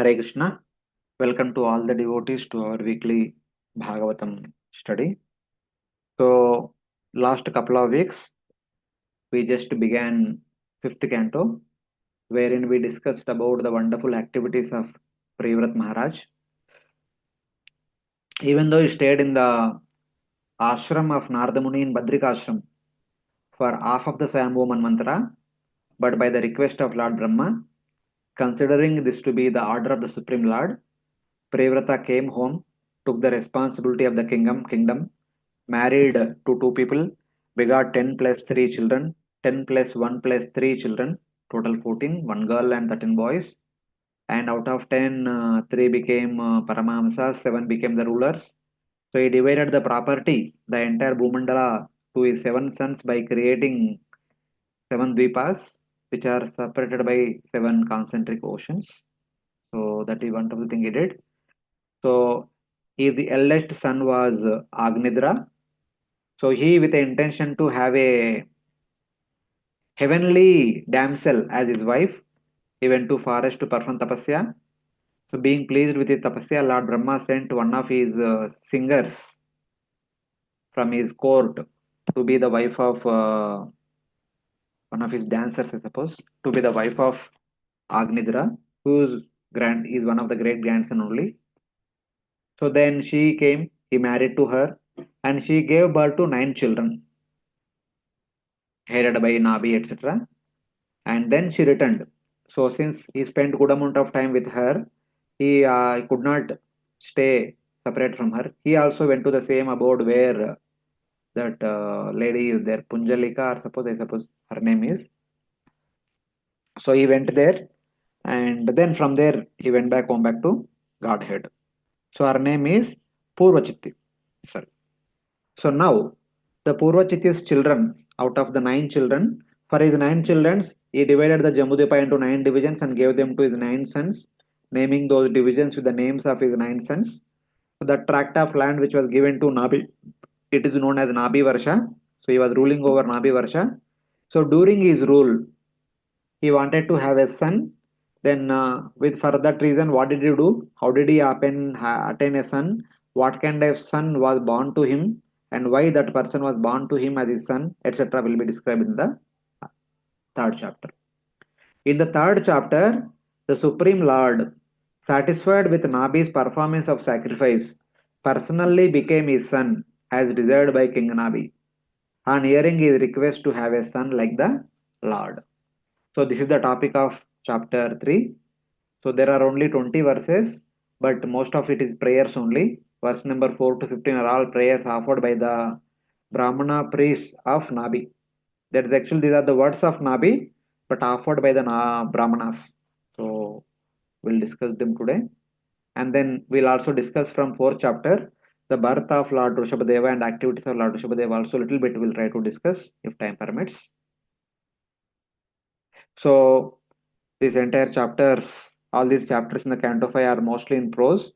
Hare Krishna. Welcome to all the devotees to our weekly Bhagavatam study. So, last couple of weeks, we just began fifth canto, wherein we discussed about the wonderful activities of Privrat Maharaj. Even though he stayed in the ashram of Narada Muni in Badrika ashram for half of the Swayambhu Manvantara, but by the request of Lord Brahma, considering this to be the order of the Supreme Lord, Privrata came home, took the responsibility of the kingdom, married to two people, begot 10 plus 3 children, 10 plus 1 plus 3 children, total 14, one girl and 13 boys. And out of 10, 3 became Paramahamsas, 7 became the rulers. So he divided the property, the entire Bhumandala, to his 7 sons by creating 7 dvipas, which are separated by 7 concentric oceans. So that is one of the thing he did. So his eldest son was Agnidra. So he, with the intention to have a heavenly damsel as his wife, he went to forest to perform tapasya. So being pleased with his tapasya, Lord Brahma sent one of his singers from his court to be the wife of one of his dancers, I suppose, to be the wife of Agnidra, whose grand is one of the great grandson only. So then she came, he married to her, and she gave birth to 9 children, headed by Nabhi, etc. And then she returned. So since he spent good amount of time with her, he could not stay separate from her. He also went to the same abode where that lady is there, Punjalika, or I suppose her name is. So he went there, and then from there he went back home back to Godhead. So her name is Purvachitti. Sorry. So now the Purvachitti's children, out of the 9 children, for his 9 children, he divided the Jambudvipa into 9 divisions and gave them to his 9 sons, naming those divisions with the names of his 9 sons. So the tract of land which was given to Nabhi, it is known as Nabhi Varsha. So he was ruling over Nabhi Varsha. So during his rule, he wanted to have a son. Then, with for that reason, what did he do? How did he attain a son? What kind of son was born to him, and why that person was born to him as his son, etc., will be described in the third chapter. In the third chapter, the Supreme Lord, satisfied with Nabhi's performance of sacrifice, personally became his son as desired by King Nabhi, on hearing his request to have a son like the Lord. So this is the topic of chapter 3. So there are only 20 verses, but most of it is prayers only. Verse number 4 to 15 are all prayers offered by the Brahmana priests of Nabhi. That is actually, these are the words of Nabhi, but offered by the Brahmanas. So we'll discuss them today. And then we'll also discuss from 4th chapter the birth of Lord Rushabhadeva and activities of Lord Rushabhadeva. Also, a little bit we'll try to discuss if time permits. So these entire chapters, all these chapters in the Canto 5 are mostly in prose.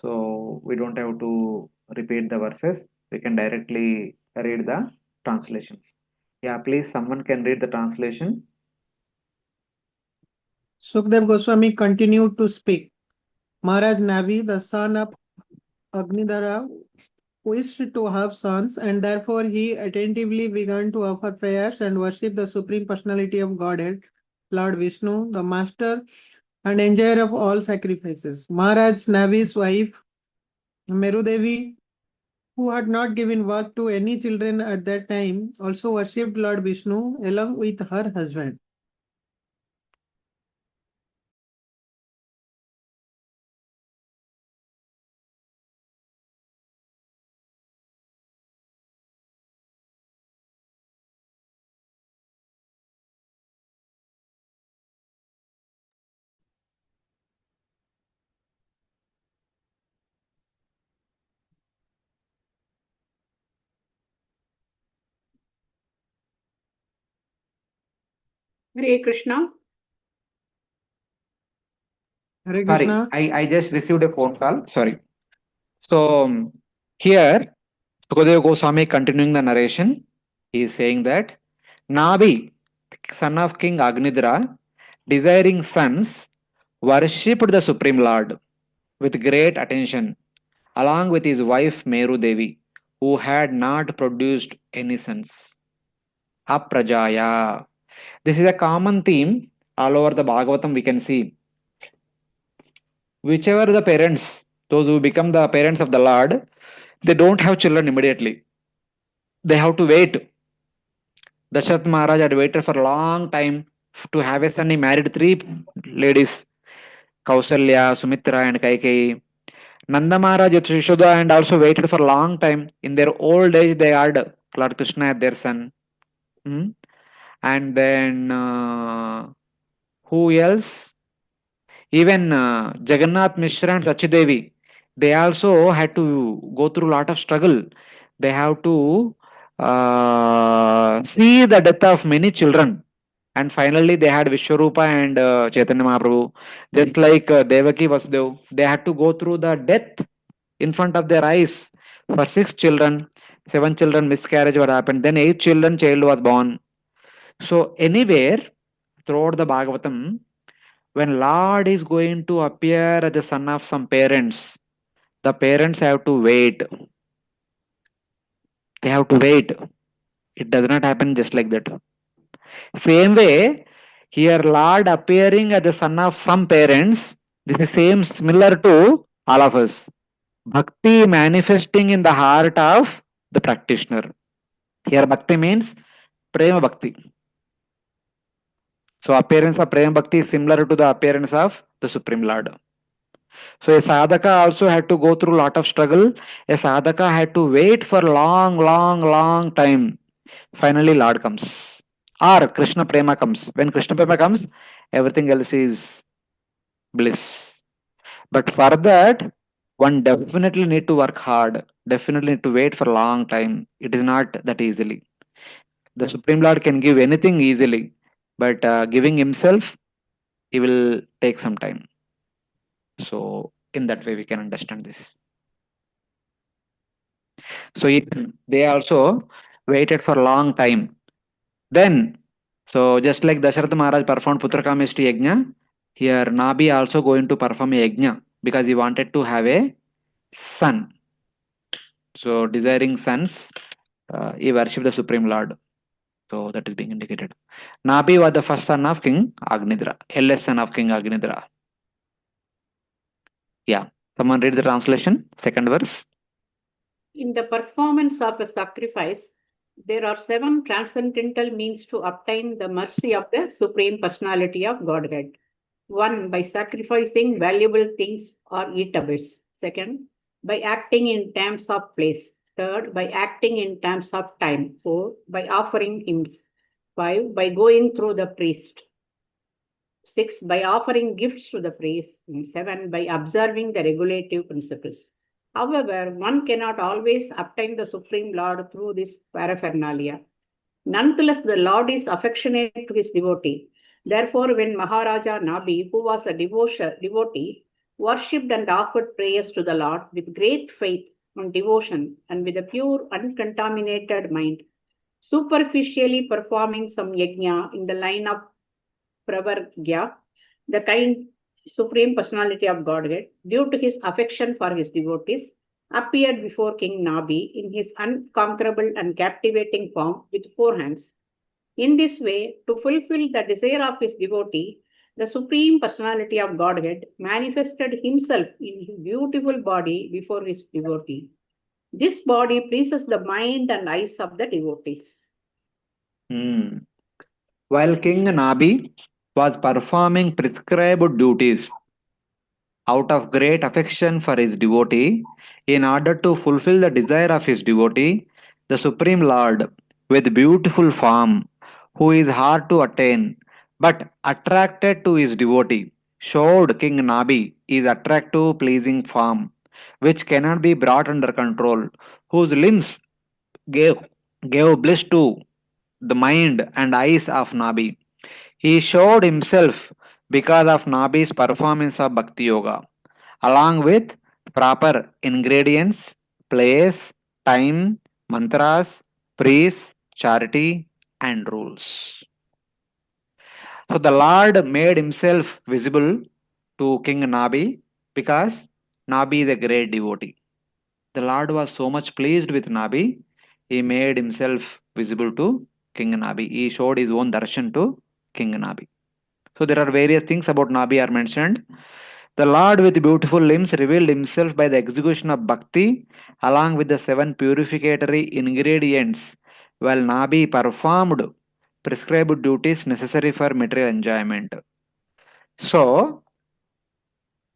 So we don't have to repeat the verses. We can directly read the translations. Yeah, please, someone can read the translation. Sukdev Goswami continued to speak. Maharaj Nabhi, the son of Agnidhara, wished to have sons, and therefore he attentively began to offer prayers and worship the Supreme Personality of Godhead, Lord Vishnu, the Master and enjoyer of all sacrifices. Maharaj Nabhi's wife, Merudevi, who had not given birth to any children at that time, also worshipped Lord Vishnu along with her husband. Hare Krishna. Hare Sorry, Krishna. I just received a phone call. Sorry. So here, Sukadeva Goswami continuing the narration, he is saying that Nabhi, son of King Agnidra, desiring sons, worshipped the Supreme Lord with great attention, along with his wife Meru Devi, who had not produced any sons. Aprajaya. This is a common theme all over the Bhagavatam. We can see whichever the parents, those who become the parents of the Lord, they don't have children immediately. They have to wait. Dasharat Maharaj had waited for a long time to have a son. He married three ladies, Kausalya, Sumitra, and Kaikeyi. Nanda Maharaj, Yashoda, and also waited for a long time. In their old age, they had Lord Krishna as their son. Hmm. And then who else? Even Jagannath Mishra and Sachidevi, they also had to go through a lot of struggle. They have to see the death of many children. And finally, they had Vishwarupa and Chaitanya Mahaprabhu. Just like Devaki Vasudev, they had to go through the death in front of their eyes for six children. Seven children miscarriage what happened. Then eight children child was born. So anywhere throughout the Bhagavatam, when Lord is going to appear as the son of some parents, the parents have to wait. They have to wait. It does not happen just like that. Same way, here Lord appearing as the son of some parents, this is same similar to all of us. Bhakti manifesting in the heart of the practitioner. Here Bhakti means Prema Bhakti. So appearance of Prema Bhakti is similar to the appearance of the Supreme Lord. So a sadhaka also had to go through a lot of struggle. A sadhaka had to wait for long time. Finally, Lord comes. Or Krishna Prema comes. When Krishna Prema comes, everything else is bliss. But for that, one definitely need to work hard. Definitely need to wait for a long time. It is not that easily. The Supreme Lord can give anything easily. But giving himself, he will take some time. So in that way, we can understand this. So they also waited for a long time. Then, so just like Dasharatha Maharaj performed Putrakamishti Yajna, here Nabhi also going to perform a Yajna because he wanted to have a son. So desiring sons, he worshipped the Supreme Lord. So that is being indicated. Nabhi was the first son of King Agnidra, eldest son of King Agnidra. Yeah. Someone read the translation, second verse. In the performance of a sacrifice, there are 7 transcendental means to obtain the mercy of the Supreme Personality of Godhead. 1. By sacrificing valuable things or eatables. 2. By acting in terms of place. 3. By acting in terms of time. 4. By offering hymns. 5. By going through the priest. 6. By offering gifts to the priest. And 7. By observing the regulative principles. However, one cannot always obtain the Supreme Lord through this paraphernalia. Nonetheless, the Lord is affectionate to his devotee. Therefore, when Maharaja Nabhi, who was a devotee, worshipped and offered prayers to the Lord with great faith and devotion and with a pure, uncontaminated mind, superficially performing some yajna in the line of Pravargya, the kind Supreme Personality of Godhead, due to his affection for his devotees, appeared before King Nabhi in his unconquerable and captivating form with 4 hands. In this way, to fulfill the desire of his devotee, the Supreme Personality of Godhead manifested himself in his beautiful body before his devotee. This body pleases the mind and eyes of the devotees. While King Nabhi was performing prescribed duties out of great affection for his devotee, in order to fulfill the desire of his devotee, the Supreme Lord, with beautiful form, who is hard to attain, but attracted to his devotee, showed King Nabhi his attractive, pleasing form, which cannot be brought under control, whose limbs gave, gave bliss to the mind and eyes of Nabhi. He showed himself because of Nabhi's performance of Bhakti Yoga, along with proper ingredients, place, time, mantras, priests, charity, and rules. So the Lord made himself visible to King Nabhi because Nabhi is a great devotee. The Lord was so much pleased with Nabhi, he made himself visible to King Nabhi. He showed his own darshan to King Nabhi. So there are various things about Nabhi are mentioned. The Lord with beautiful limbs revealed himself by the execution of Bhakti along with the seven purificatory ingredients, while Nabhi performed prescribed duties necessary for material enjoyment. So,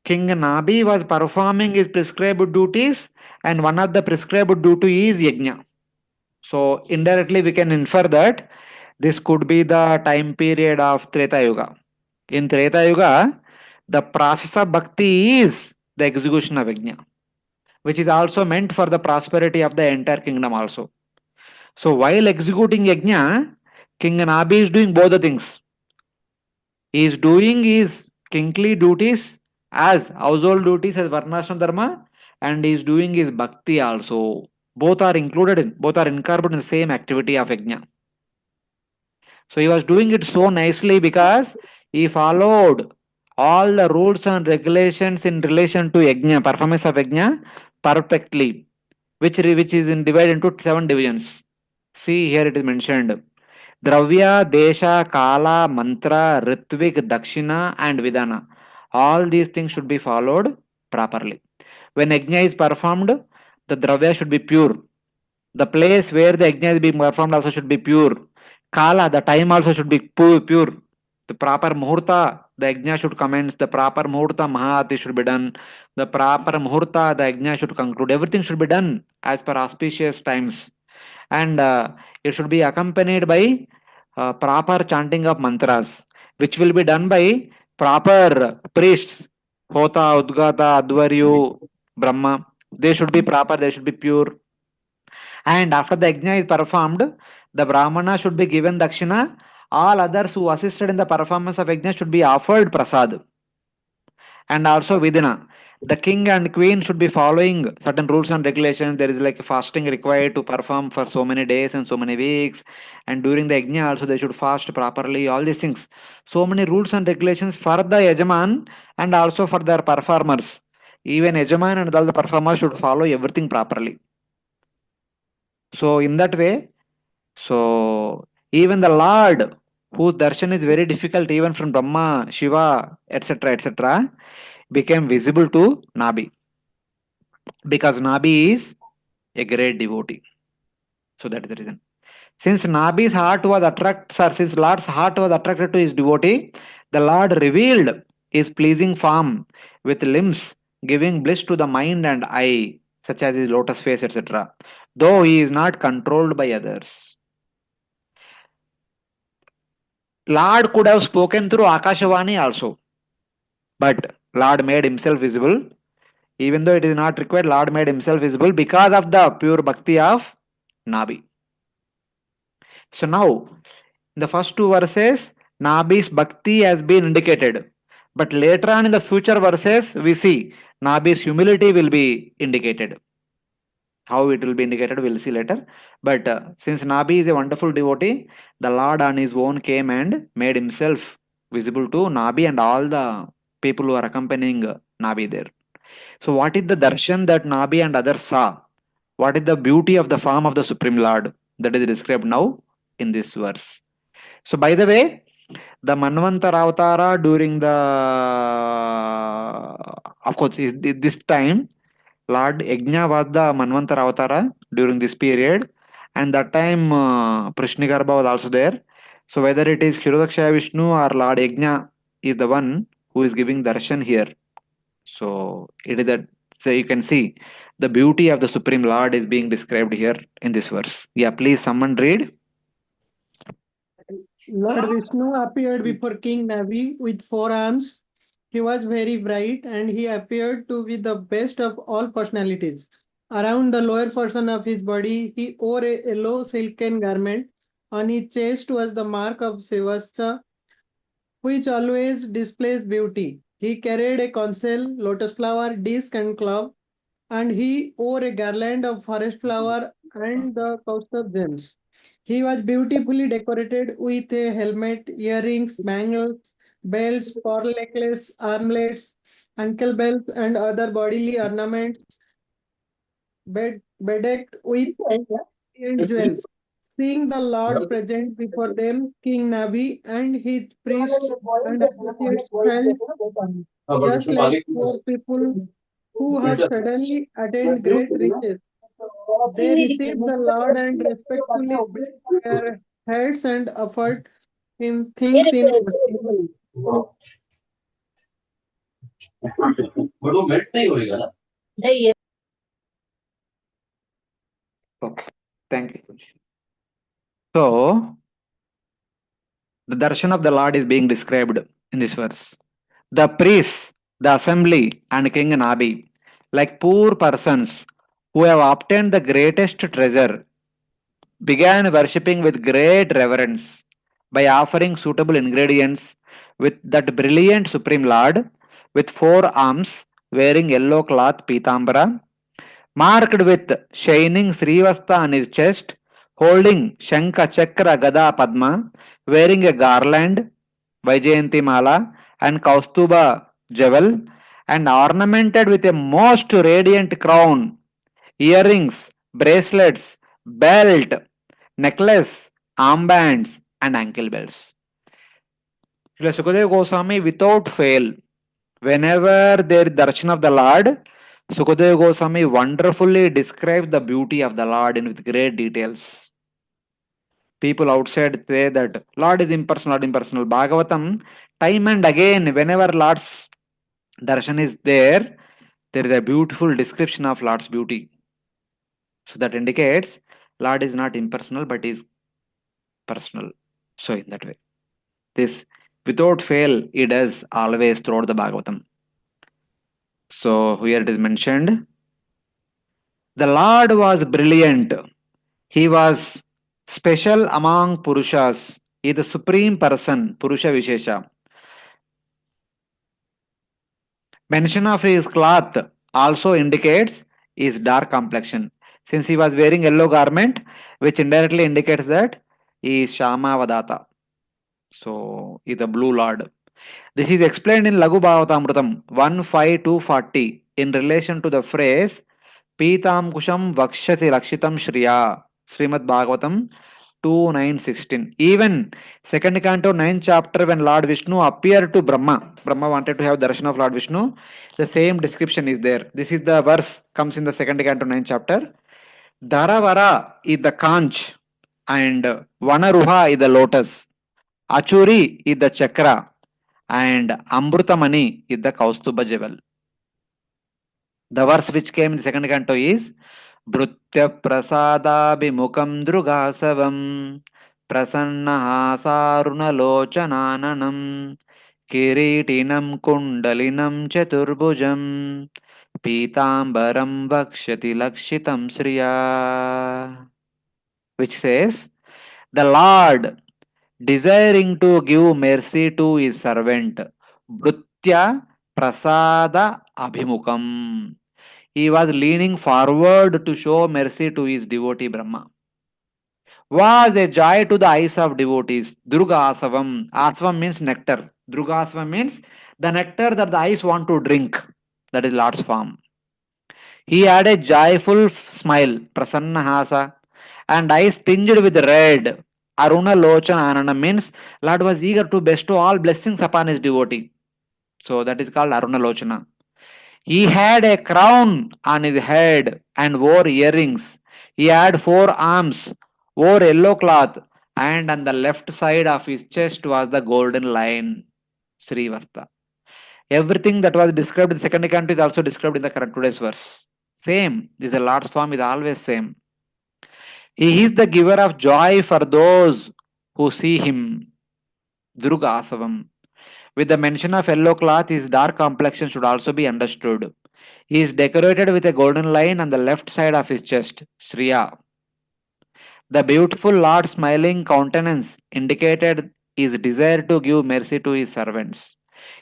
King Nabhi was performing his prescribed duties, and one of the prescribed duty is yajna. So, indirectly, we can infer that this could be the time period of Treta Yuga. In Treta Yuga, the process of bhakti is the execution of yajna, which is also meant for the prosperity of the entire kingdom also. So, while executing yajna, King Nabhi is doing both the things. He is doing his kingly duties as household duties as Varnashram Dharma, and he is doing his bhakti also. Both are incorporated in the same activity of yajna. So he was doing it so nicely because he followed all the rules and regulations in relation to yajna, performance of yajna perfectly, which is divided into seven divisions. See here it is mentioned. Dravya, Desha, Kala, Mantra, Ritvik, Dakshina, and Vidana. All these things should be followed properly. When yajna is performed, the Dravya should be pure. The place where the yajna is being performed also should be pure. Kala, the time also should be pure. The proper muhurta, the yajna should commence. The proper muhurta, Maharati should be done. The proper muhurta, the yajna should conclude. Everything should be done as per auspicious times. And it should be accompanied by proper chanting of mantras, which will be done by proper priests, Hota, Udgata, Advaryu, Brahma. They should be proper, they should be pure. And after the yajna is performed, the Brahmana should be given dakshina. All others who assisted in the performance of yajna should be offered prasad. And also Vidina. The king and queen should be following certain rules and regulations. There is like fasting required to perform for so many days and so many weeks. And during the yajna also they should fast properly. All these things. So many rules and regulations for the yajaman and also for their performers. Even yajaman and all the performers should follow everything properly. So in that way, so even the Lord, whose darshan is very difficult, even from Brahma, Shiva, etc., became visible to Nabhi because Nabhi is a great devotee. So that is the reason. Since Nabhi's heart was attracted, or since Lord's heart was attracted to his devotee, the Lord revealed his pleasing form with limbs giving bliss to the mind and eye, such as his lotus face, etc. Though he is not controlled by others. Lord could have spoken through Akashavani also, but Lord made himself visible. Even though it is not required, Lord made himself visible because of the pure bhakti of Nabhi. So now, in the first two verses, Nabhi's bhakti has been indicated. But later on in the future verses, we see Nabhi's humility will be indicated. How it will be indicated, we'll see later. But since Nabhi is a wonderful devotee, the Lord on his own came and made himself visible to Nabhi and all the people who are accompanying Nabhi there. So, what is the darshan that Nabhi and others saw? What is the beauty of the form of the Supreme Lord? That is described now in this verse. So, by the way, the Manvantara Avatara during the, of course, is this time, Lord Yajna was the Manvantara Avatara during this period, and that time Prishnigarbha was also there. So, whether it is Kshirodakshaya Vishnu or Lord Yajna is the one who is giving darshan here. So, it is that, so you can see the beauty of the Supreme Lord is being described here in this verse. Yeah, please, someone read. Lord Vishnu appeared before King Nabhi with four arms. He was very bright and he appeared to be the best of all personalities. Around the lower portion of his body, he wore a yellow silken garment. On his chest was the mark of Srivastha, which always displays beauty. He carried a console, lotus flower, disc, and club, and he wore a garland of forest flower and the Kaustubh gems. He was beautifully decorated with a helmet, earrings, bangles, belts, pearl necklace, armlets, ankle belts, and other bodily ornaments bedecked with and jewels. Seeing the Lord present before them, King Nabi and his priests and associates felt just like poor people who have suddenly attained great riches. They received the Lord and respectfully bowed their heads and offered him things in worship. Okay, thank you. So, the darshan of the Lord is being described in this verse. The priests, the assembly, and King Nabi, like poor persons who have obtained the greatest treasure, began worshipping with great reverence by offering suitable ingredients with that brilliant Supreme Lord with four arms, wearing yellow cloth pitambara, marked with shining Srivasta on his chest, holding Shankha Chakra Gada Padma, wearing a garland, Vaijayanti Mala, and Kaustuba jewel, and ornamented with a most radiant crown, earrings, bracelets, belt, necklace, armbands, and ankle belts. Srila Sukadeva Goswami, without fail, whenever there is darshan of the Lord, Sukadeva Goswami wonderfully describes the beauty of the Lord in with great details. People outside say that Lord is impersonal, Lord impersonal. Bhagavatam, time and again, whenever Lord's darshan is there is a beautiful description of Lord's beauty. So that indicates Lord is not impersonal but is personal. So in that way, this without fail he does always throughout the Bhagavatam. So here it is mentioned, the Lord was brilliant. He was special among Purushas. He is the supreme person, Purusha Vishesha. Mention of his cloth also indicates his dark complexion. Since he was wearing yellow garment, which indirectly indicates that he is Shamavadata. So he is the blue lord. This is explained in Laghu Bhagavatamrutam 1.5.240 in relation to the phrase Pitam Kusham Vakshati Lakshitam Shriya, Srimad Bhagavatam 2.9.16. Even second canto 9th chapter, when Lord Vishnu appeared to Brahma, Brahma wanted to have darshan of Lord Vishnu, the same description is there. This is the verse comes in the second canto 9th chapter. Dharavara is the conch and Vanaruha is the lotus. Achuri is the chakra and Amrutamani is the Kaustuba jewel. The verse which came in the second canto is Bhrutya Prasada Bimukam Drugasavam Prasanna Hasaruna Lochananam Kiritinam Kundalinam Chaturbujam Pitambaram Vakshati Lakshitam Sriya, which says, the Lord, desiring to give mercy to his servant, Bhrutya Prasada Abhimukam. He was leaning forward to show mercy to his devotee Brahma. Was a joy to the eyes of devotees. Durga Asavam. Asavam means nectar. Durga Asavam means the nectar that the eyes want to drink. That is Lord's form. He had a joyful smile, Prasanna Hasa, and eyes tinged with red. Aruna Lochana Anana means Lord was eager to bestow all blessings upon his devotee. So that is called Aruna Lochana. He had a crown on his head and wore earrings. He had four arms, wore yellow cloth, and on the left side of his chest was the golden lion, Srivasta. Everything that was described in the second canto is also described in the current today's verse. Same. This is the Lord's form is always same. He is the giver of joy for those who see him. Durga Asavam. With the mention of yellow cloth, his dark complexion should also be understood. He is decorated with a golden line on the left side of his chest, Shriya. The beautiful Lord's smiling countenance indicated his desire to give mercy to his servants.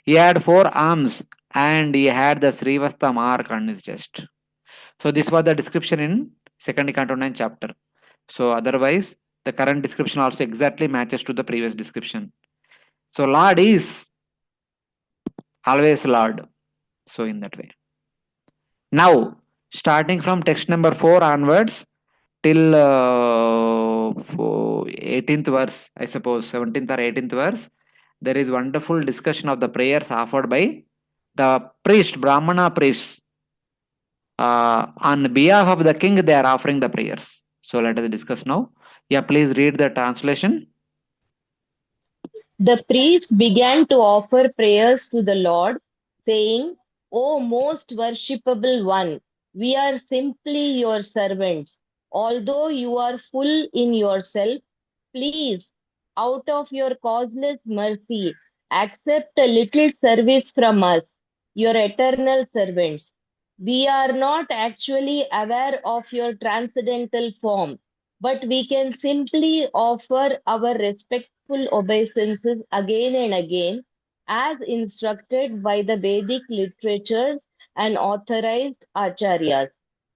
He had four arms and he had the Srivasta mark on his chest. So this was the description in second canto 9 chapter. So otherwise, the current description also exactly matches to the previous description. So Lord is always Lord. So in that way. Now, starting from text number 4 onwards till 18th verse, I suppose 17th or 18th verse, there is wonderful discussion of the prayers offered by the priest, Brahmana priests. On behalf of the king, they are offering the prayers. So let us discuss now. Yeah, please read the translation. The priests began to offer prayers to the Lord, saying, O most worshipable one, we are simply your servants. Although you are full in yourself, please, out of your causeless mercy, accept a little service from us, your eternal servants. We are not actually aware of your transcendental form, but we can simply offer our respectful obeisances again and again, as instructed by the Vedic literatures and authorized acharyas.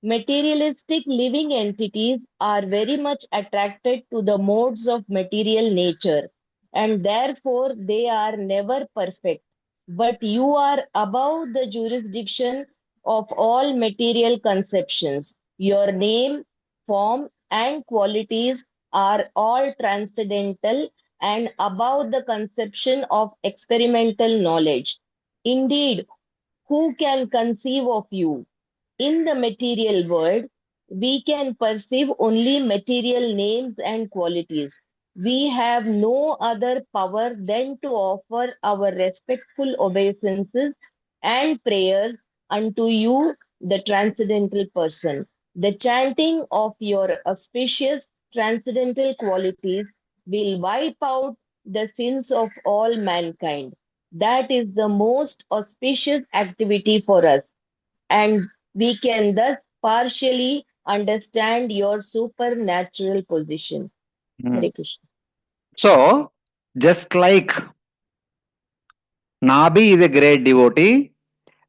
Materialistic living entities are very much attracted to the modes of material nature, and therefore they are never perfect. But you are above the jurisdiction of all material conceptions. Your name, form, and qualities are all transcendental and above the conception of experimental knowledge. Indeed, who can conceive of you? In the material world, we can perceive only material names and qualities. We have no other power than to offer our respectful obeisances and prayers unto you, the transcendental person. The chanting of your auspicious transcendental qualities will wipe out the sins of all mankind. That is the most auspicious activity for us, and we can thus partially understand your supernatural position. Hare Krishna. So, just like Nabi is a great devotee,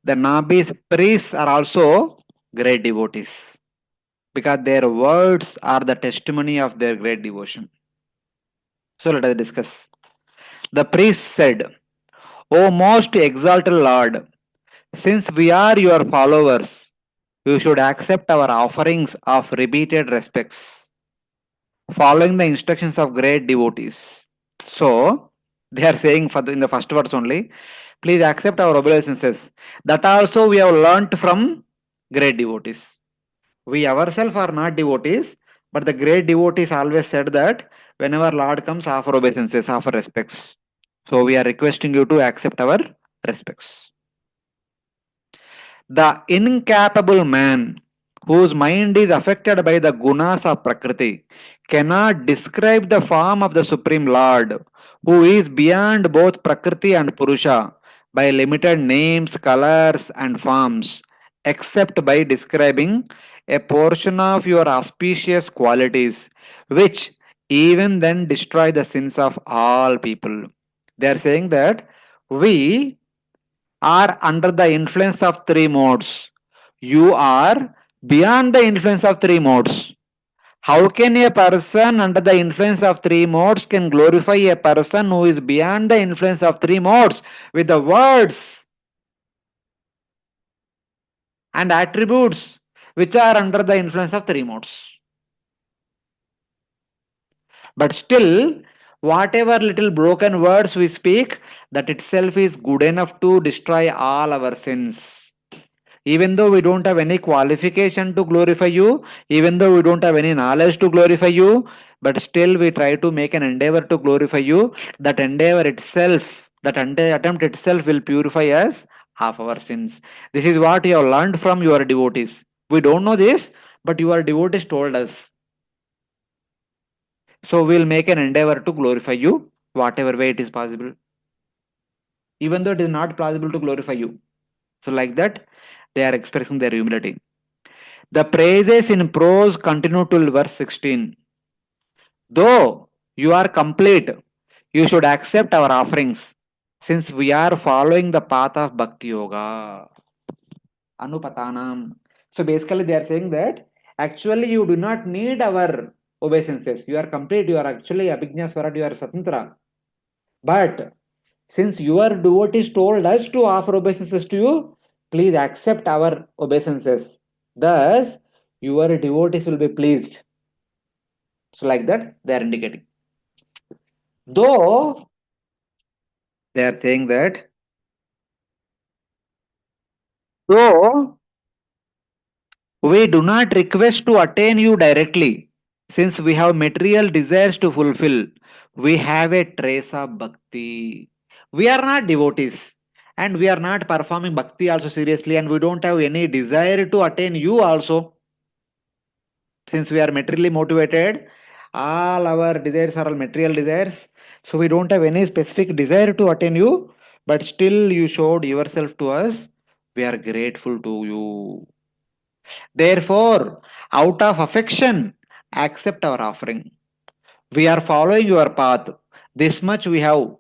the Nabhis priests are also great devotees because their words are the testimony of their great devotion. So, let us discuss. The priest said, O most exalted Lord, since we are your followers, you should accept our offerings of repeated respects, following the instructions of great devotees. So, they are saying in the first verse only, please accept our obeisances. That also we have learnt from great devotees. We ourselves are not devotees, but the great devotees always said that whenever Lord comes, offer obeisances, offer respects. So, we are requesting you to accept our respects. The incapable man whose mind is affected by the gunas of Prakriti cannot describe the form of the Supreme Lord, who is beyond both Prakriti and Purusha, by limited names, colors, and forms, except by describing a portion of your auspicious qualities, which even then destroy the sins of all people. They are saying that we are under the influence of three modes. You are beyond the influence of three modes. How can a person under the influence of three modes can glorify a person who is beyond the influence of three modes with the words and attributes which are under the influence of three modes? But still, whatever little broken words we speak, that itself is good enough to destroy all our sins. Even though we don't have any qualification to glorify you, even though we don't have any knowledge to glorify you, but still we try to make an endeavor to glorify you, that endeavor itself, that attempt itself will purify us of our sins. This is what you have learned from your devotees. We don't know this, but your devotees told us. So we'll make an endeavor to glorify you, whatever way it is possible, even though it is not possible to glorify you. So, like that, they are expressing their humility. The praises in prose continue till verse 16. Though you are complete, you should accept our offerings, since we are following the path of Bhakti Yoga. Anupatanam. So basically, they are saying that actually you do not need our obeisances. You are complete. You are actually Abhijna Swarad. You are Satantra. But Since your devotees told us to offer obeisances to you, please accept our obeisances. Thus, your devotees will be pleased. So, like that, they are indicating. Though they are saying that, though we do not request to attain you directly, since we have material desires to fulfill, we have a trace of bhakti. We are not devotees and we are not performing bhakti also seriously, and we don't have any desire to attain you also. Since we are materially motivated, all our desires are all material desires, so we don't have any specific desire to attain you, but still you showed yourself to us. We are grateful to you. Therefore, out of affection, accept our offering. We are following your path. This much we have,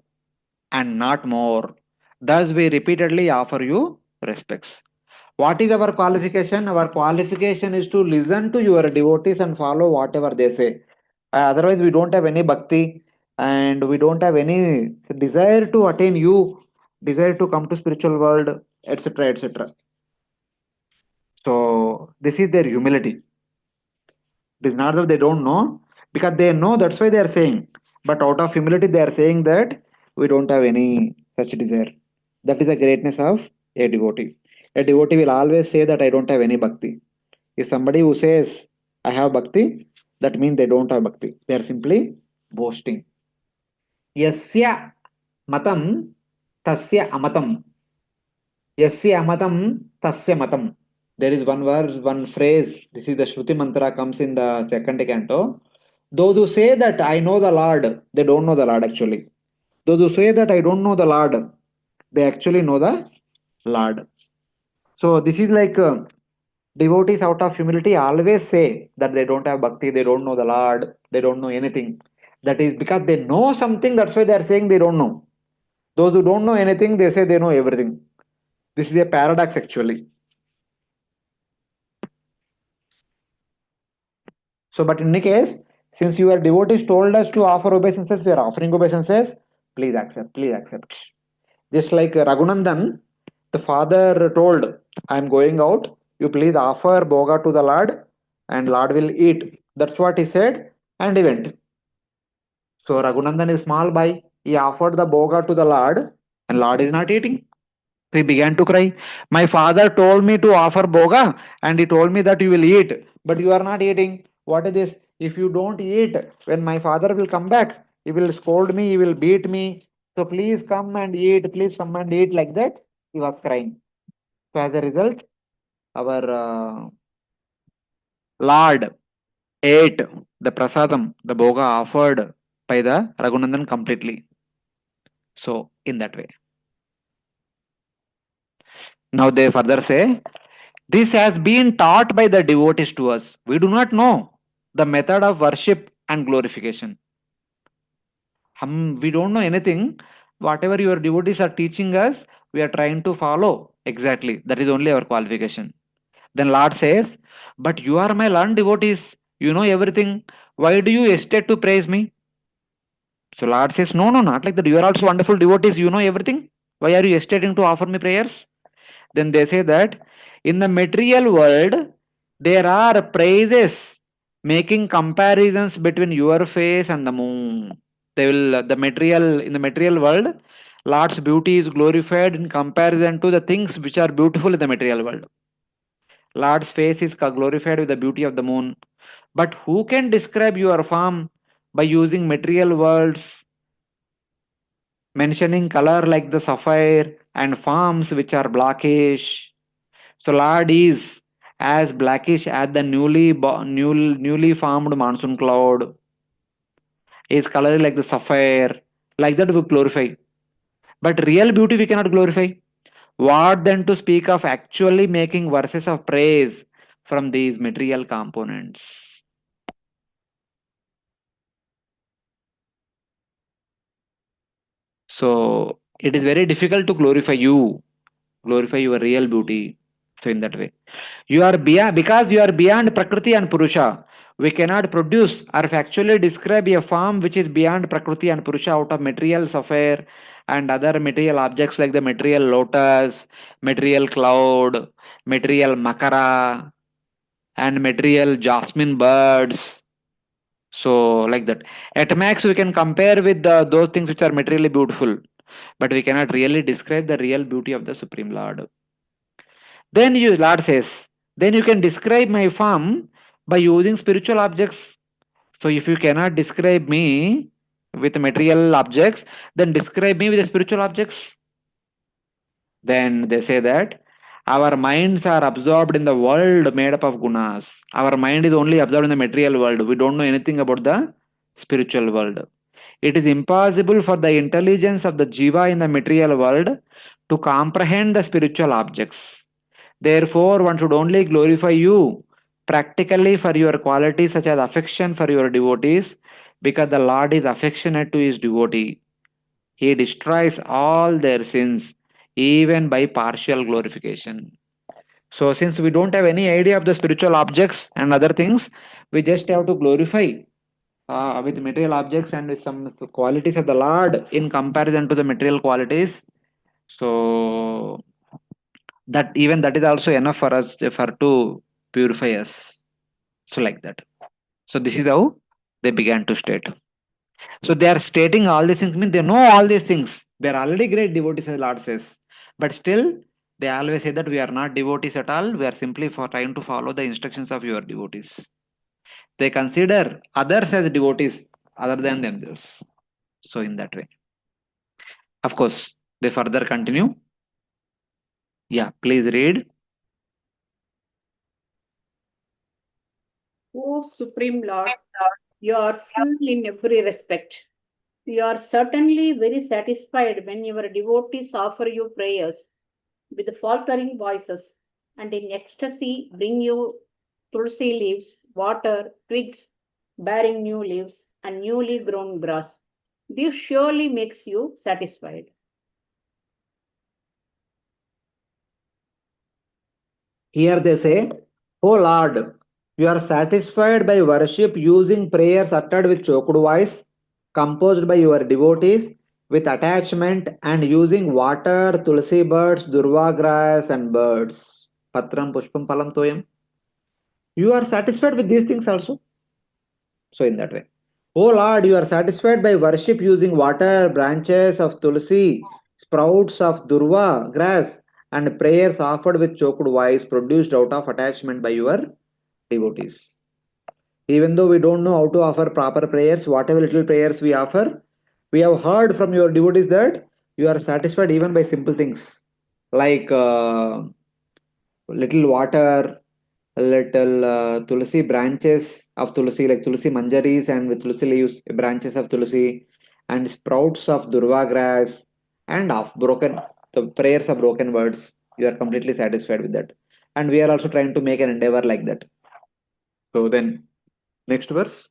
and not more. Thus, we repeatedly offer you respects. What is our qualification? Our qualification is to listen to your devotees and follow whatever they say. Otherwise, we don't have any bhakti and we don't have any desire to attain you, desire to come to spiritual world, etc. etc. So, this is their humility. It is not that they don't know, because they know, that's why they are saying. But out of humility, they are saying that we don't have any such desire. That is the greatness of a devotee. A devotee will always say that I don't have any bhakti. If somebody who says I have bhakti, that means they don't have bhakti. They are simply boasting. Yasya matam tasya amatam. Yasya amatam tasya matam. There is one verse, one phrase. This is the Shruti mantra, comes in the second canto. Those who say that I know the Lord, they don't know the Lord actually. Those who say that I don't know the Lord, they actually know the Lord. So this is like devotees out of humility always say that they don't have bhakti, they don't know the Lord, they don't know anything. That is because they know something, that's why they are saying they don't know. Those who don't know anything, they say they know everything. This is a paradox actually. So, but in any case, since your devotees told us to offer obeisances, we are offering obeisances. Please accept, please accept. Just like Raghunandan, the father told, I am going out, you please offer boga to the Lord and Lord will eat. That's what he said, and he went. So Raghunandan is small boy, he offered the boga to the Lord and Lord is not eating. He began to cry. My father told me to offer boga and he told me that you will eat, but you are not eating. What is this? If you don't eat, when my father will come back, he will scold me, he will beat me. So please come and eat, please come and eat, like that. He was crying. So as a result, our Lord ate the prasadam, the boga offered by the Raghunandan completely. So in that way. Now they further say, this has been taught by the devotees to us. We do not know the method of worship and glorification. We don't know anything. Whatever your devotees are teaching us, we are trying to follow exactly. That is only our qualification. Then Lord says, but you are my learned devotees. You know everything. Why do you hesitate to praise me? So Lord says, no, no, not like that. You are also wonderful devotees. You know everything. Why are you hesitating to offer me prayers? Then they say that in the material world, there are praises making comparisons between your face and the moon. They will in the material world, Lord's beauty is glorified in comparison to the things which are beautiful in the material world. Lord's face is glorified with the beauty of the moon. But who can describe your form by using material words, mentioning color like the sapphire and forms which are blackish? So Lord is as blackish as the newly formed monsoon cloud. His color is like the sapphire. Like that we glorify. But real beauty we cannot glorify. What then to speak of actually making verses of praise from these material components? So it is very difficult to glorify your real beauty. So in that way, you are beyond, because you are beyond Prakriti and Purusha. We cannot produce or factually describe a form which is beyond Prakriti and Purusha out of material sapphire and other material objects like the material lotus, material cloud, material makara, and material jasmine birds. So, like that. At max, we can compare with those things which are materially beautiful, but we cannot really describe the real beauty of the Supreme Lord. Then Lord says, then you can describe my form by using spiritual objects. So if you cannot describe me with material objects, then describe me with the spiritual objects. Then they say that our minds are absorbed in the world made up of gunas. Our mind is only absorbed in the material world. We don't know anything about the spiritual world. It is impossible for the intelligence of the jiva in the material world to comprehend the spiritual objects. Therefore, one should only glorify you practically for your qualities such as affection for your devotees, because the Lord is affectionate to his devotee. He destroys all their sins, even by partial glorification. So, since we don't have any idea of the spiritual objects and other things, we just have to glorify with material objects and with some qualities of the Lord in comparison to the material qualities. So, that even that is also enough for us for to purify us. So, like that. So, this is how they began to state. So they are stating all these things, mean they know all these things. They are already great devotees, as Lord says. But still, they always say that we are not devotees at all. We are simply for trying to follow the instructions of your devotees. They consider others as devotees other than themselves. So in that way. Of course, they further continue. Yeah, please read. O Supreme Lord, you are full in every respect. You are certainly very satisfied when your devotees offer you prayers with faltering voices and in ecstasy bring you tulsi leaves, water, twigs bearing new leaves, and newly grown grass. This surely makes you satisfied. Here they say, O Lord, you are satisfied by worship using prayers uttered with choked voice, composed by your devotees with attachment and using water, tulsi birds, durva grass, and birds. Patram pushpam palam toyam. You are satisfied with these things also. So, in that way. O Lord, you are satisfied by worship using water, branches of tulsi, sprouts of durva grass, and prayers offered with choked voice produced out of attachment by your devotees. Even though we don't know how to offer proper prayers, whatever little prayers we offer, we have heard from your devotees that you are satisfied even by simple things like little water, little tulsi branches of tulsi, like tulsi manjaris and with tulsi leaves, branches of tulsi, and sprouts of durva grass, and of broken the prayers of broken words. You are completely satisfied with that, and we are also trying to make an endeavor like that. So then, next verse.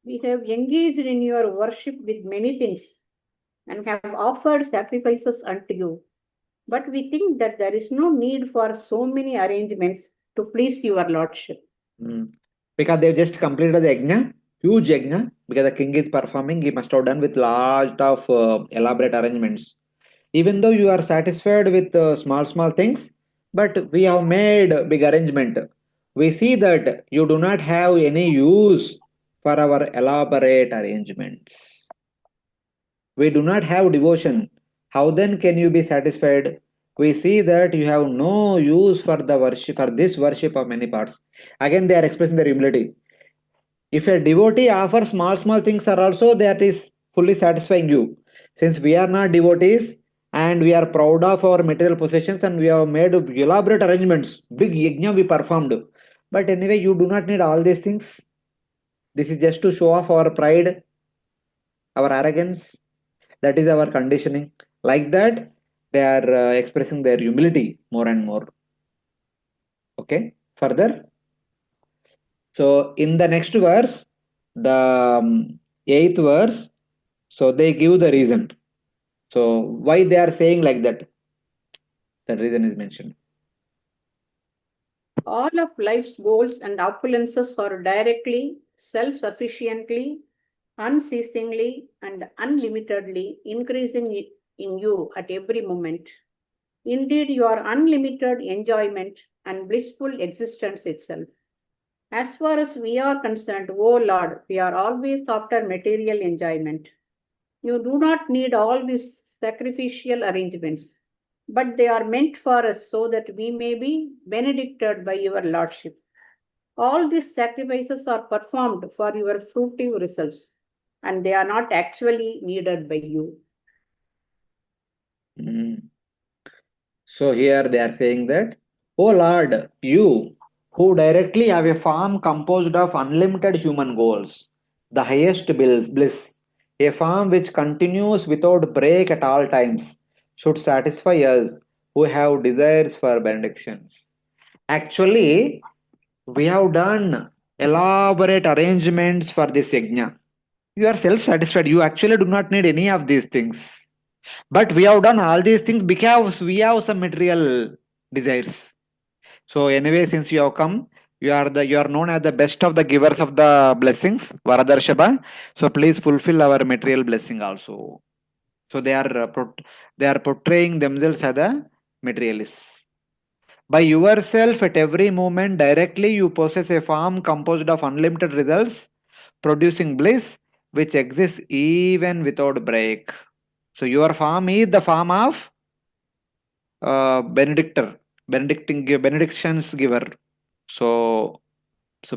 We have engaged in your worship with many things and have offered sacrifices unto you. But we think that there is no need for so many arrangements to please your lordship. Because they've just completed the yajna, huge yajna, because the king is performing, he must have done with large of elaborate arrangements. Even though you are satisfied with small things, but we have made a big arrangement. We see that you do not have any use for our elaborate arrangements. We do not have devotion. How then can you be satisfied? We see that you have no use for the worship, for this worship of many parts. Again, they are expressing their humility. If a devotee offers small things are also, that is fully satisfying you. Since we are not devotees and we are proud of our material possessions and we have made elaborate arrangements, big yajna we performed. But anyway, you do not need all these things. This is just to show off our pride, our arrogance. That is our conditioning. Like that, they are expressing their humility more and more. Okay, further. So in the next verse, the eighth verse, so they give the reason. So why they are saying like that? The reason is mentioned. All of life's goals and opulences are directly, self-sufficiently, unceasingly, and unlimitedly increasing in you at every moment. Indeed, your unlimited enjoyment and blissful existence itself. As far as we are concerned, O Lord, we are always after material enjoyment. You do not need all these sacrificial arrangements, but they are meant for us so that we may be benedicted by your Lordship. All these sacrifices are performed for your fruitive results, and they are not actually needed by you. So here they are saying that, O Lord, you who directly have a farm composed of unlimited human goals, the highest bliss, a farm which continues without break at all times, should satisfy us who have desires for benedictions. Actually, we have done elaborate arrangements for this yajna. You are self satisfied. You actually do not need any of these things. But we have done all these things because we have some material desires. So anyway, since you have come, you are known as the best of the givers of the blessings, Varadarshaba. So please fulfill our material blessing also. So they are portraying themselves as the materialists. By yourself at every moment, directly you possess a form composed of unlimited results, producing bliss which exists even without break. So your form is the form of benedictions giver. So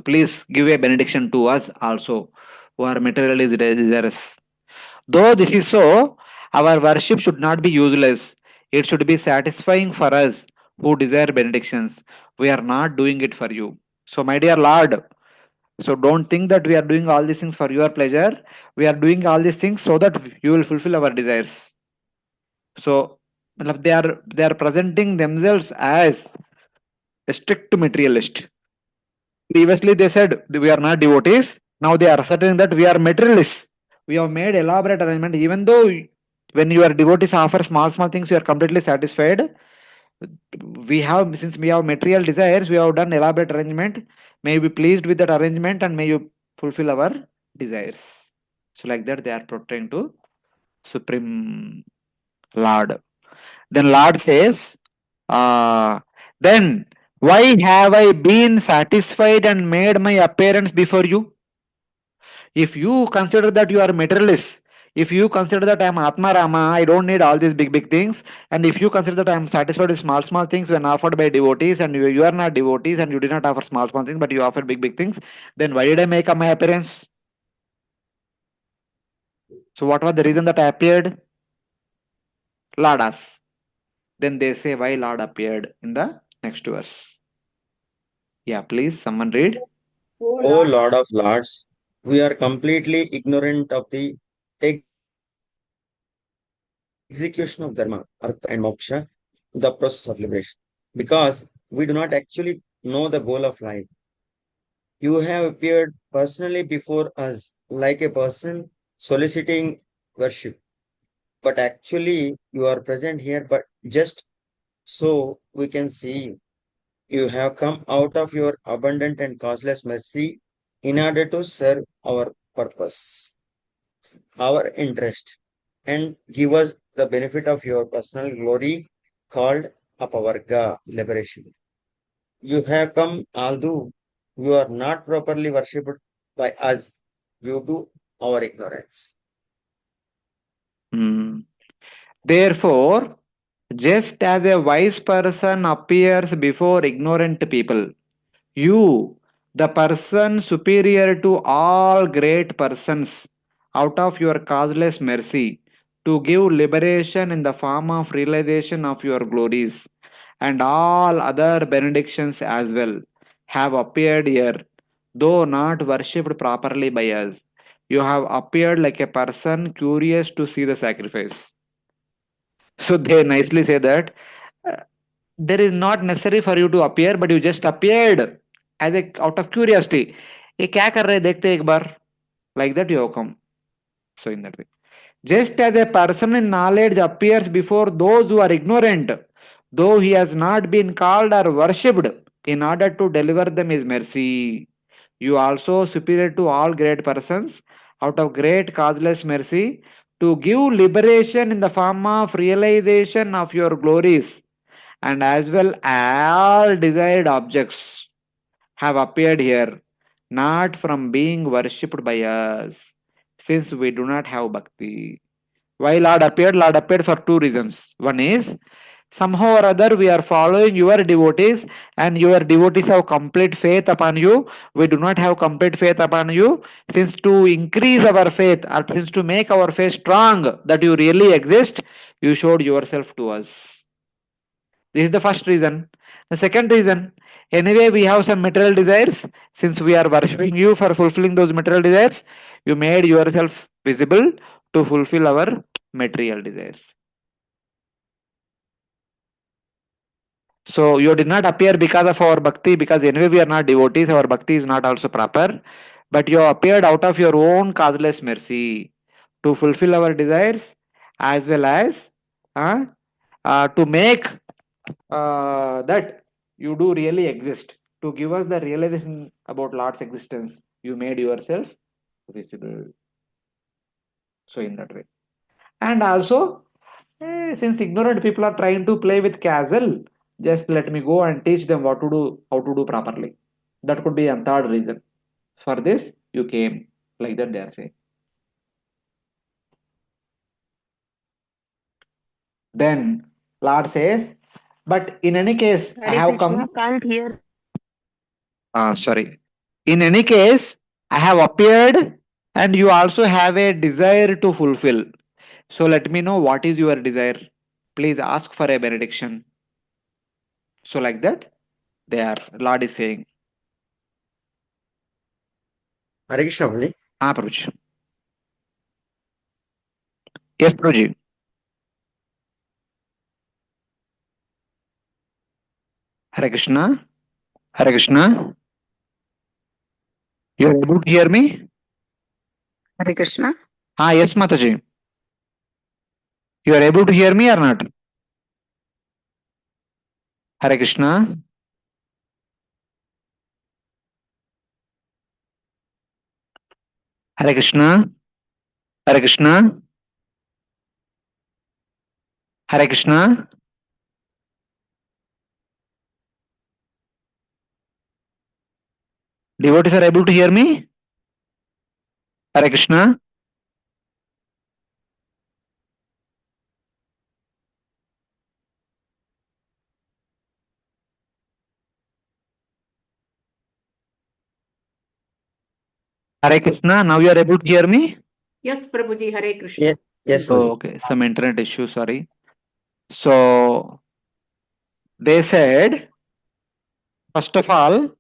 please give a benediction to us also, who are materially desirous. Though this is so, our worship should not be useless. It should be satisfying for us who desire benedictions. We are not doing it for you. So, my dear Lord, so don't think that we are doing all these things for your pleasure. We are doing all these things so that you will fulfill our desires. So, they are presenting themselves as a strict materialist. Previously, they said we are not devotees. Now they are asserting that we are materialists. We have made elaborate arrangement. Even though when your devotees offer small things, you are completely satisfied. Since we have material desires, we have done elaborate arrangement. May you be pleased with that arrangement and may you fulfill our desires. So like that, they are portraying to Supreme Lord. Then Lord says, then why have I been satisfied and made my appearance before you? If you consider that you are materialist, if you consider that I am Atma Rama, I don't need all these big things, and if you consider that I am satisfied with small things when offered by devotees, and you are not devotees and you did not offer small things, but you offer big things, then why did I make my appearance? So what was the reason that I appeared? Lord asks. Then they say why Lord appeared in the next verse. Yeah, please, someone read. O Lord of Lords, we are completely ignorant of the execution of Dharma, Artha, and Moksha, the process of liberation, because we do not actually know the goal of life. You have appeared personally before us like a person soliciting worship, but actually you are present here, but just so we can see you. You have come out of your abundant and causeless mercy in order to serve our purpose, our interest, and give us the benefit of your personal glory called Apavarga liberation. You have come, although you are not properly worshipped by us due to our ignorance. Therefore, just as a wise person appears before ignorant people, you, the person superior to all great persons, out of your causeless mercy, to give liberation in the form of realization of your glories, and all other benedictions as well, have appeared here, though not worshipped properly by us. You have appeared like a person curious to see the sacrifice. So they nicely say that uh, there is not necessary for you to appear, but you just appeared as a out of curiosity. ये क्या कर रहे देखते एक बार, like that you have come. So in that way, just as a person in knowledge appears before those who are ignorant, though he has not been called or worshipped, in order to deliver them His mercy. You also superior to all great persons, out of great causeless mercy, to give liberation in the form of realization of your glories, and as well all desired objects have appeared here, not from being worshipped by us, since we do not have bhakti. Why Lord appeared for two reasons. One is, somehow or other we are following your devotees, and your devotees have complete faith upon you. We do not have complete faith upon you. Since to increase our faith, or since to make our faith strong that you really exist, you showed yourself to us. This is the first reason. The second reason, anyway, we have some material desires. Since we are worshipping you for fulfilling those material desires, you made yourself visible to fulfill our material desires. So you did not appear because of our bhakti, because anyway we are not devotees, our bhakti is not also proper, but you appeared out of your own causeless mercy to fulfill our desires, as well as to make that you do really exist, to give us the realization about Lord's existence. You made yourself visible. So in that way. And also, since ignorant people are trying to play with castle, just let me go and teach them what to do, how to do properly. That could be a third reason. For this, you came. Like that they are saying. Then Lord says, but in any case, I Hare have Krishna, come. can't hear. Sorry. In any case, I have appeared, and you also have a desire to fulfill. So let me know what is your desire. Please ask for a benediction. So like that, Lord is saying. Hare Krishna, Prabhuji. Prabhuji. Yes, Prabhuji. Hare Krishna. Hare Krishna. You are able to hear me? Hare Krishna. Yes, Mataji. You are able to hear me or not? Hare Krishna. Hare Krishna. Hare Krishna. Hare Krishna. Devotees are able to hear me? Hare Krishna. Hare Krishna. Now you are able to hear me? Yes, Prabhuji, Hare Krishna. Yes, yes, Oh, Prabhuji. okay. Some internet issue, sorry. So they said, first of all,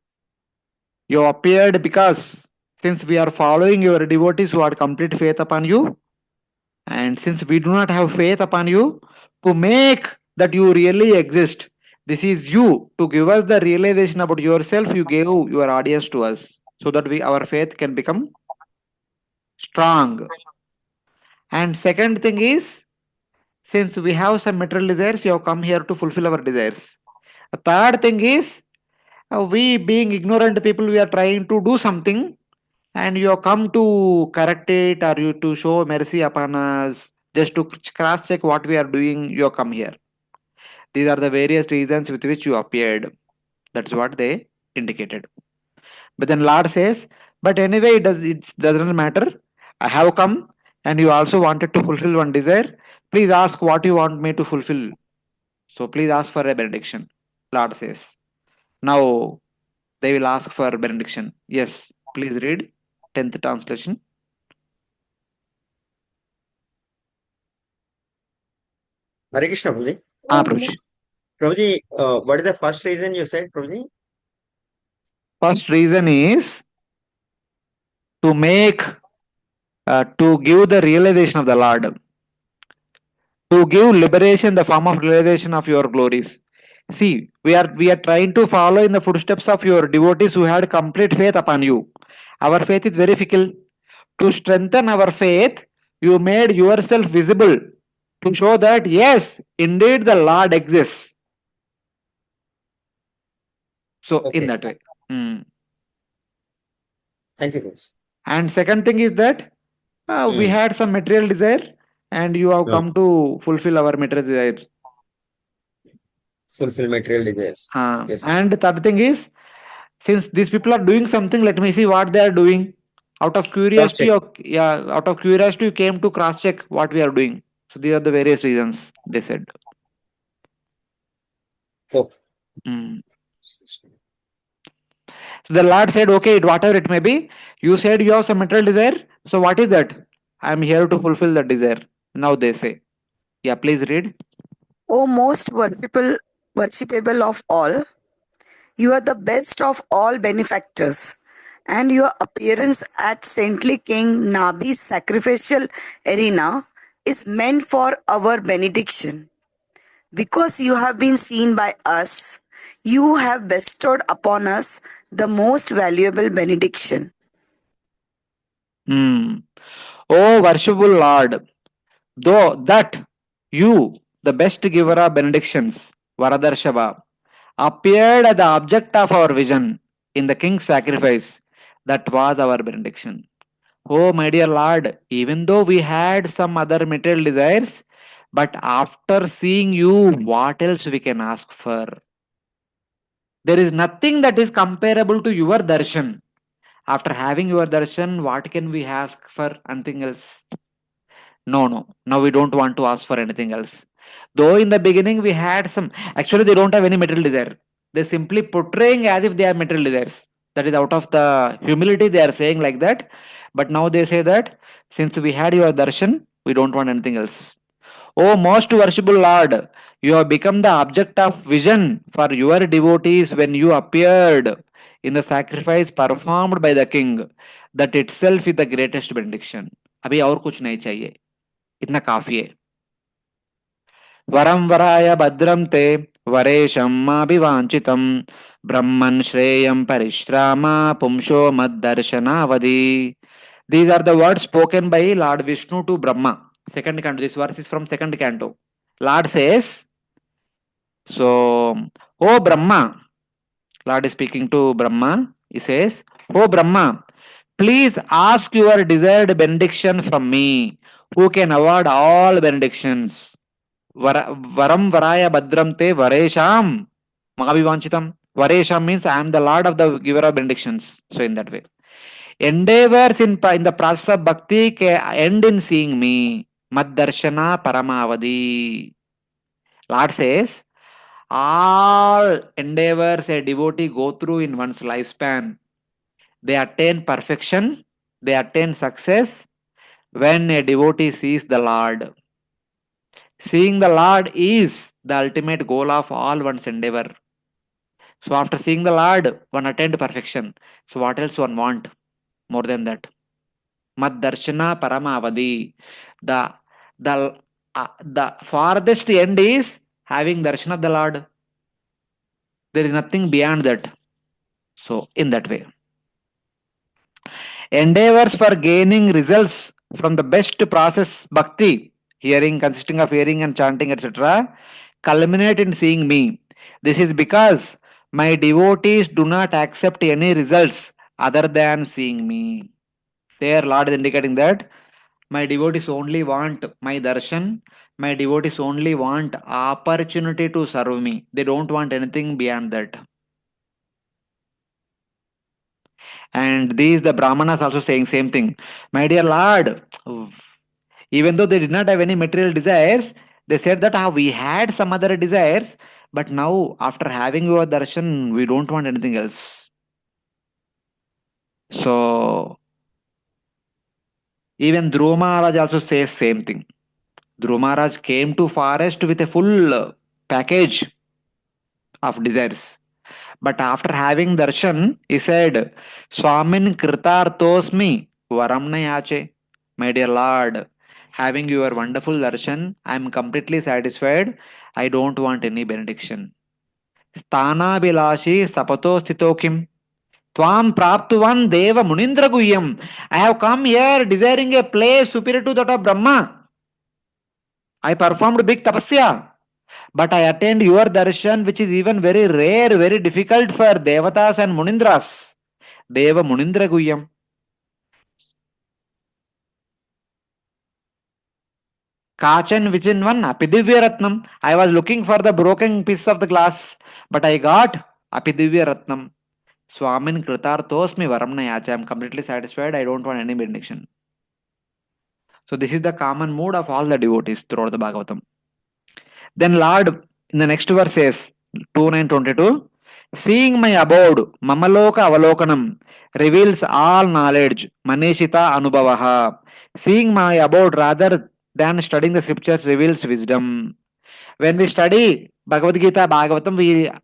you appeared because since we are following your devotees who had complete faith upon you, and since we do not have faith upon you, to make that you really exist, this is you, to give us the realization about yourself, you gave your audience to us, so that our faith can become strong. And second thing is, since we have some material desires, you have come here to fulfill our desires. The third thing is, we being ignorant people, we are trying to do something, and you have come to correct it, or you to show mercy upon us, just to cross check what we are doing. You have come here. These are the various reasons with which you appeared. That's what they indicated. But then Lord says, but anyway, it doesn't matter. I have come, and you also wanted to fulfill one desire. Please ask what you want me to fulfill. So please ask for a benediction. Lord says. Now they will ask for benediction. Yes, please read 10th translation. Hare Krishna, Prabhuji. Prabhuji. Prabhuji, what is the first reason you said, Prabhuji? First reason is to make, to give the realization of the Lord, to give liberation, the form of realization of your glories. See, we are trying to follow in the footsteps of your devotees who had complete faith upon you. Our faith is very fickle. To strengthen our faith, you made yourself visible to show that yes, indeed the Lord exists. So Okay. in that way. Thank you, Guruji. And second thing is that we had some material desire, and you have Yeah. come to fulfill our material desire. Fulfill material desires. Yes. And the third thing is, since these people are doing something, let me see what they are doing. Out of curiosity, out of curiosity, you came to cross check what we are doing. So these are the various reasons they said. Oh. So the Lord said, okay, whatever it may be, you said you have some material desire. So what is that? I am here to fulfill that desire. Now they say, yeah, please read. O most worshipable of all, you are the best of all benefactors, and your appearance at saintly King Nabhis' sacrificial arena is meant for our benediction. Because you have been seen by us, you have bestowed upon us the most valuable benediction. O worshipful Lord, though that you, the best giver of benedictions, Varadarshava, appeared as the object of our vision in the king's sacrifice, that was our benediction. Oh, my dear Lord, even though we had some other material desires, but after seeing you, what else we can ask for? There is nothing that is comparable to your darshan. After having your darshan, what can we ask for? Anything else? No. Now we don't want to ask for anything else. Though in the beginning we had some, actually they don't have any material desire. They're simply portraying as if they have material desires. That is out of the humility they are saying like that. But now they say that since we had your darshan, we don't want anything else. O most worshipful Lord, you have become the object of vision for your devotees when you appeared in the sacrifice performed by the king. That itself is the greatest benediction. अभी और कुछ नहीं चाहिए, इतना काफी है. वरम वराय भद्रम ते वरेशम माभिवांचितम ब्रह्मन् श्रेयम परिश्रामा पुंसो मद्दर्शनावधि. These are the words spoken by Lord Vishnu to Brahma. Second canto. This verse is from second canto. Lord says, so, O Brahma, Lord is speaking to Brahma. He says, O Brahma, please ask your desired benediction from me, who can award all benedictions. Varam varaya badram te varesham mahavivanchitam. Varesham means I am the Lord of the giver of benedictions. So in that way. Endeavors in the process of bhakti end in seeing me. Maddarshana paramavadi. Lord says, all endeavors a devotee go through in one's lifespan, they attain perfection, they attain success when a devotee sees the Lord. Seeing the Lord is the ultimate goal of all one's endeavor. So after seeing the Lord, one attained perfection. So what else one want more than that? Mad darshana paramavadi. The farthest end is having darshan of the Lord. There is nothing beyond that. So in that way, endeavors for gaining results from the best process bhakti, hearing, consisting of hearing and chanting, etc., culminate in seeing me. This is because my devotees do not accept any results other than seeing me. There, Lord is indicating that my devotees only want my darshan. My devotees only want opportunity to serve me. They don't want anything beyond that. And these the Brahmanas also saying same thing. My dear Lord, even though they did not have any material desires, they said that we had some other desires, but now after having your darshan, we don't want anything else. So even Dhruva Maharaj also says same thing. Dhruva Maharaj came to forest with a full package of desires. But after having darshan, he said, Swamin kritartosmi varam nayache. My dear Lord, having your wonderful darshan, I am completely satisfied. I don't want any benediction. Sthana bilashi sapato sthito kim. Tvam praptuvan deva munindra guhyam. I have come here desiring a place superior to that of Brahma. I performed big tapasya. But I attained your darshan, which is even very rare, very difficult for devatas and munindras. Deva Munindra Guyam. Kachan within one Apidivya Ratnam. I was looking for the broken piece of the glass, but I got Apidivya Ratnam. Swamin Kritarthosmi Varamna Yacha. I am completely satisfied. I don't want any benediction. So this is the common mood of all the devotees throughout the Bhagavatam. Then Lord in the next verse says 2:9-22, seeing my abode, Mamaloka Avalokanam, reveals all knowledge, Maneshita Anubhavaha. Seeing my abode rather than studying the scriptures reveals wisdom. When we study Bhagavad Gita, Bhagavatam,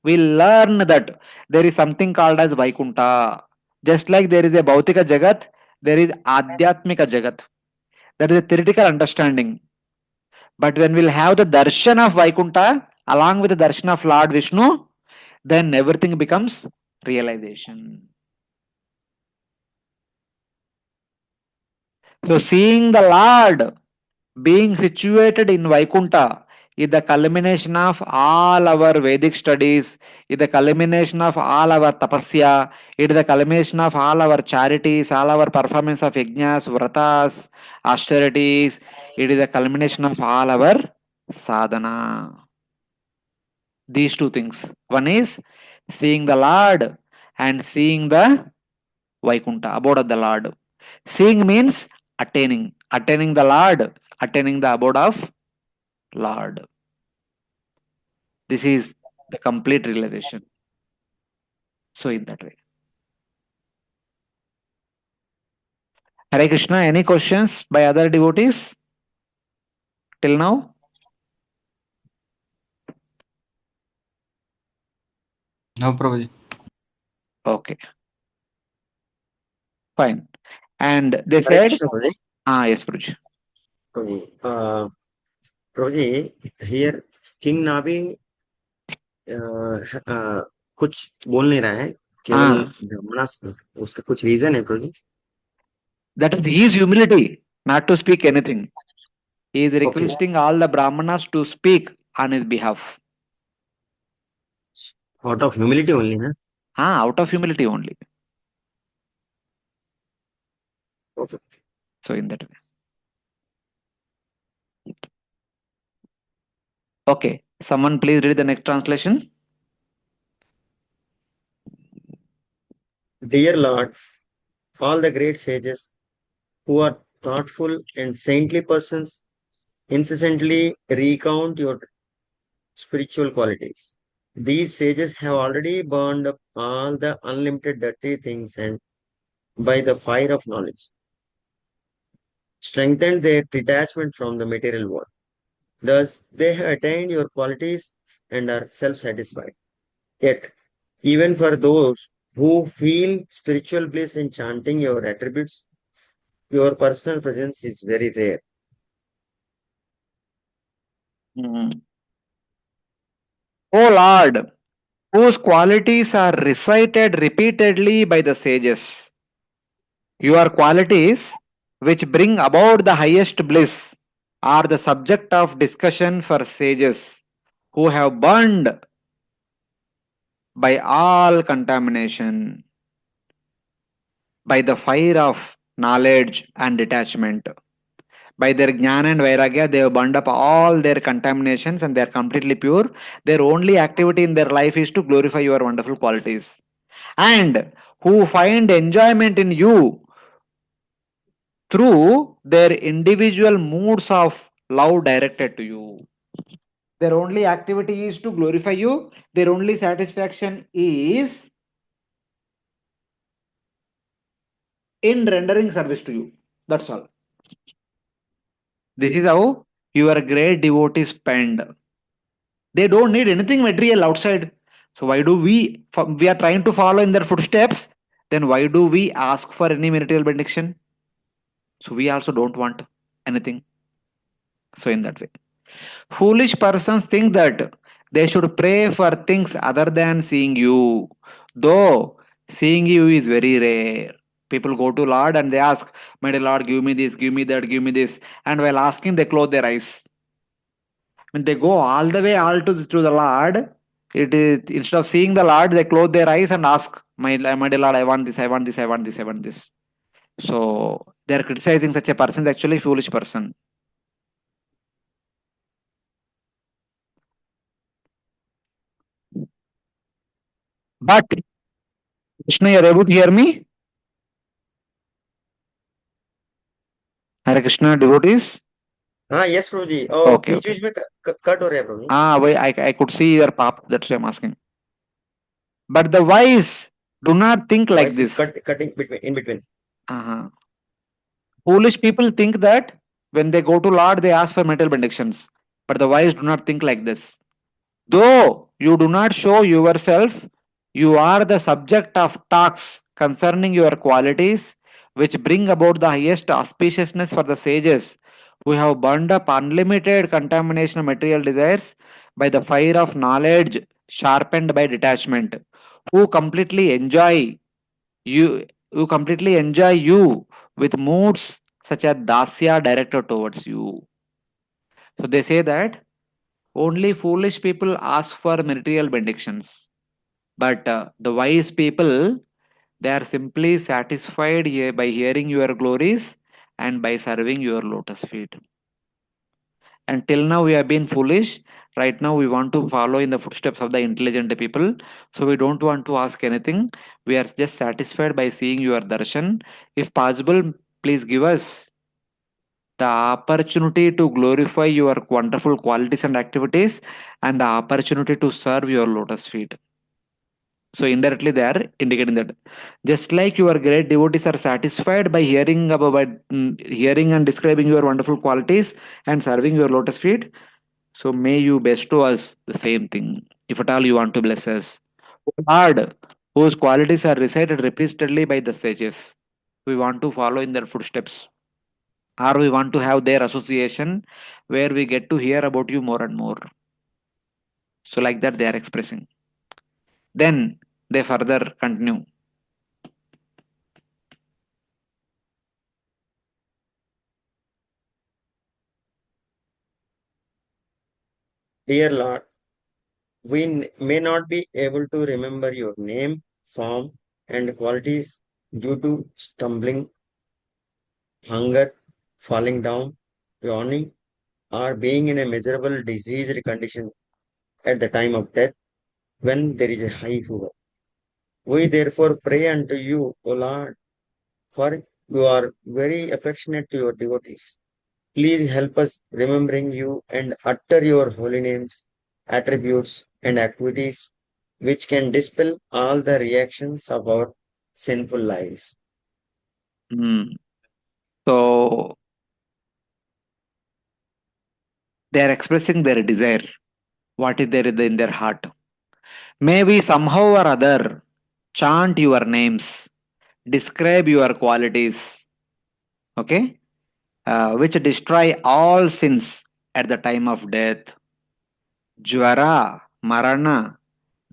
we learn that there is something called as Vaikunta. Just like there is a Bhautika Jagat, there is Adhyatmika Jagat. That is a theoretical understanding. But when we'll have the darshan of Vaikunta along with the darshan of Lord Vishnu, then everything becomes realization. So seeing the Lord being situated in Vaikunta is the culmination of all our Vedic studies, is the culmination of all our tapasya, it is the culmination of all our charities, all our performance of yajnas, vratas, austerities, it is the culmination of all our sadhana. These two things. One is seeing the Lord and seeing the Vaikunta, abode of the Lord. Seeing means attaining. Attaining the Lord, attaining the abode of Lord. This is the complete realization. So in that way. Hare Krishna, any questions by other devotees till now? No, Prabhuji. Okay. Fine. And they Hare said, Krishna, Prabhuji. yes, Prabhuji. Prabhuji, Prabhuji, here King Nabi कुछ बोल नहीं रहा है, केवल ब्राह्मणास उसका कुछ reason है प्रभु? That is his humility, not to speak anything. He is requesting all the brahmanas to speak on his behalf. Out of humility only, na? Out of humility only. Okay. So in that way. Okay. Someone please read the next translation. Dear Lord, all the great sages who are thoughtful and saintly persons incessantly recount your spiritual qualities. These sages have already burned up all the unlimited dirty things and by the fire of knowledge, strengthened their detachment from the material world. Thus, they have attained your qualities and are self-satisfied. Yet, even for those who feel spiritual bliss in chanting your attributes, your personal presence is very rare. O Lord, whose qualities are recited repeatedly by the sages, your qualities, which bring about the highest bliss, are the subject of discussion for sages who have burned by all contamination, by the fire of knowledge and detachment. By their jnana and vairagya, they have burned up all their contaminations and they are completely pure. Their only activity in their life is to glorify your wonderful qualities. And who find enjoyment in you through their individual moods of love directed to you. Their only activity is to glorify you. Their only satisfaction is in rendering service to you. That's all. This is how your great devotees spend. They don't need anything material outside. So why do we are trying to follow in their footsteps? Then why do we ask for any material benediction? So we also don't want anything. So in that way. Foolish persons think that they should pray for things other than seeing you. Though seeing you is very rare. People go to Lord and they ask, my dear Lord, give me this, give me that, give me this. And while asking, they close their eyes. When they go all the way all to the Lord, it is instead of seeing the Lord, they close their eyes and ask, my dear Lord, I want this, I want this, I want this, I want this. So they are criticizing such a person is actually a foolish person. But Krishna, you're able to hear me? Hare Krishna, devotees. हाँ yes प्रभु जी और Okay, बीच okay. बीच में cut हो रहा है प्रभु जी Wait, I could see your path. That's why I'm asking. But the wise do not think like voice is this. Cutting in between Uh-huh. Foolish people think that when they go to Lord, they ask for material benedictions. But the wise do not think like this. Though you do not show yourself, you are the subject of talks concerning your qualities, which bring about the highest auspiciousness for the sages who have burned up unlimited contamination of material desires by the fire of knowledge sharpened by detachment, who completely enjoy you, who completely enjoy you with moods such as dasya directed towards you. So they say that only foolish people ask for material benedictions, but the wise people, they are simply satisfied by hearing your glories and by serving your lotus feet. And till now we have been foolish. Right now we want to follow in the footsteps of the intelligent people. So we don't want to ask anything. We are just satisfied by seeing your darshan. If possible, please give us the opportunity to glorify your wonderful qualities and activities and the opportunity to serve your lotus feet. So indirectly they are indicating that just like your great devotees are satisfied by hearing about hearing and describing your wonderful qualities and serving your lotus feet, so may you bestow us the same thing if at all you want to bless us. O Lord, whose qualities are recited repeatedly by the sages, we want to follow in their footsteps, or we want to have their association where we get to hear about you more and more. So like that they are expressing. Then they further continue. Dear Lord, we may not be able to remember your name, form, and qualities due to stumbling, hunger, falling down, yawning, or being in a miserable diseased condition at the time of death when there is a high fever. We therefore pray unto you, O Lord, for you are very affectionate to your devotees. Please help us remembering you and utter your holy names, attributes, and activities which can dispel all the reactions of our sinful lives. Hmm. So they are expressing their desire, what is there in their heart. May we somehow or other chant your names, describe your qualities, okay, which destroy all sins at the time of death. Jvara, Marana,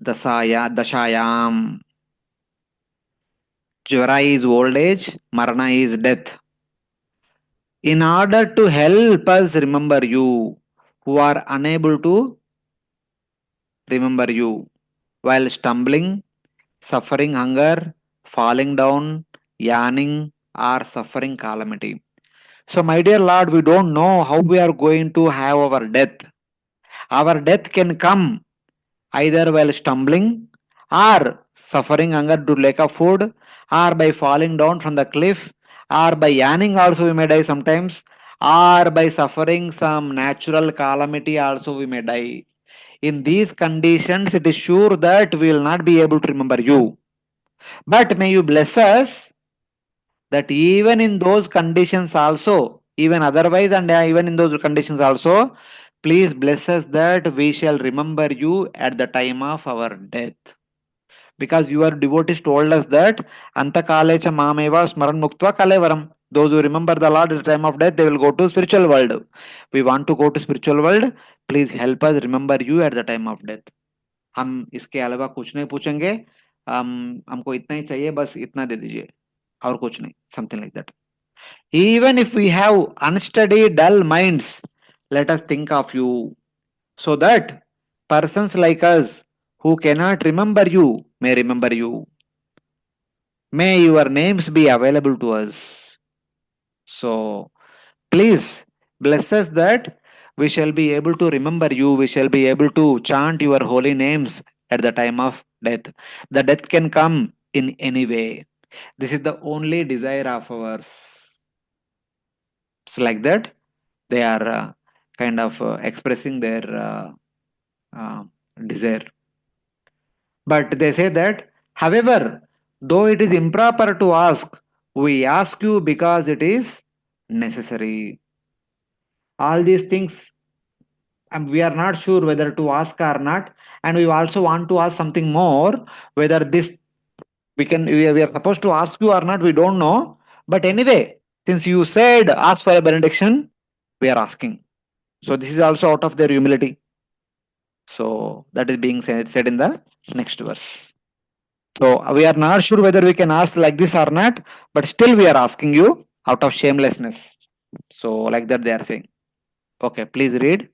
Dashayam. Jvara is old age, Marana is death. In order to help us remember you, who are unable to remember you, while stumbling, suffering hunger, falling down, yawning, or suffering calamity. So, my dear Lord, we don't know how we are going to have our death. Our death can come either while stumbling, or suffering hunger due to lack of food, or by falling down from the cliff, or by yawning also we may die sometimes, or by suffering some natural calamity also we may die. In these conditions, it is sure that we will not be able to remember you. But may you bless us that even in those conditions also, even otherwise, and even in those conditions also, please bless us that we shall remember you at the time of our death. Because your devotees told us that Antakalecha Mameva Smaran Muktva Kalevaram. Those who remember the Lord at the time of death, they will go to spiritual world. We want to go to spiritual world. Please help us remember you at the time of death. हम इसके अलावा कुछ नहीं पूछेंगे. हमको इतना ही चाहिए, बस इतना दे दीजिए और कुछ नहीं. Something like that. Even if we have unsteady, dull minds, let us think of you. so that persons like us who cannot remember you may remember you. May your names be available to us. So please bless us that we shall be able to remember you, we shall be able to chant your holy names at the time of death. The death can come in any way. This is the only desire of ours. So, like that, they are kind of expressing their uh, desire. But they say that, however, though it is improper to ask, we ask you because it is necessary. All these things, and we are not sure whether to ask or not, and we also want to ask something more, whether this we are supposed to ask you or not, we don't know. But anyway, since you said ask for a benediction, we are asking. So this is also out of their humility. So that is being said in the next verse. So we are not sure whether we can ask like this or not, but still we are asking you out of shamelessness. So like that they are saying. Okay, please read.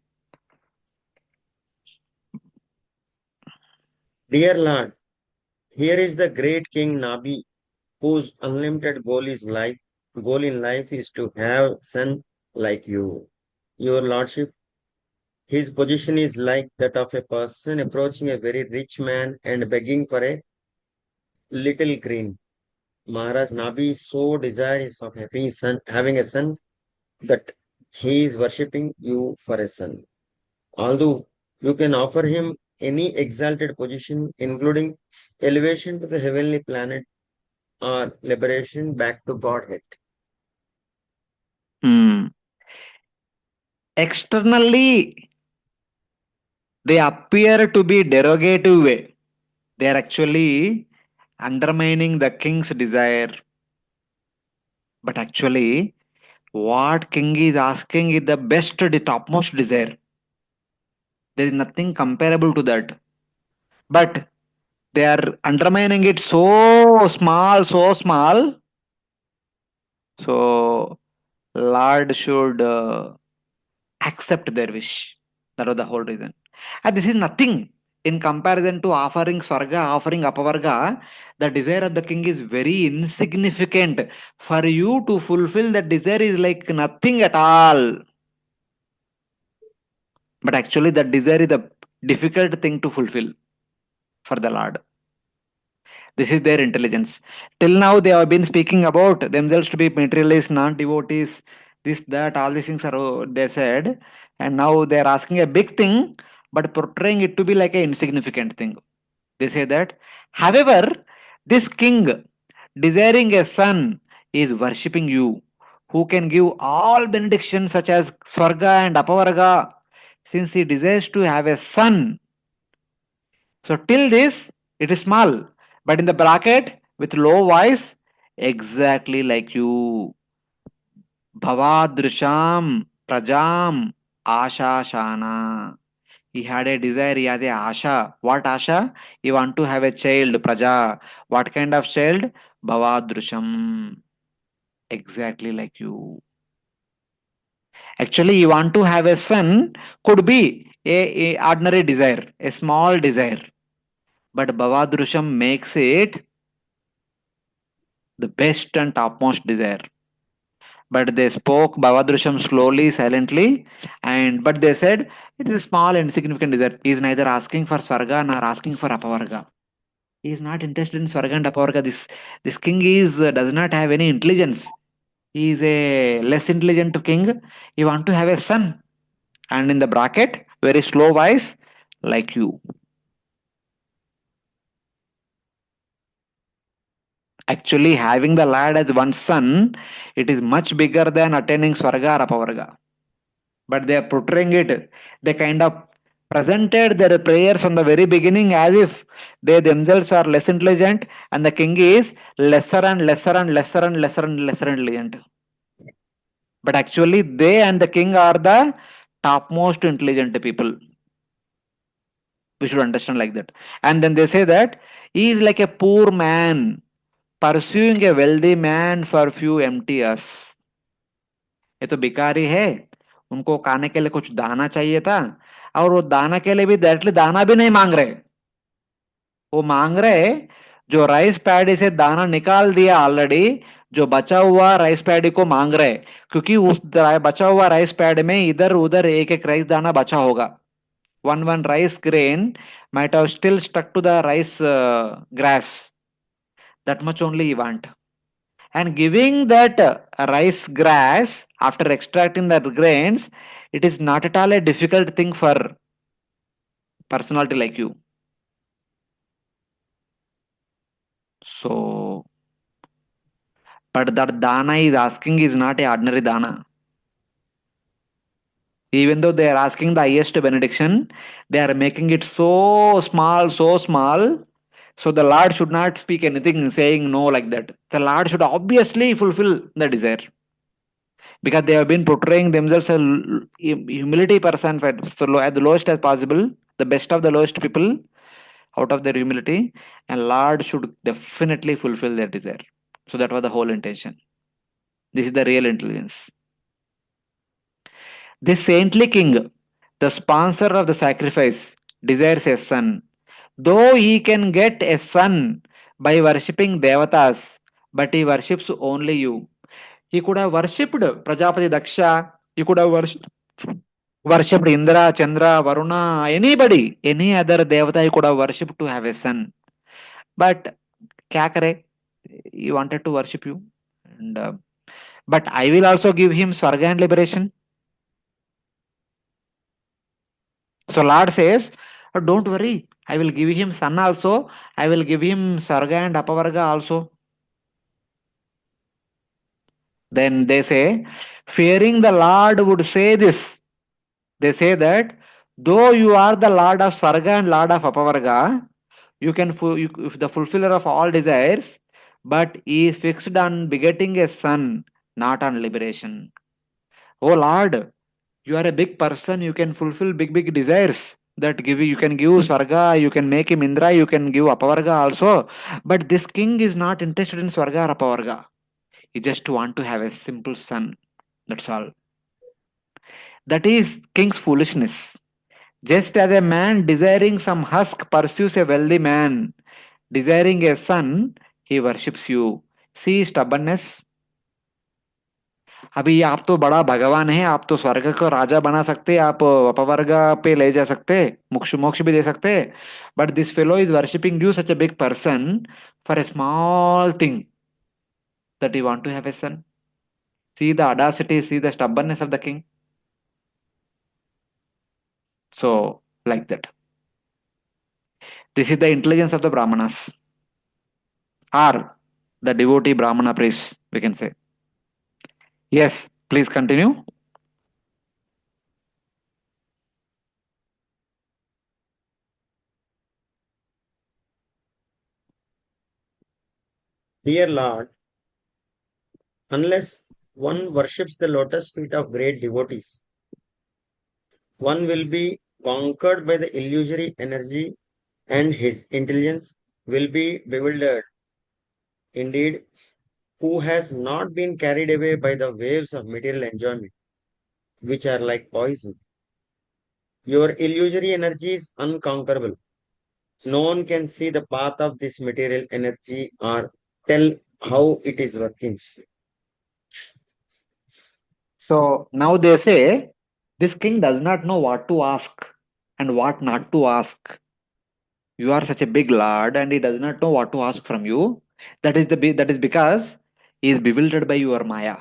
Dear Lord, here is the great King Nabi, whose unlimited goal in life is to have son like you. Your Lordship, his position is like that of a person approaching a very rich man and begging for a little grain. Maharaj Nabi is so desirous of having a son that he is worshipping you for a son. Although you can offer him any exalted position, including elevation to the heavenly planet or liberation back to Godhead. Externally, they appear to be derogative way. They are actually undermining the king's desire. But actually, what king is asking is the best, the topmost desire. There is nothing comparable to that. But they are undermining it so small, so small. So, Lord should accept their wish. That was the whole reason. And this is nothing in comparison to offering Swarga, offering Apavarga. The desire of the king is very insignificant. For you to fulfill that desire is like nothing at all. But actually, that desire is a difficult thing to fulfill for the Lord. This is their intelligence. Till now, they have been speaking about themselves to be materialists, non-devotees, this, that, all these things are they said, and now they are asking a big thing, but portraying it to be like an insignificant thing. They say that, however, this king, desiring a son, is worshipping you, who can give all benedictions such as Swarga and Apavarga, since he desires to have a son. So till this, it is small, but in the bracket with low voice, exactly like you. Bhavadrisham prajam ashashana. He had a desire, he had a asha. What asha? He want to have a child, praja. What kind of child? Bhavadrisham. Exactly like you. Actually, you want to have a son, could be a ordinary desire, a small desire. But Bhavadrusham makes it the best and topmost desire. But they spoke Bhavadrusham slowly, silently, and but they said it is a small insignificant desire. He is neither asking for Swarga nor asking for Apavarga. He is not interested in Swarga and Apavarga. This king is does not have any intelligence. He is a less intelligent king. He want to have a son. And in the bracket, very slow voice, like you. Actually, having the lad as one son, it is much bigger than attaining Swarga or Apavarga. But they are portraying it. They kind of presented their prayers from the very beginning as if they themselves are less intelligent and the king is lesser and lesser and lesser and lesser and lesser intelligent. But actually, they and the king are the topmost intelligent people. We should understand like that. And then they say that he is like a poor man pursuing a wealthy man for few empty years. ये तो भिखारी है, उनको खाने के लिए कुछ दाना चाहिए था, और वो दाना के लिए भी डायरेक्टली दाना भी नहीं मांग रहे, वो मांग रहे जो राइस पैडी से दाना निकाल दिया ऑलरेडी, जो बचा हुआ राइस पैडी को मांग रहे, क्योंकि उस बचा हुआ राइस पैड में इधर उधर एक एक राइस दाना बचा होगा. One rice grain might have still stuck to the rice grass. That much only you want. And giving that rice grass after extracting the grains, it is not at all a difficult thing for personality like you. So, but that dana is asking is not a ordinary dana. Even though they are asking the highest benediction, they are making it so small, so small. So the Lord should not speak anything saying no like that. The Lord should obviously fulfill the desire. Because they have been portraying themselves as humility person at the lowest as possible, the best of the lowest people out of their humility, and Lord should definitely fulfill their desire. So that was the whole intention. This is the real intelligence. This saintly king, the sponsor of the sacrifice, desires a son. Though he can get a son by worshipping devatas, but he worships only you. He could have worshipped Prajapati Daksha, he could have worshipped Indra, Chandra, Varuna, anybody, any other devata he could have worshipped to have a son. But kya kare? He wanted to worship you. And but I will also give him Swarga and liberation. So Lord says, don't worry, I will give him son also, I will give him Sarga and Apavarga also. Then they say, fearing the Lord would say this. They say that, though you are the Lord of Sarga and Lord of Apavarga, you can the fulfiller of all desires, but he is fixed on begetting a son, not on liberation. Oh Lord, you are a big person, you can fulfill big desires. That you can give Swarga, you can make him Indra, you can give Apavarga also. But this king is not interested in Swarga or Apavarga. He just want to have a simple son. That's all. That is king's foolishness. Just as a man desiring some husk pursues a wealthy man, desiring a son, he worships you. See stubbornness. अभी आप तो बड़ा भगवान है, आप तो स्वर्ग को राजा बना सकते, आप अपवर्ग पे ले जा सकते, मोक्ष मोक्ष भी दे सकते, but this fellow is worshipping you such a big person for a small thing that you want to have a son. See the audacity, see the stubbornness of the king. So, like that. This is the intelligence of the Brahmanas, or the devotee Brahmana priests, we can say. Yes, please continue. Dear Lord, unless one worships the lotus feet of great devotees, one will be conquered by the illusory energy and his intelligence will be bewildered. Indeed, who has not been carried away by the waves of material enjoyment, which are like poison? Your illusory energy is unconquerable. No one can see the path of this material energy or tell how it is working. So now they say this king does not know what to ask and what not to ask. You are such a big lord and he does not know what to ask from you. That is because he is bewildered by your maya.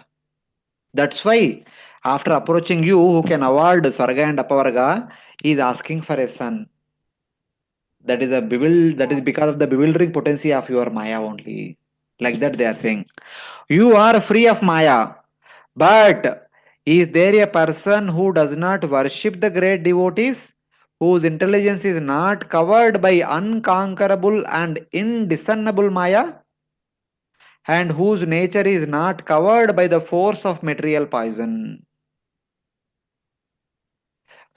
That's why after approaching you who can award Sarga and Apavarga, he is asking for a son. That is because of the bewildering potency of your maya only. Like that they are saying. You are free of maya. But is there a person who does not worship the great devotees, whose intelligence is not covered by unconquerable and indiscernible maya, and whose nature is not covered by the force of material poison?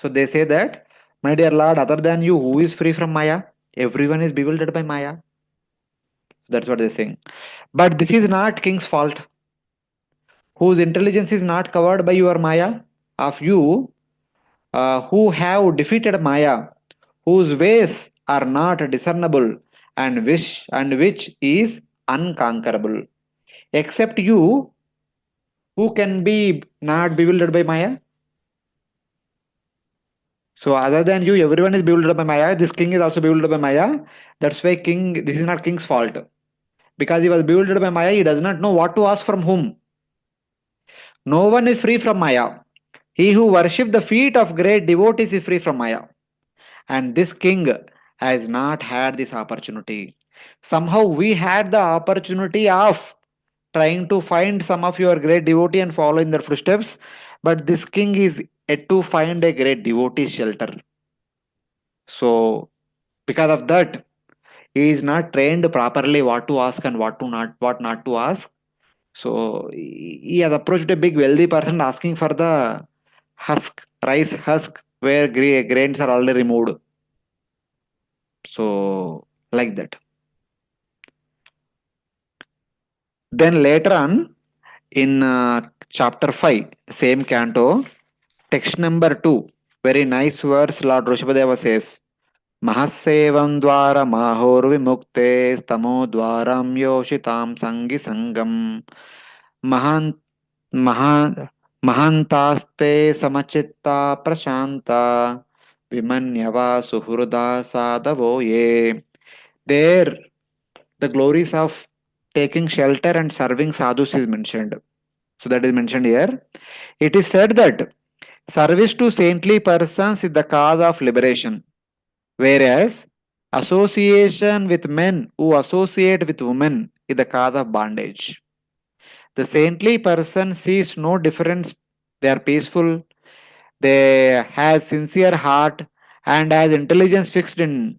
So they say that, my dear Lord, other than you, who is free from maya? Everyone is bewildered by maya. That's what they're saying. But this is not king's fault, whose intelligence is not covered by your maya of you. who have defeated Maya, whose ways are not discernible, and which is unconquerable. Except you, who can be not bewildered by Maya? So other than you, everyone is bewildered by Maya. This king is also bewildered by Maya. That's why this is not king's fault. Because he was bewildered by Maya, he does not know what to ask from whom. No one is free from Maya. He who worships the feet of great devotees is free from Maya. And this king has not had this opportunity. Somehow we had the opportunity of trying to find some of your great devotee and follow in their footsteps, but this king is yet to find a great devotee shelter. So because of that, he is not trained properly what to ask and what not to ask. So he has approached a big wealthy person asking for the rice husk, where grains are already removed. So like that. Then later on in chapter 5, same canto, text number 2, very nice verse Lord Rushabhadeva says, Mahasevam dwara mahor vimukte stamo dwaram yoshitam sangi sangam mahan mahan mahantaste samachitta prashanta vimanyava suhruda sadavo ye. There the glories of taking shelter and serving sadhus is mentioned. So that is mentioned here. It is said that service to saintly persons is the cause of liberation, whereas association with men who associate with women is the cause of bondage. The saintly person sees no difference. They are peaceful, they have sincere heart, and has intelligence fixed in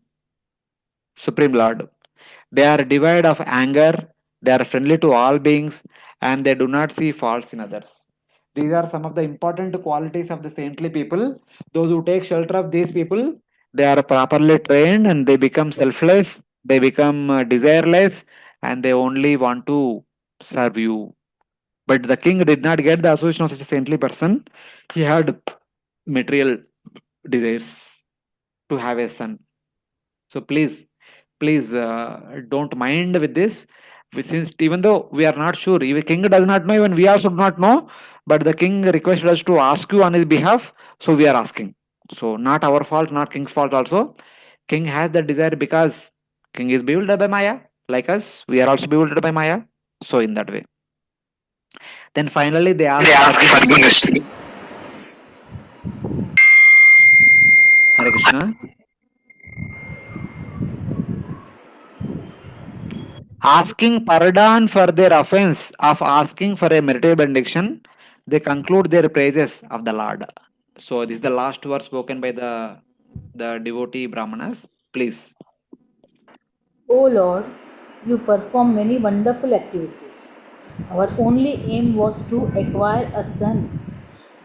Supreme Lord. They are devoid of anger, they are friendly to all beings, and they do not see faults in others. These are some of the important qualities of the saintly people. Those who take shelter of these people, they are properly trained and they become selfless, they become desireless, and they only want to serve you. But the king did not get the association of such a saintly person. He had material desires to have a son. So please don't mind with this. Since even though we are not sure, even king does not know, even we also do not know, but the king requested us to ask you on his behalf, so we are asking. So not our fault, not king's fault also. King has the desire because king is bewildered by Maya, like us. We are also bewildered by Maya. So in that way. Then finally they ask forgiveness. Hare Krishna. Asking pardon for their offense of asking for a marital benediction, they conclude their praises of the Lord. So this is the last word spoken by the devotee Brahmanas. Please. O Lord, you perform many wonderful activities. Our only aim was to acquire a son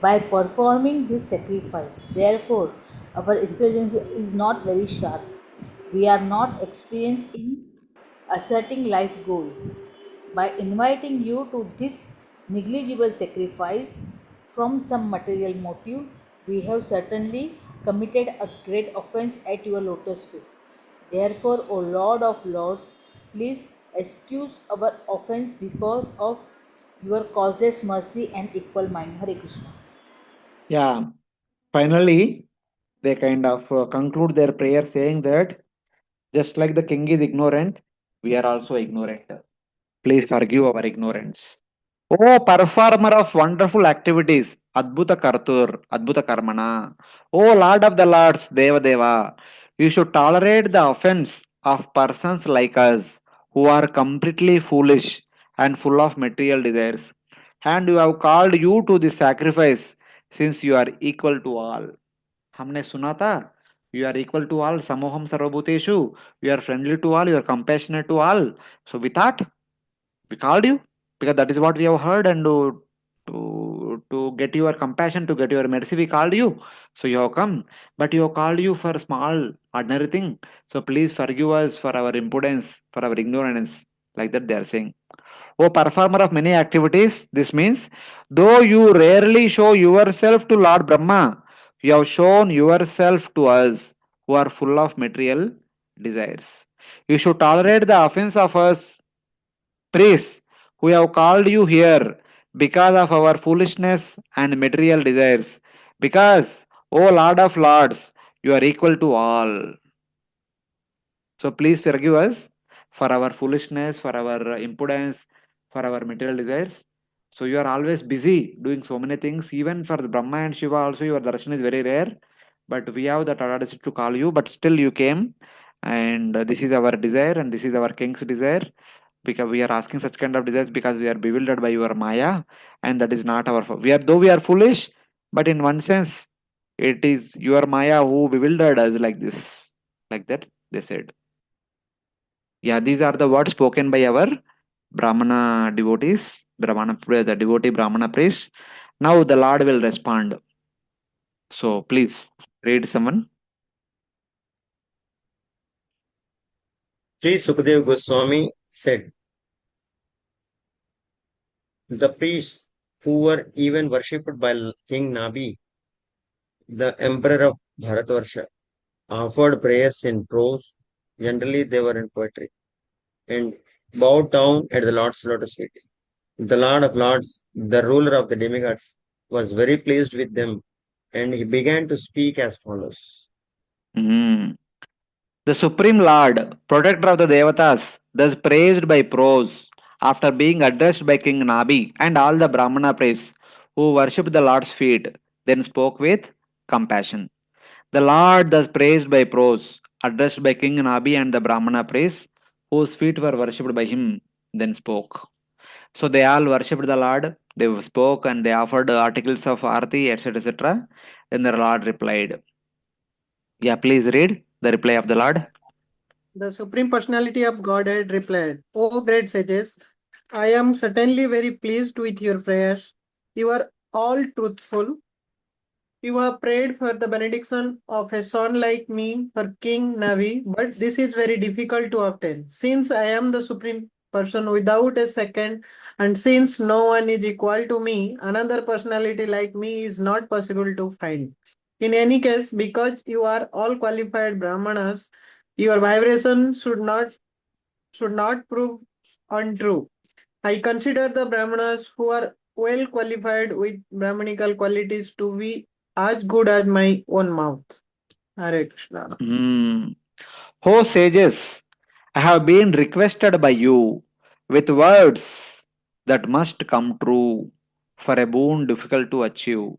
by performing this sacrifice. Therefore, our intelligence is not very sharp. We are not experienced in asserting life goal. By inviting you to this negligible sacrifice from some material motive, we have certainly committed a great offense at your lotus feet. Therefore, O Lord of Lords, please excuse our offense because of your causeless mercy and equal mind. Hare Krishna. Yeah. Finally, they kind of conclude their prayer saying that just like the king is ignorant, we are also ignorant. Please forgive our ignorance. Oh, performer of wonderful activities, Adbhuta Kartur, Adbhuta Karmana. Oh, Lord of the Lords, Deva Deva, you should tolerate the offense of persons like us who are completely foolish and full of material desires. And you have called you to this sacrifice since you are equal to all. हमने सुना था you are equal to all, samoham sarvabhuteshu, you are friendly to all, you are compassionate to all. So with that, we called you because that is what we have heard, and to get your compassion, to get your mercy, we called you. So you have come, but you have called you for small ordinary thing. So please forgive us for our impudence, for our ignorance. Like that they are saying. O performer of many activities, this means though you rarely show yourself to Lord Brahma, You have shown yourself to us who are full of material desires. You should tolerate the offense of us, priests, who have called you here because of our foolishness and material desires. Because, O Lord of Lords, you are equal to all. So please forgive us for our foolishness, for our impudence, for our material desires. So you are always busy doing so many things. Even for the Brahma and Shiva also your darshan is very rare. But we have that audacity to call you. But still you came. And this is our desire and this is our king's desire. Because we are asking such kind of desires because we are bewildered by your Maya. And that is not our fault. Though we are foolish, but in one sense, it is your Maya who bewildered us like this. Like that, they said. Yeah, these are the words spoken by our Brahmana devotees, the devotee Brahmana priest. Now the Lord will respond. So please read someone. Sri Sukadeva Goswami said, the priests who were even worshipped by King Nabhi, the emperor of Bharatvarsha, offered prayers in prose, generally they were in poetry, and bowed down at the Lord's lotus feet. The Lord of Lords, the ruler of the demigods, was very pleased with them, and he began to speak as follows. Mhm. The Supreme Lord, protector of the Devatas, thus praised by prose, after being addressed by King Nabhi and all the Brahmana priests who worshipped the Lord's feet, then spoke with compassion. The Lord, thus praised by prose, addressed by King Nabhi and the Brahmana priests whose feet were worshipped by him, then spoke. So they all worshipped the Lord, they spoke and they offered articles of Arti, etc. etc. Then the Lord replied. Yeah, please read the reply of the Lord. The Supreme Personality of Godhead replied, O great sages, I am certainly very pleased with your prayers. You are all truthful. You have prayed for the benediction of a son like me for King Navi, but this is very difficult to obtain. Since I am the Supreme Person without a second, and since no one is equal to me, another personality like me is not possible to find. In any case, because you are all qualified Brahmanas, your vibration should not prove untrue. I consider the Brahmanas who are well qualified with Brahmanical qualities to be as good as my own mouth. Hare Krishna. O sages, I have been requested by you with words that must come true for a boon difficult to achieve.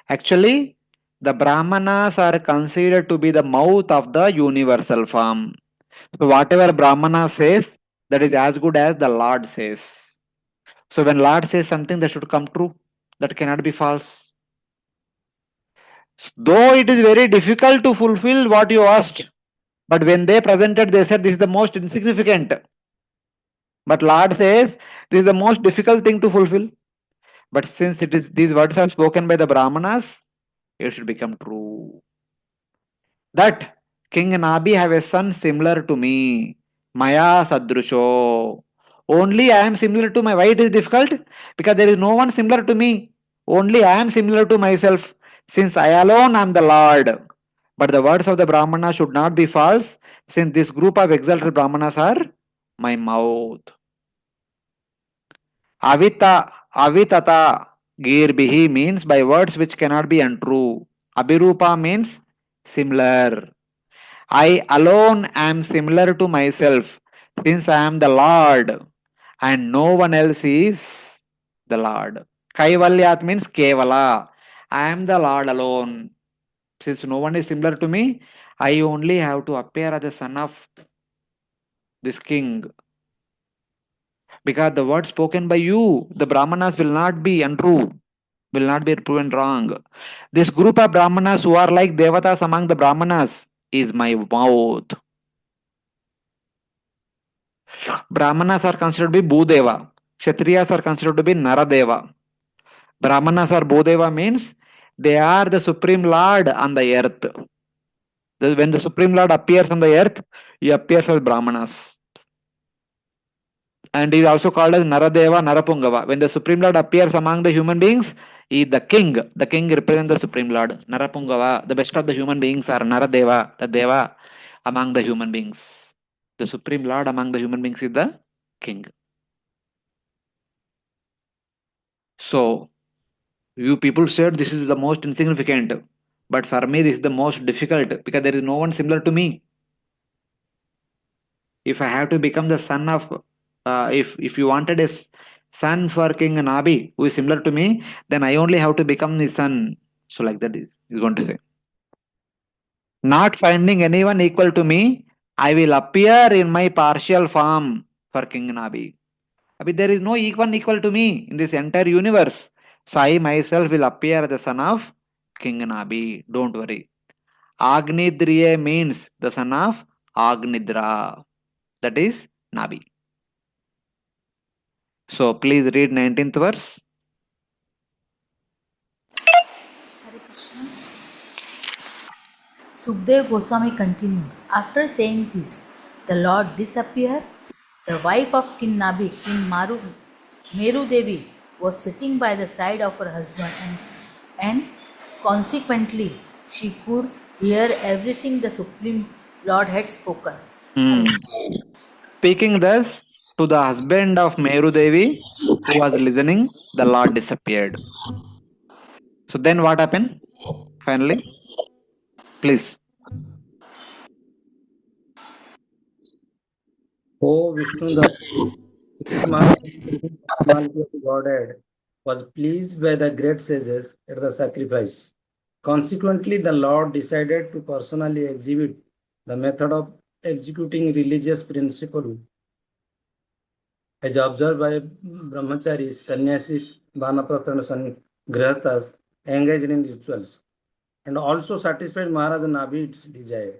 Actually, the Brahmanas are considered to be the mouth of the universal form. So whatever Brahmana says, that is as good as the Lord says. So when Lord says something, that should come true. That cannot be false. Though it is very difficult to fulfill what you asked, but when they presented, they said this is the most insignificant. But Lord says this is the most difficult thing to fulfill. But since it is these words are spoken by the Brahmanas, it should become true. That King Nabi have a son similar to me, Maya Sadrusho. Only I am similar to my. Why it is difficult? Because there is no one similar to me. Only I am similar to myself. Since I alone am the Lord. But the words of the Brahmana should not be false, since this group of exalted Brahmanas are my mouth. Avitata girbihi means by words which cannot be untrue. Abhirupa means similar. I alone am similar to myself, since I am the Lord and no one else is the Lord. Kaivalyat means Kevala. I am the Lord alone. Since no one is similar to me, I only have to appear as the son of this king. Because the words spoken by you, the Brahmanas, will not be untrue, will not be proven wrong. This group of Brahmanas who are like Devatas among the Brahmanas is my mouth. Brahmanas are considered to be Bhudeva. Kshatriyas are considered to be Naradeva. Brahmanas or Bhudeva means they are the Supreme Lord on the earth. When the Supreme Lord appears on the earth, he appears as Brahmanas. And he is also called as Naradeva, Narapungava. When the Supreme Lord appears among the human beings, The king represents the Supreme Lord. Narapungava, the best of the human beings are Naradeva, the Deva among the human beings. The Supreme Lord among the human beings is the king. So, you people said this is the most insignificant, but for me, this is the most difficult because there is no one similar to me. If I have to become the son of, if you wanted a son for King Nabi who is similar to me, then I only have to become the son. So, like that is going to say. Not finding anyone equal to me, I will appear in my partial form for King Nabi. There is no one equal to me in this entire universe. So I myself will appear as the son of King Nabi. Don't worry. Agnidriya means the son of Agnidra. That is Nabi. So please read 19th verse. Hare Krishna. Sukdev Goswami continued. After saying this, the Lord disappeared. The wife of King Nabi, Meru Devi, was sitting by the side of her husband, and consequently she could hear everything the Supreme Lord had spoken. Speaking thus to the husband of Meru Devi, who was listening, the Lord disappeared. So then what happened? Finally, please. O Vishnu, the personality of Godhead was pleased by the great sages at the sacrifice. Consequently, the Lord decided to personally exhibit the method of executing religious principle as observed by brahmacharis, sannyasis, vanaprastha and grihasthas engaged in rituals, and also satisfied Maharaj Nabhis desire.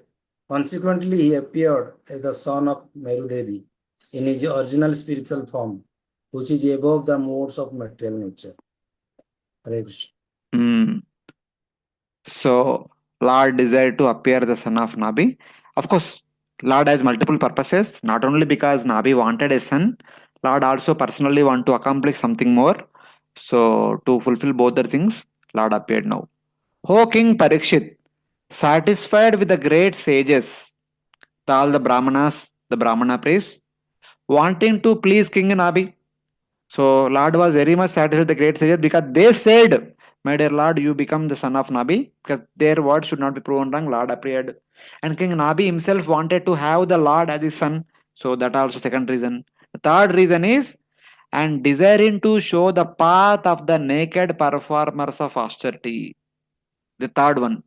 Consequently, he appeared as the son of Meru Devi in his original spiritual form, which is above the modes of material nature. Hare Krishna. So, Lord desired to appear the son of Nabi. Of course, Lord has multiple purposes, not only because Nabi wanted a son, Lord also personally want to accomplish something more. So, to fulfill both the things, Lord appeared now. O King Parikshit, satisfied with the great sages, all the Brahmanas, the Brahmana priests, wanting to please King Nabi. So Lord was very much satisfied with the great sages because they said, my dear Lord, you become the son of Nabi, because their word should not be proven wrong. Lord appeared. And King Nabi himself wanted to have the Lord as his son. So that also second reason. The third reason is, and desiring to show the path of the naked performers of austerity. The third one,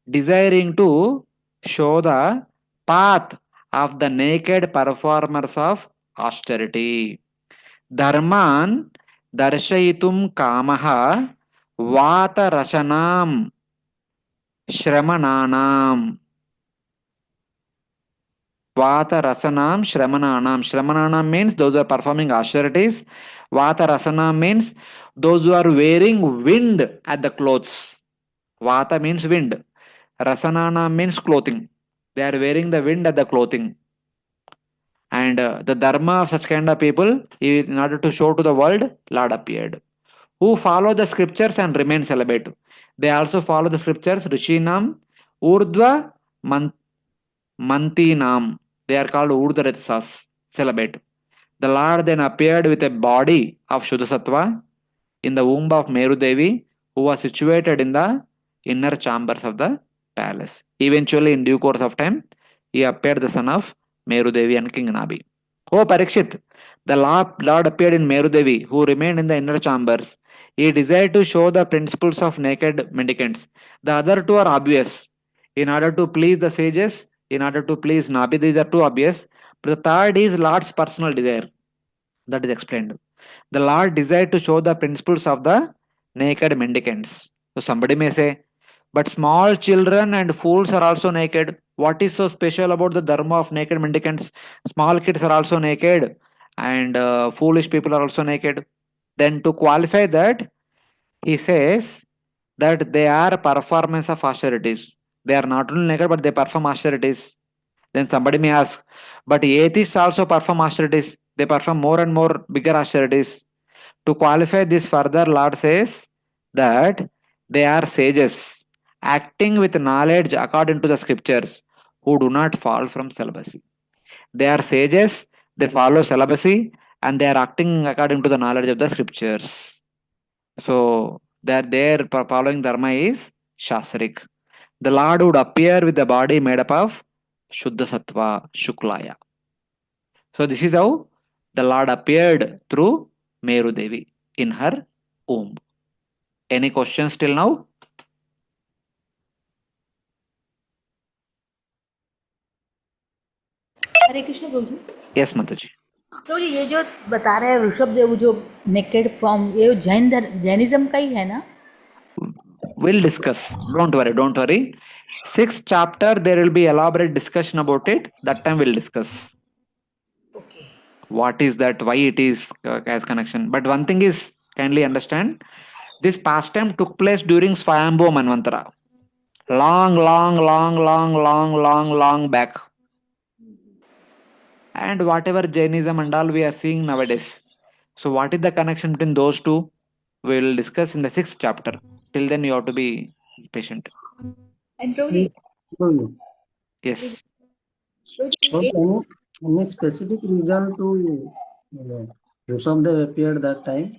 desiring to show the path of the naked performers of austerity. Dharman darshayitum kamaha vatarashanam shramananam. Vatarasanam shramananam. Shramananam means those who are performing austerities. Vatarasanam means those who are wearing wind at the clothes. Vata means wind. Rasananam means clothing. They are wearing the wind at the clothing. And the dharma of such kind of people, in order to show to the world, Lord appeared. Who follow the scriptures and remain celibate. They also follow the scriptures. Rishinam, Urdhva, Mantinam. They are called Urdhva celibate. The Lord then appeared with a body of Shuddhasattva in the womb of Meru Devi, who was situated in the inner chambers of the palace. Eventually, in due course of time, he appeared the son of Meru Devi and King Nabi. Oh Parikshit, the Lord appeared in Meru Devi, who remained in the inner chambers. He desired to show the principles of naked mendicants. The other two are obvious. In order to please the sages, in order to please Nabi, these are two obvious. But the third is Lord's personal desire. That is explained. The Lord desired to show the principles of the naked mendicants. So somebody may say, but small children and fools are also naked. What is so special about the dharma of naked mendicants? Small kids are also naked and foolish people are also naked. Then to qualify that, he says that they are performance of austerities. They are not only naked but they perform austerities. Then somebody may ask, but atheists also perform austerities. They perform more and more bigger austerities. To qualify this further, Lord says that they are sages, acting with knowledge according to the scriptures, who do not fall from celibacy. They are sages, they follow celibacy, and they are acting according to the knowledge of the scriptures. So, that their following dharma is Shastrik. The Lord would appear with the body made up of Shuddha Sattva Shuklaya. So, this is how the Lord appeared through Meru Devi in her womb. Any questions till now? Hare Krishna Prabhu ji. Yes, Mataji. तो ये जो बता रहे हैं ऋषभदेव जो naked form, ये Jainism का ही है ना? We'll discuss. Don't worry, don't worry. 6th chapter, there will be elaborate discussion about it. That time we'll discuss. Okay. What is that, why it is as connection. But one thing is, kindly understand, this pastime took place during Swayambhu Manvantara. Long back. And whatever Jainism and all we are seeing nowadays. So what is the connection between those two? We will discuss in the 6th chapter. Till then you have to be patient. And Prabhu ji, Yes. So, any specific reason to Rushabhadeva appeared that time?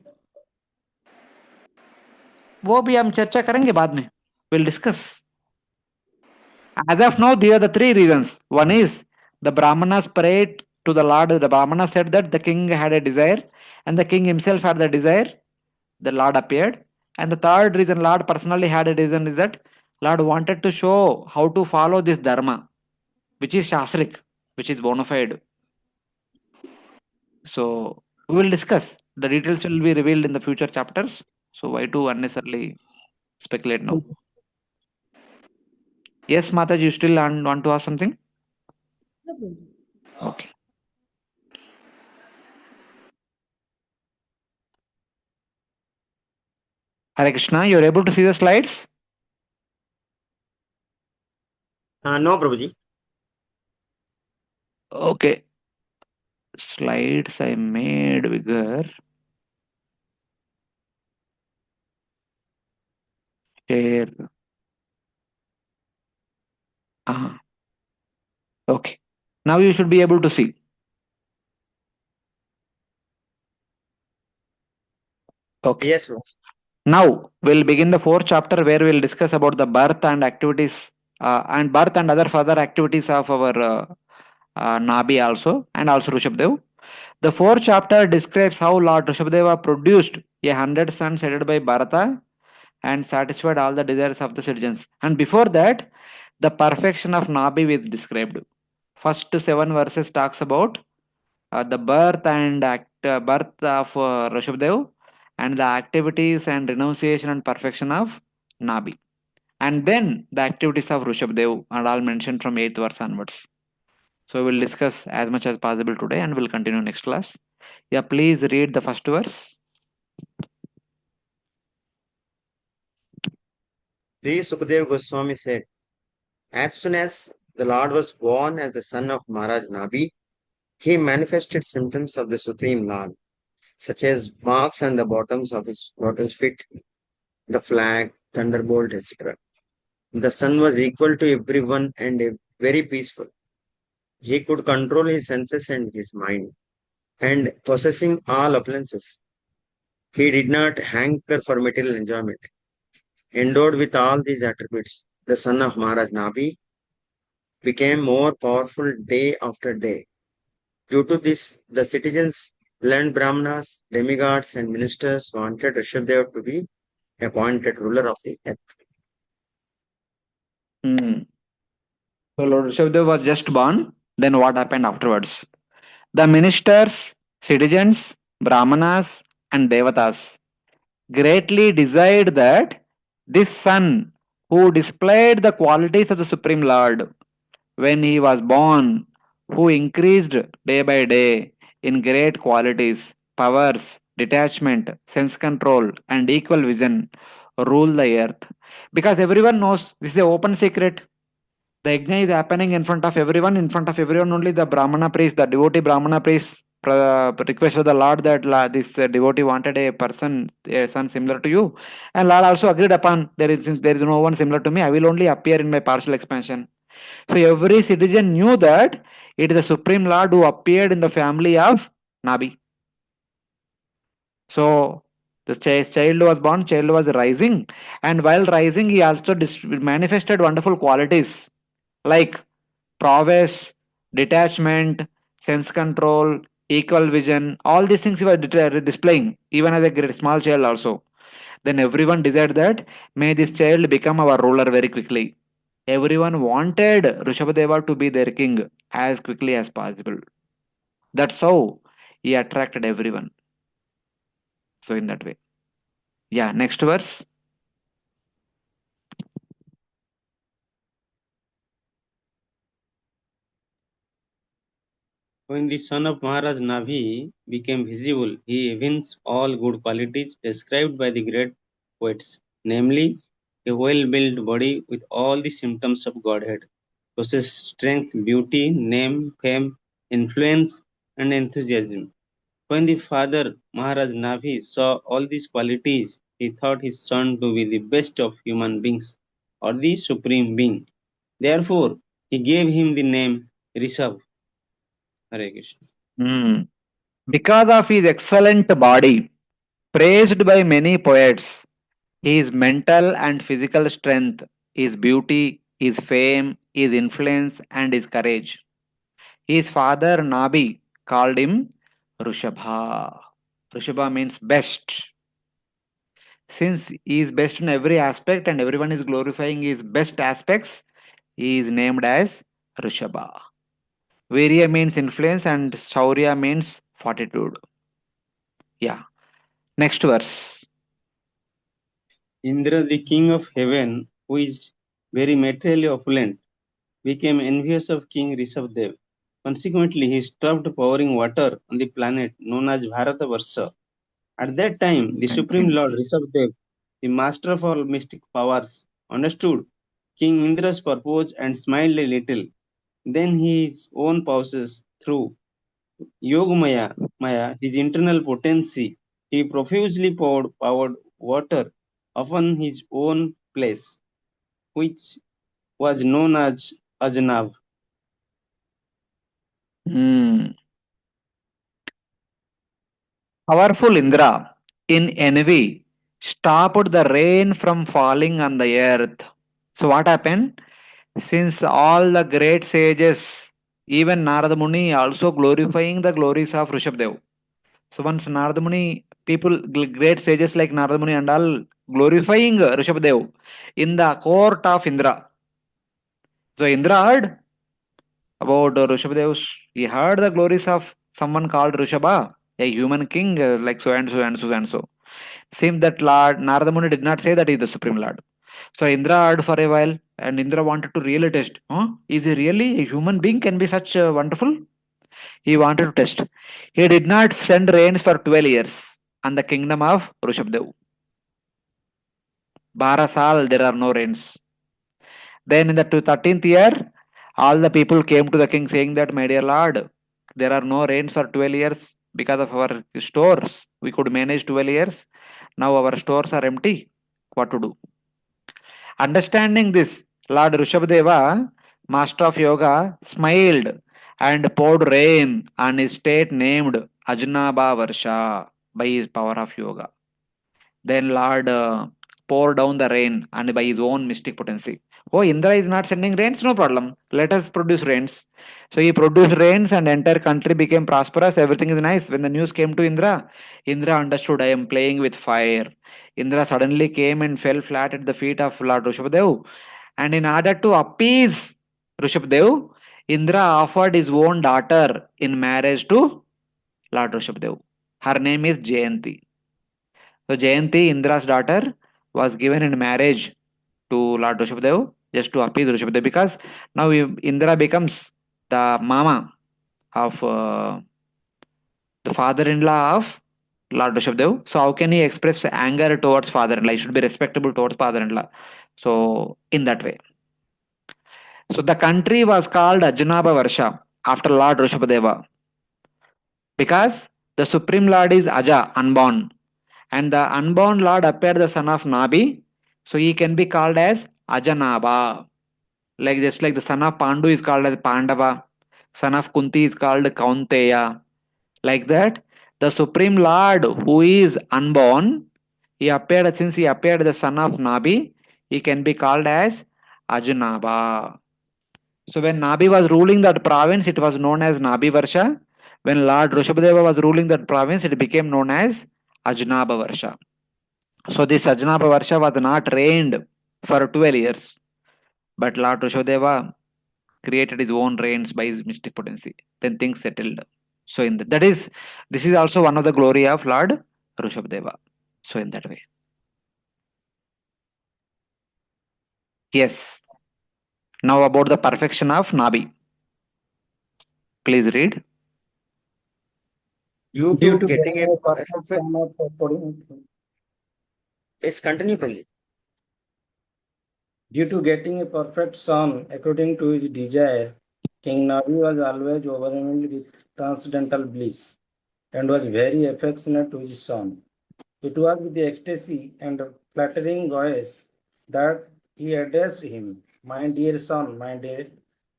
वो भी हम चर्चा करेंगे बाद में. We'll discuss. As of now, these are the 3 reasons. One is the Brahmanas prayed to the Lord. The Brahmana said that the king had a desire, and the king himself had the desire. The Lord appeared. And the third reason Lord personally had a reason is that Lord wanted to show how to follow this dharma, which is Shastrik, which is bona fide. So we will discuss. The details will be revealed in the future chapters. So why to unnecessarily speculate now? Yes, Mataji, you still want to ask something? No, Prabhu ji. Okay. Hare Krishna, you're able to see the slides? No, Prabhuji. Okay. Slides I made bigger. Share. Okay. Now you should be able to see. Okay. Yes, bro. Now we'll begin the 4th chapter where we'll discuss about the birth and activities and birth and other further activities of our Nabi also and also Rushabhadeva. The 4th chapter describes how Lord Rushabhadeva produced 100 sons headed by Bharata and satisfied all the desires of the citizens. And before that, the perfection of Nabi is described. First 7 verses talks about the birth and birth of Rushabhadeva and the activities and renunciation and perfection of Nabi. And then the activities of Rushabhadeva are all mentioned from 8th verse onwards. So we'll discuss as much as possible today and we'll continue next class. Yeah, please read the first verse. Sri Sukadeva Goswami said, as soon as the Lord was born as the son of Maharaj Nabhi, he manifested symptoms of the Supreme Lord, such as marks on the bottoms of his lotus feet, the flag, thunderbolt, etc. The sun was equal to everyone and very peaceful. He could control his senses and his mind, and possessing all appliances. He did not hanker for material enjoyment. Endowed with all these attributes, the son of Maharaj Nabhi became more powerful day after day. Due to this, the citizens, learned Brahmanas, demigods, and ministers wanted Rishabhdeva to be appointed ruler of the earth. So Lord Rishabhdeva was just born. Then what happened afterwards? The ministers, citizens, brahmanas, and devatas greatly desired that this son, who displayed the qualities of the Supreme Lord when he was born, who increased day by day in great qualities, powers, detachment, sense control, and equal vision, rule the earth. Because everyone knows this is an open secret. The yajna is happening in front of everyone only the Brahmana priest, the devotee Brahmana priest requested the Lord that this devotee wanted a person, a son similar to you, and Lord also agreed upon, since there is no one similar to me, I will only appear in my partial expansion. So every citizen knew that it is the Supreme Lord who appeared in the family of Nabi. So the child was born, child was rising, and while rising, he also manifested wonderful qualities like prowess, detachment, sense control, equal vision. All these things he was displaying, even as a great small child also. Then everyone desired that may this child become our ruler very quickly. Everyone wanted Rushabhadeva to be their king as quickly as possible. That's how he attracted everyone. So in that way. Yeah, next verse. When the son of Maharaj Nabhi became visible, he evinced all good qualities described by the great poets, namely, a well-built body with all the symptoms of Godhead, possessed strength, beauty, name, fame, influence, and enthusiasm. When the father Maharaj Nabhi saw all these qualities, he thought his son to be the best of human beings, or the supreme being. Therefore, he gave him the name Rishabh. Hare Krishna. Because of his excellent body, praised by many poets, his mental and physical strength, his beauty, his fame, his influence, and his courage. His father Nabi called him Rushabha. Rushabha means best. Since he is best in every aspect and everyone is glorifying his best aspects, he is named as Rushabha. Virya means influence and Shaurya means fortitude. Yeah. Next verse. Indra, the king of heaven, who is very materially opulent, became envious of King Rishabhdev. Consequently, he stopped pouring water on the planet known as Bharatavarsha. At that time, the Supreme Lord Rishabhdev, the master of all mystic powers, understood King Indra's purpose and smiled a little. Then his own pauses through Maya, his internal potency, he profusely poured water upon his own place, which was known as Ajnav. Hmm. Powerful Indra, in envy, stopped the rain from falling on the earth. So what happened? Since all the great sages, even Narada Muni, also glorifying the glories of Rushabdev. So once Narada Muni, people, great sages like Narada Muni and all glorifying Rushabdev in the court of Indra. So Indra heard about Rushabdev's, he heard the glories of someone called Rushabha, a human king like so and so and so and so. Seems that Lord Narada Muni did not say that he is the Supreme Lord. So Indra heard for a while and Indra wanted to really test. Huh? Is he really a human being can be such wonderful? He wanted to test. He did not send rains for 12 years on the kingdom of Rushabdev. 12 saal there are no rains. Then in the 13th year, all the people came to the king saying that, my dear lord, there are no rains for 12 years because of our stores. We could manage 12 years. Now our stores are empty. What to do? Understanding this, Lord Rushabhadeva, master of yoga, smiled and poured rain on his state named Ajnaba Varsha by his power of yoga. Then Lord poured down the rain and by his own mystic potency. Oh, Indra is not sending rains, no problem. Let us produce rains. So he produced rains and entire country became prosperous. Everything is nice. When the news came to Indra, Indra understood I am playing with fire. Indra suddenly came and fell flat at the feet of Lord Rushabhadev. And in order to appease Rushabhadev, Indra offered his own daughter in marriage to Lord Rushabhadev. Her name is Jayanti. So Jayanti, Indra's daughter, was given in marriage to Lord Rushabhadev just to appease Rushabhadev because now Indra becomes the mama of the father-in-law of Lord Rushabhadev. So how can he express anger towards father-in-law? He should be respectable towards father-in-law. So in that way. So the country was called Ajnaba Varsha after Lord Rushabhadeva. Because the Supreme Lord is Aja, unborn, and the unborn Lord appeared the son of Nabhi, so he can be called as Ajanaba. Like just like the son of Pandu is called as Pandava, son of Kunti is called Kaunteya. Like that, the Supreme Lord who is unborn, since he appeared the son of Nabi, he can be called as Ajnaba. So when Nabi was ruling that province, it was known as Nabi Varsha. When Lord Rushabhadeva was ruling that province, it became known as Ajnaba Varsha. So this Ajnaba Varsha was not reigned for 12 years. But Lord Rushabhadeva created his own reigns by his mystic potency. Then things settled. So in this is also one of the glory of Lord Rushabhadeva. So in that way. Yes. Now about the perfection of Nabi. Please read. You Due to to getting a getting a perfect perfect. son of according Yes, continue, Prabhuji. Due to getting a perfect son according to his desire, King Nabi was always overwhelmed with transcendental bliss and was very affectionate to his son. It was with the ecstasy and flattering voice that he addressed him, "My dear son, my dear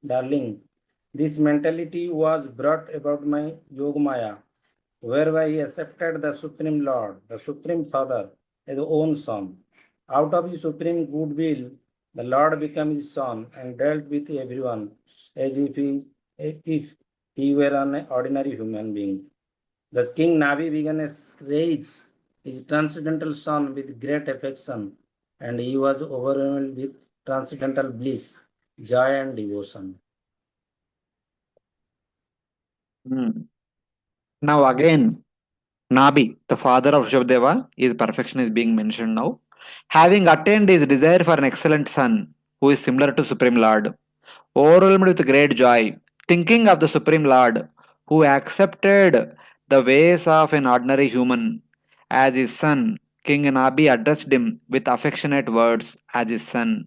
darling." This mentality was brought about by Yogamaya, whereby he accepted the Supreme Lord, the Supreme Father, as his own son. Out of his supreme goodwill, the Lord became his son and dealt with everyone as if he were an ordinary human being. Thus King Nabi began to raise his transcendental son with great affection, and he was overwhelmed with transcendental bliss, joy, and devotion. Now again, Nabi, the father of Rushabhadeva, his perfection is being mentioned now. Having attained his desire for an excellent son, who is similar to Supreme Lord, overwhelmed with great joy, thinking of the Supreme Lord, who accepted the ways of an ordinary human as his son, King Nabi addressed him with affectionate words as his son,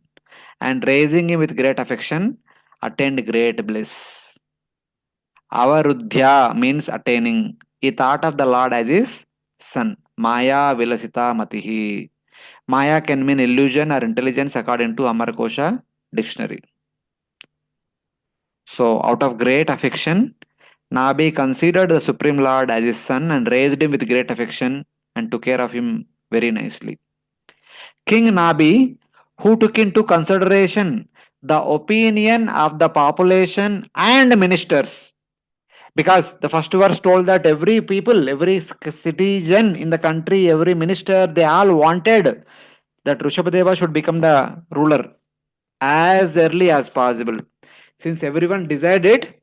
and raising him with great affection, attained great bliss. Avarudhya means attaining. He thought of the Lord as his son. Maya Vilasita Matihi. Maya can mean illusion or intelligence according to Amarkosha dictionary. So, out of great affection, Nabi considered the Supreme Lord as his son and raised him with great affection and took care of him very nicely. King Nabi, who took into consideration the opinion of the population and ministers, because the first verse told that every people, every citizen in the country, every minister, they all wanted that Rushabhadeva should become the ruler as early as possible. Since everyone desired it,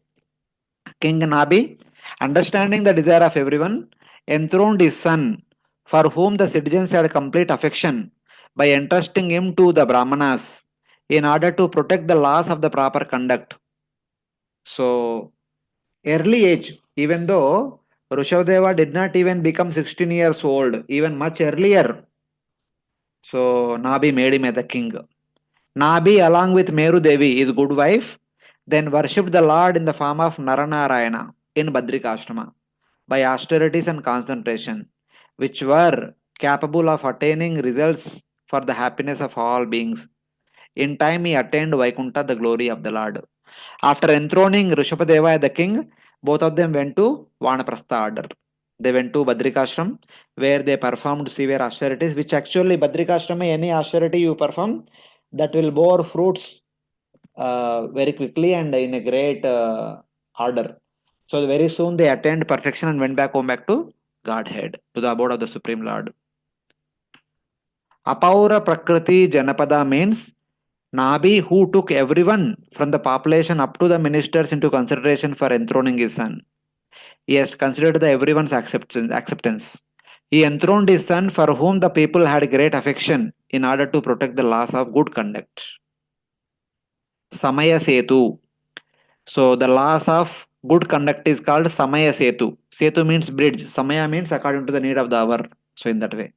King Nabi, understanding the desire of everyone, enthroned his son, for whom the citizens had complete affection, by entrusting him to the Brahmanas in order to protect the laws of the proper conduct. So, early age, even though Rushabhadeva did not even become 16 years old, even much earlier, so Nabi made him as the king. Nabi, along with Meru Devi, his good wife, then worshipped the Lord in the form of Naranarayana in Badrikashrama by austerities and concentration, which were capable of attaining results for the happiness of all beings. In time, he attained Vaikuntha, the glory of the Lord. After enthroning Rushabhadeva as the king, both of them went to Vanaprastha order. They went to Badrikashram, where they performed severe austerities, which actually Badrikashram, any austerity you perform, that will bore fruits very quickly and in a great order. So very soon they attained perfection and went back home back to Godhead, to the abode of the Supreme Lord. Apaura Prakriti Janapada means Nabi, who took everyone from the population up to the ministers into consideration for enthroning his son. He has considered the everyone's acceptance. He enthroned his son, for whom the people had great affection, in order to protect the laws of good conduct. Samaya Setu. So the laws of good conduct is called Samaya Setu. Setu means bridge. Samaya means according to the need of the hour. So in that way.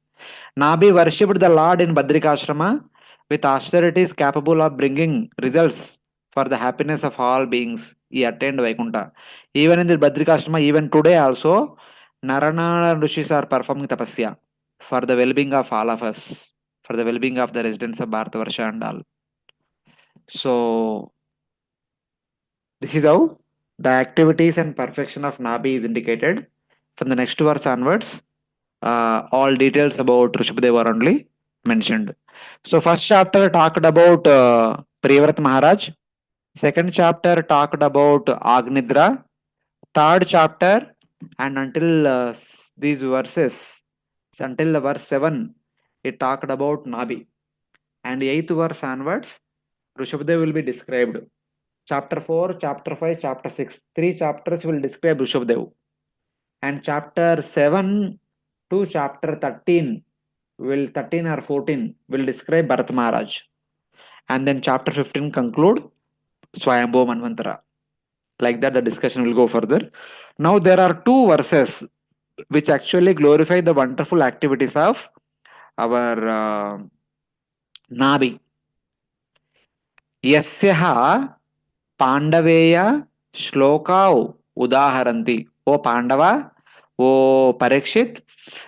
Nabi worshipped the Lord in Badrikashrama with austerities capable of bringing results for the happiness of all beings. he attained Vaikuntha. Even in the Badrikashrama, even today also, Narana Rishis are performing tapasya for the well-being of all of us, for the well-being of the residents of Bharatavarsha and all. So this is how the activities and perfection of Nabi is indicated. From the next verse onwards, all details about Rushabhadeva are only mentioned. So first chapter talked about Priyavrat Maharaj. Second chapter talked about Agnidra. Third chapter and until these verses, until the verse 7, it talked about Nabi. And 8th verse onwards, Rushabhadeva will be described. Chapter 4, chapter 5, chapter 6. 3 chapters will describe Rushabhadeva. And chapter 7 to chapter 13 will 13 or 14 will describe Bharat Maharaj. And then chapter 15 conclude Swayambhu Manvantara. Like that, the discussion will go further. Now, there are two verses which actually glorify the wonderful activities of our Nabi. Yasyaha Pandaveya Shlokau Udaharanti. O Pandava, O Parikshit,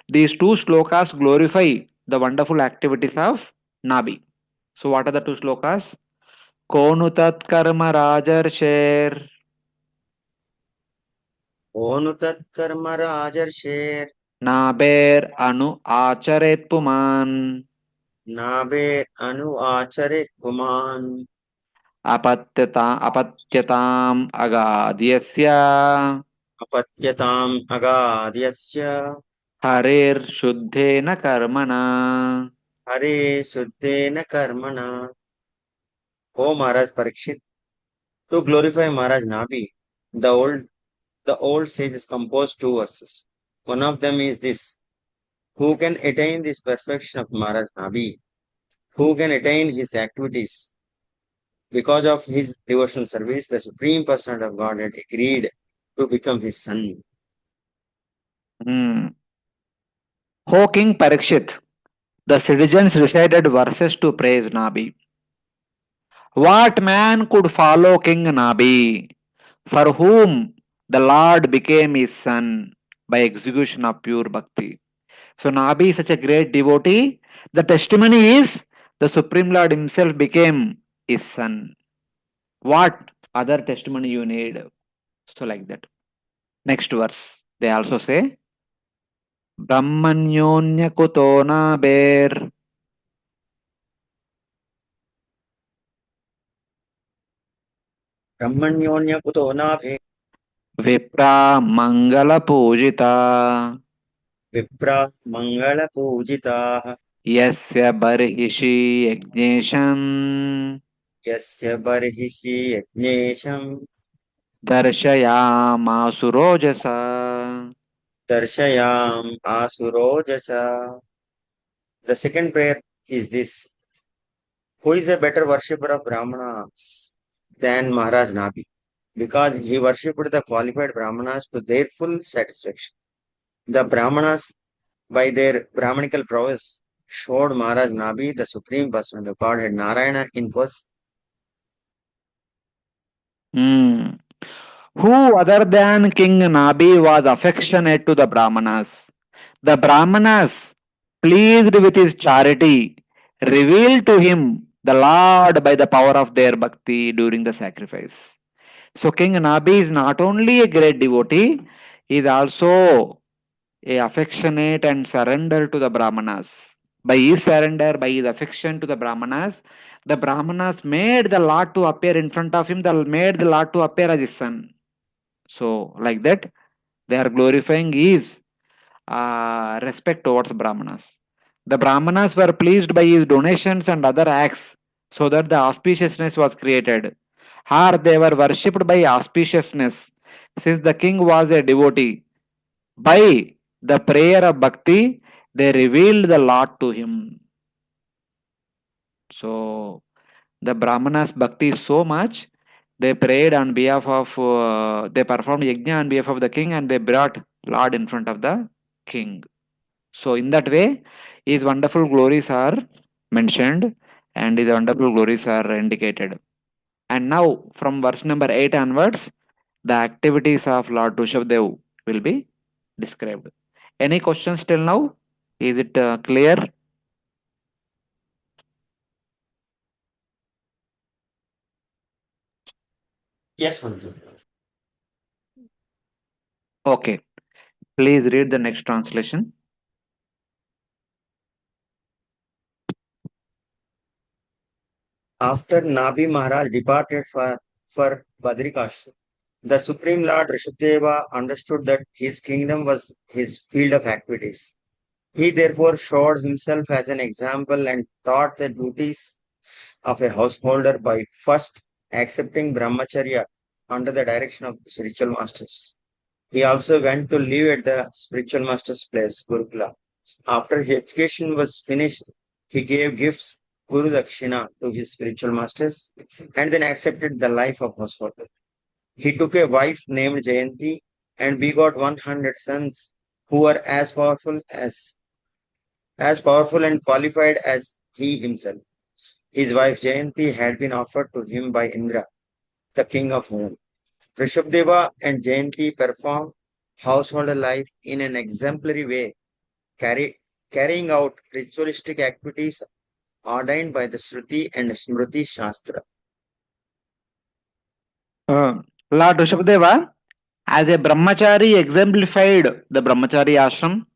these two slokas glorify the wonderful activities of Nabi. So, what are the two slokas? Konutat karma rajarsher. Onutat karma rajarsher. Naber anu acharet puman. Nabe anu acharet puman. Apatyatam agadhyasya. Apatyatam agadhyasya. Harir shuddhena karmana. Hare suddhena karmana. O Maharaj Parikshit, to glorify Maharaj Nabi, the old sages composed two verses. One of them is this: who can attain this perfection of Maharaj Nabi? Who can attain his activities? Because of his devotional service, the Supreme Personality of Godhead agreed to become his son. O King Parikshit, the citizens recited verses to praise Nabi. What man could follow King Nabi, for whom the Lord became his son by execution of pure bhakti? So Nabi is such a great devotee. The testimony is the Supreme Lord himself became his son. What other testimony you need? So like that. Next verse. They also say Brahmanyonya kuto naber. Brahmanyonya kuto nabhe. Vipra mangala pujita. Vipra mangala pujita. Yasya barhishi yajnesham. Yasya barhishi yajnesham. Darshayamasurojasa. Darshayam asurojasa. The second prayer is this: who is a better worshipper of Brahmanas than Maharaj Nabi? Because he worshipped the qualified Brahmanas to their full satisfaction. The Brahmanas, by their Brahmanical prowess, showed Maharaj Nabi, the Supreme Personality of Godhead, Narayana in person. Who other than King Nabi was affectionate to the Brahmanas? The Brahmanas, pleased with his charity, revealed to him the Lord by the power of their bhakti during the sacrifice. So King Nabi is not only a great devotee, he is also a affectionate and surrender to the Brahmanas. By his surrender, by his affection to the Brahmanas made the Lord to appear in front of him, made the Lord to appear as his son. So, like that, they are glorifying his respect towards Brahmanas. The Brahmanas were pleased by his donations and other acts so that the auspiciousness was created. Or they were worshipped by auspiciousness since the king was a devotee. By the prayer of bhakti, they revealed the Lord to him. So, the Brahmanas' bhakti is so much, they prayed on behalf of, they performed yajna on behalf of the king and they brought Lord in front of the king. So, in that way, his wonderful glories are mentioned and his wonderful glories are indicated. And now from verse number 8 onwards, the activities of Lord Rushabhadev will be described. Any questions till now? Is it clear? Yes, Manju. Okay. Please read the next translation. After Nabi Maharaj departed for Badrikash, the Supreme Lord Rishabdeva understood that his kingdom was his field of activities. He therefore showed himself as an example and taught the duties of a householder by first accepting brahmacharya under the direction of spiritual masters. He also went to live at the spiritual master's place, Gurukula. After his education was finished, he gave gifts, Guru Dakshina, to his spiritual masters and then accepted the life of householder. He took a wife named Jayanti and begot 100 sons who were as powerful and qualified as he himself. His wife Jayanti had been offered to him by Indra, the king of heaven. Rishabdeva and Jayanti performed household life in an exemplary way, carrying out ritualistic activities ordained by the Shruti and Smriti Shastra. Lord Rushabhadeva, as a brahmachari, exemplified the brahmachari ashram.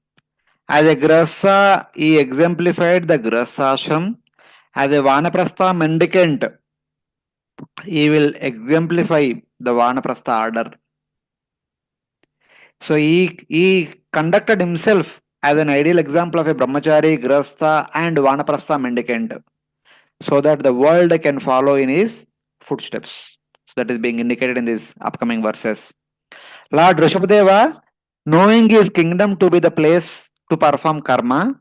As a grasa, he exemplified the grasa ashram. As a vanaprastha mendicant, he will exemplify the vanaprastha order. So he conducted himself as an ideal example of a brahmachari, grasta and vanaprastha mendicant, so that the world can follow in his footsteps. So that is being indicated in these upcoming verses. Lord Rushabhadeva, knowing his kingdom to be the place to perform karma,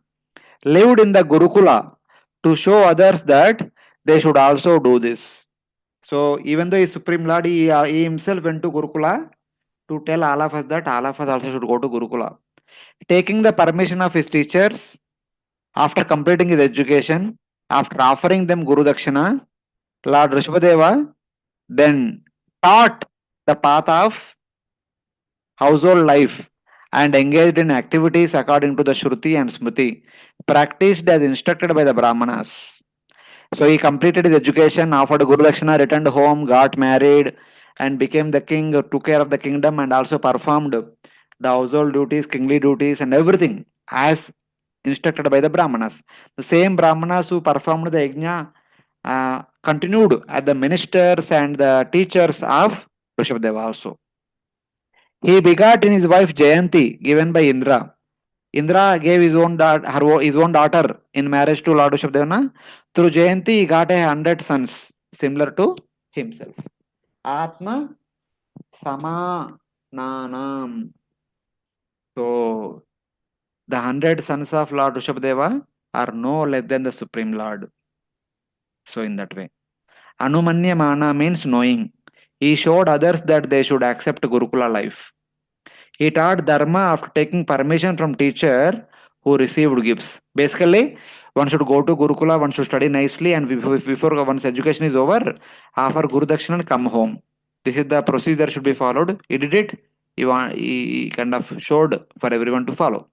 lived in the Gurukula to show others that they should also do this. So even though he is Supreme Lord, he himself went to Gurukula to tell all of us that all of us also should go to Gurukula. Taking the permission of his teachers, after completing his education, after offering them Guru Dakshina, Lord Rushabhadeva then taught the path of household life and engaged in activities according to the Shruti and Smriti, practiced as instructed by the Brahmanas. So he completed his education, offered Guru Dakshina, returned home, got married, and became the king, took care of the kingdom, and also performed the household duties, kingly duties, and everything as instructed by the Brahmanas. The same Brahmanas who performed the yajna continued as the ministers and the teachers of Rushabhadeva also. He begot in his wife Jayanti, given by Indra. Indra gave his own daughter in marriage to Lord Rushabhadeva. Through Jayanti, he got 100 sons, similar to himself. Atma Sama Nanam. So, the 100 sons of Lord Rushabhadeva are no less than the Supreme Lord. So, in that way. Anumanya Mana means knowing. He showed others that they should accept Gurukula life. He taught Dharma after taking permission from teacher who received gifts. Basically, one should go to Gurukula, one should study nicely, and before one's education is over, offer Guru Dakshina and come home. This is the procedure should be followed. He did it. He kind of showed for everyone to follow.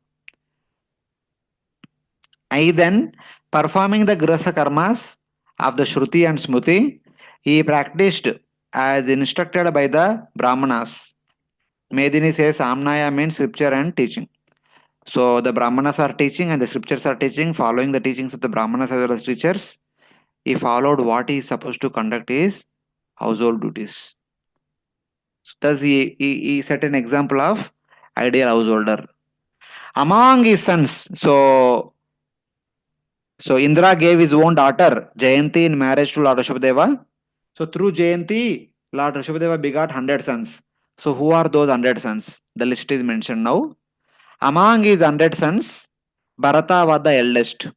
I then, performing the Grasa Karmas of the Shruti and Smruti, he practiced as instructed by the Brahmanas. Medini says Amnaya means scripture and teaching. So the Brahmanas are teaching and the scriptures are teaching, following the teachings of the Brahmanas as well as teachers. He followed what he is supposed to conduct his household duties. So thus he set an example of ideal householder. Among his sons, so Indra gave his own daughter Jayanti in marriage to Lord Rushabhadeva. So through Jayanti, Lord Rushabhadeva begot 100 sons. So who are those 100 sons? The list is mentioned now. Among his 100 sons, Bharata was the eldest,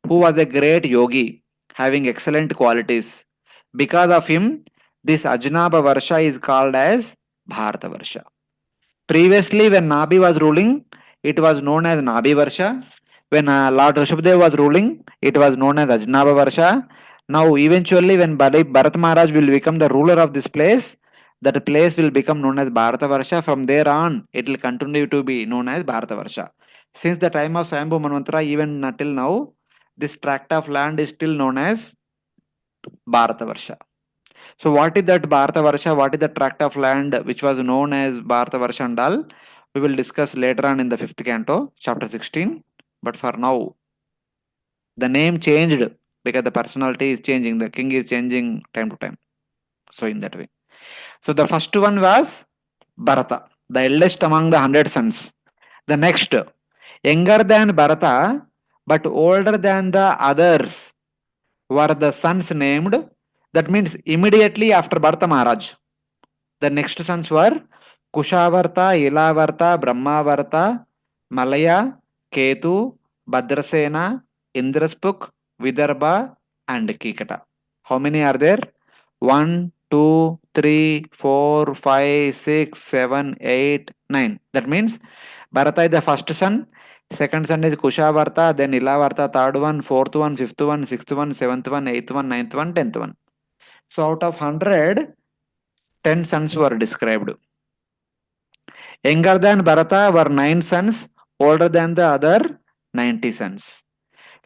who was a great yogi, having excellent qualities. Because of him, this Ajnaba Varsha is called as Bharata Varsha. Previously, when Nabhi was ruling, it was known as Nabhi Varsha. When Lord Rushabhadeva was ruling, it was known as Ajnaba Varsha. Now, eventually, when Bharat Maharaj will become the ruler of this place, that place will become known as Bharatavarsha. From there on, it will continue to be known as Bharatavarsha. Since the time of Swayambhu Manvantara, even until now, this tract of land is still known as Bharatavarsha. So, what is that Bharatavarsha? What is the tract of land which was known as Bharatavarsha and all? We will discuss later on in the 5th canto, chapter 16. But for now, the name changed because the personality is changing, the king is changing time to time. So, in that way. So, the first one was Bharata, the eldest among the 100 sons. The next, younger than Bharata, but older than the others, were the sons named. That means immediately after Bharata Maharaj. The next sons were Kushavarta, Ilavarta, Brahmavarta, Malaya, Ketu, Bhadrasena, Indraspuk, Vidarbha, and Kikata. How many are there? 1, 2, 3, 4, 5, 6, 7, 8, 9. That means Bharata is the first son, second son is Kushavarta, then Ilavarta, third one, fourth one, fifth one, sixth one, seventh one, eighth one, ninth one, 10th one. So out of 100, 10 sons were described. Younger than Bharata were 9 sons, older than the other 90 sons.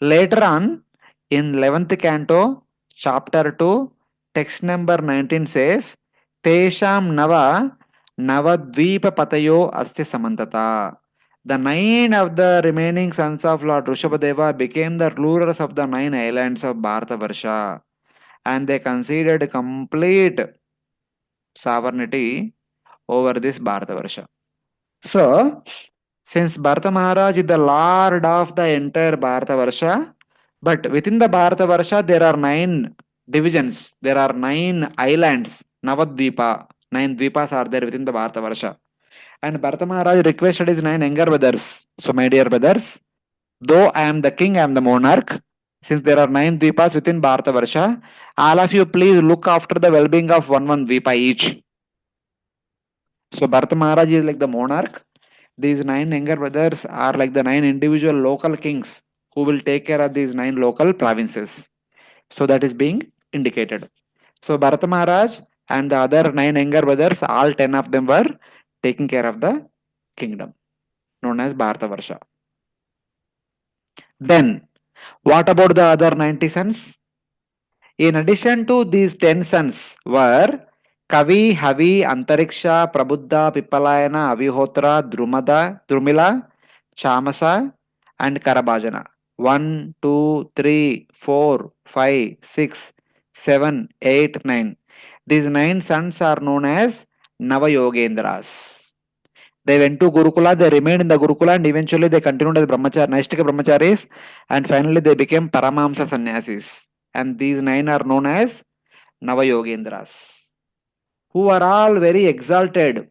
Later on, in 11th canto, chapter 2, text number 19 says, Tesham Nava Navadvipa Patayo Asya Samantata. The 9 of the remaining sons of Lord Rushabhadeva became the rulers of the 9 islands of Bharatavarsha, and they conceded complete sovereignty over this Bharatavarsha. So, since Bharata Maharaj is the lord of the entire Bharatavarsha, but within the Bharatavarsha there are 9 divisions, there are 9 islands, Navadvipa, 9 dvipas are there within the Bharatavarsha. And Bharata Maharaj requested his 9 younger brothers. So, my dear brothers, though I am the king, I am the monarch, since there are 9 dvipas within Bharatavarsha, all of you please look after the well-being of one dvipa each. So Bharata Maharaj is like the monarch. These 9 younger brothers are like the 9 individual local kings who will take care of these 9 local provinces. So that is being indicated. So Bharata Maharaj and the other 9 younger brothers, all 10 of them were taking care of the kingdom known as Bharatavarsha. Then, what about the other 90 sons? In addition to these 10 sons were Kavi, Havi, Antariksha, Prabuddha, Pipalayana, Avihotra, Drumila, Chamasa, and Karabhajana. 1, 2, 3, 4, 5, 6, 7, 8, 9. These 9 sons are known as Navayogendras. They went to Gurukula, they remained in the Gurukula, and eventually they continued as Naistika Brahmacharis, and finally they became Paramamsa Sannyasis. And these 9 are known as Navayogendras, who are all very exalted,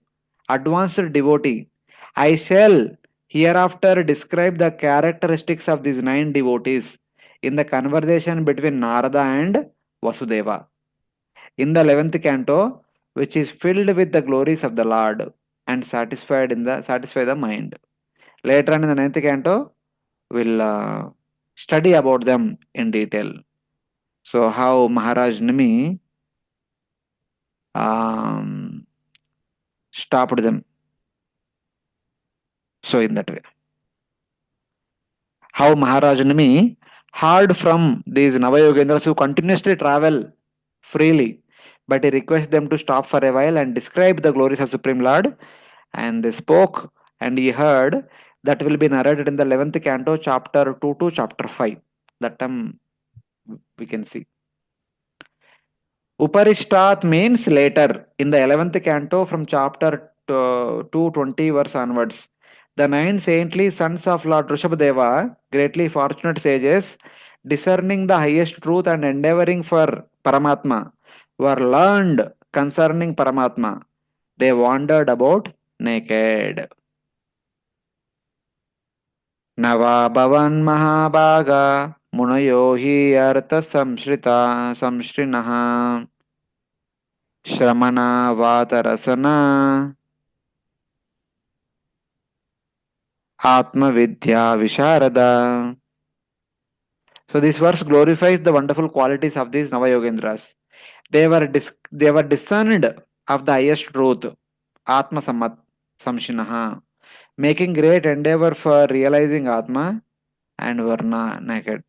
advanced devotee. I shall hereafter describe the characteristics of these 9 devotees in the conversation between Narada and Vasudeva in the 11th canto, which is filled with the glories of the Lord and satisfy the mind. Later on in the 9th canto, we'll study about them in detail. So how Maharaj Nimi stopped them. So in that way, how Maharaj Nimi heard from these Navayogendras who continuously travel freely, but he requests them to stop for a while and describe the glories of Supreme Lord. And they spoke and he heard. That will be narrated in the 11th canto, chapter 2 to chapter 5. That time we can see. Uparishtat means later. In the 11th canto from chapter 220 verse onwards. The 9 saintly sons of Lord Rushabhadeva, greatly fortunate sages, discerning the highest truth and endeavoring for Paramatma, were learned concerning Paramatma. They wandered about naked. Nava Bhavan Mahabhaga Munayo hi Artha Samshrinaha Shramana Vatarasana Atma Vidya Visharada. So this verse glorifies the wonderful qualities of these Navayogendras. They were discerned of the highest truth, Atma Sammat Samshinaha, making great endeavor for realizing Atma and Varna naked.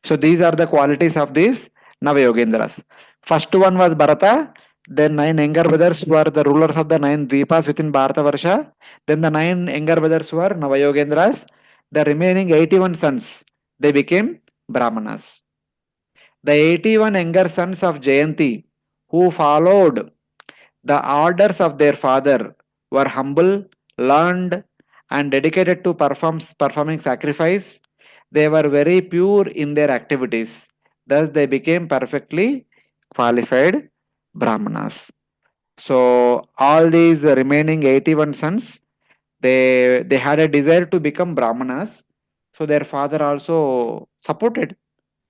So these are the qualities of these Navayogendras. First one was Bharata. Then 9 younger brothers were the rulers of the 9 Dvipas within Bharatavarsha. Then the 9 younger brothers were Navayogendras. The remaining 81 sons, they became Brahmanas. The 81 younger sons of Jayanti, who followed the orders of their father, were humble, learned, and dedicated to performing sacrifice. They were very pure in their activities. Thus, they became perfectly qualified Brahmanas. So, all these remaining 81 sons, they had a desire to become Brahmanas. So, their father also supported.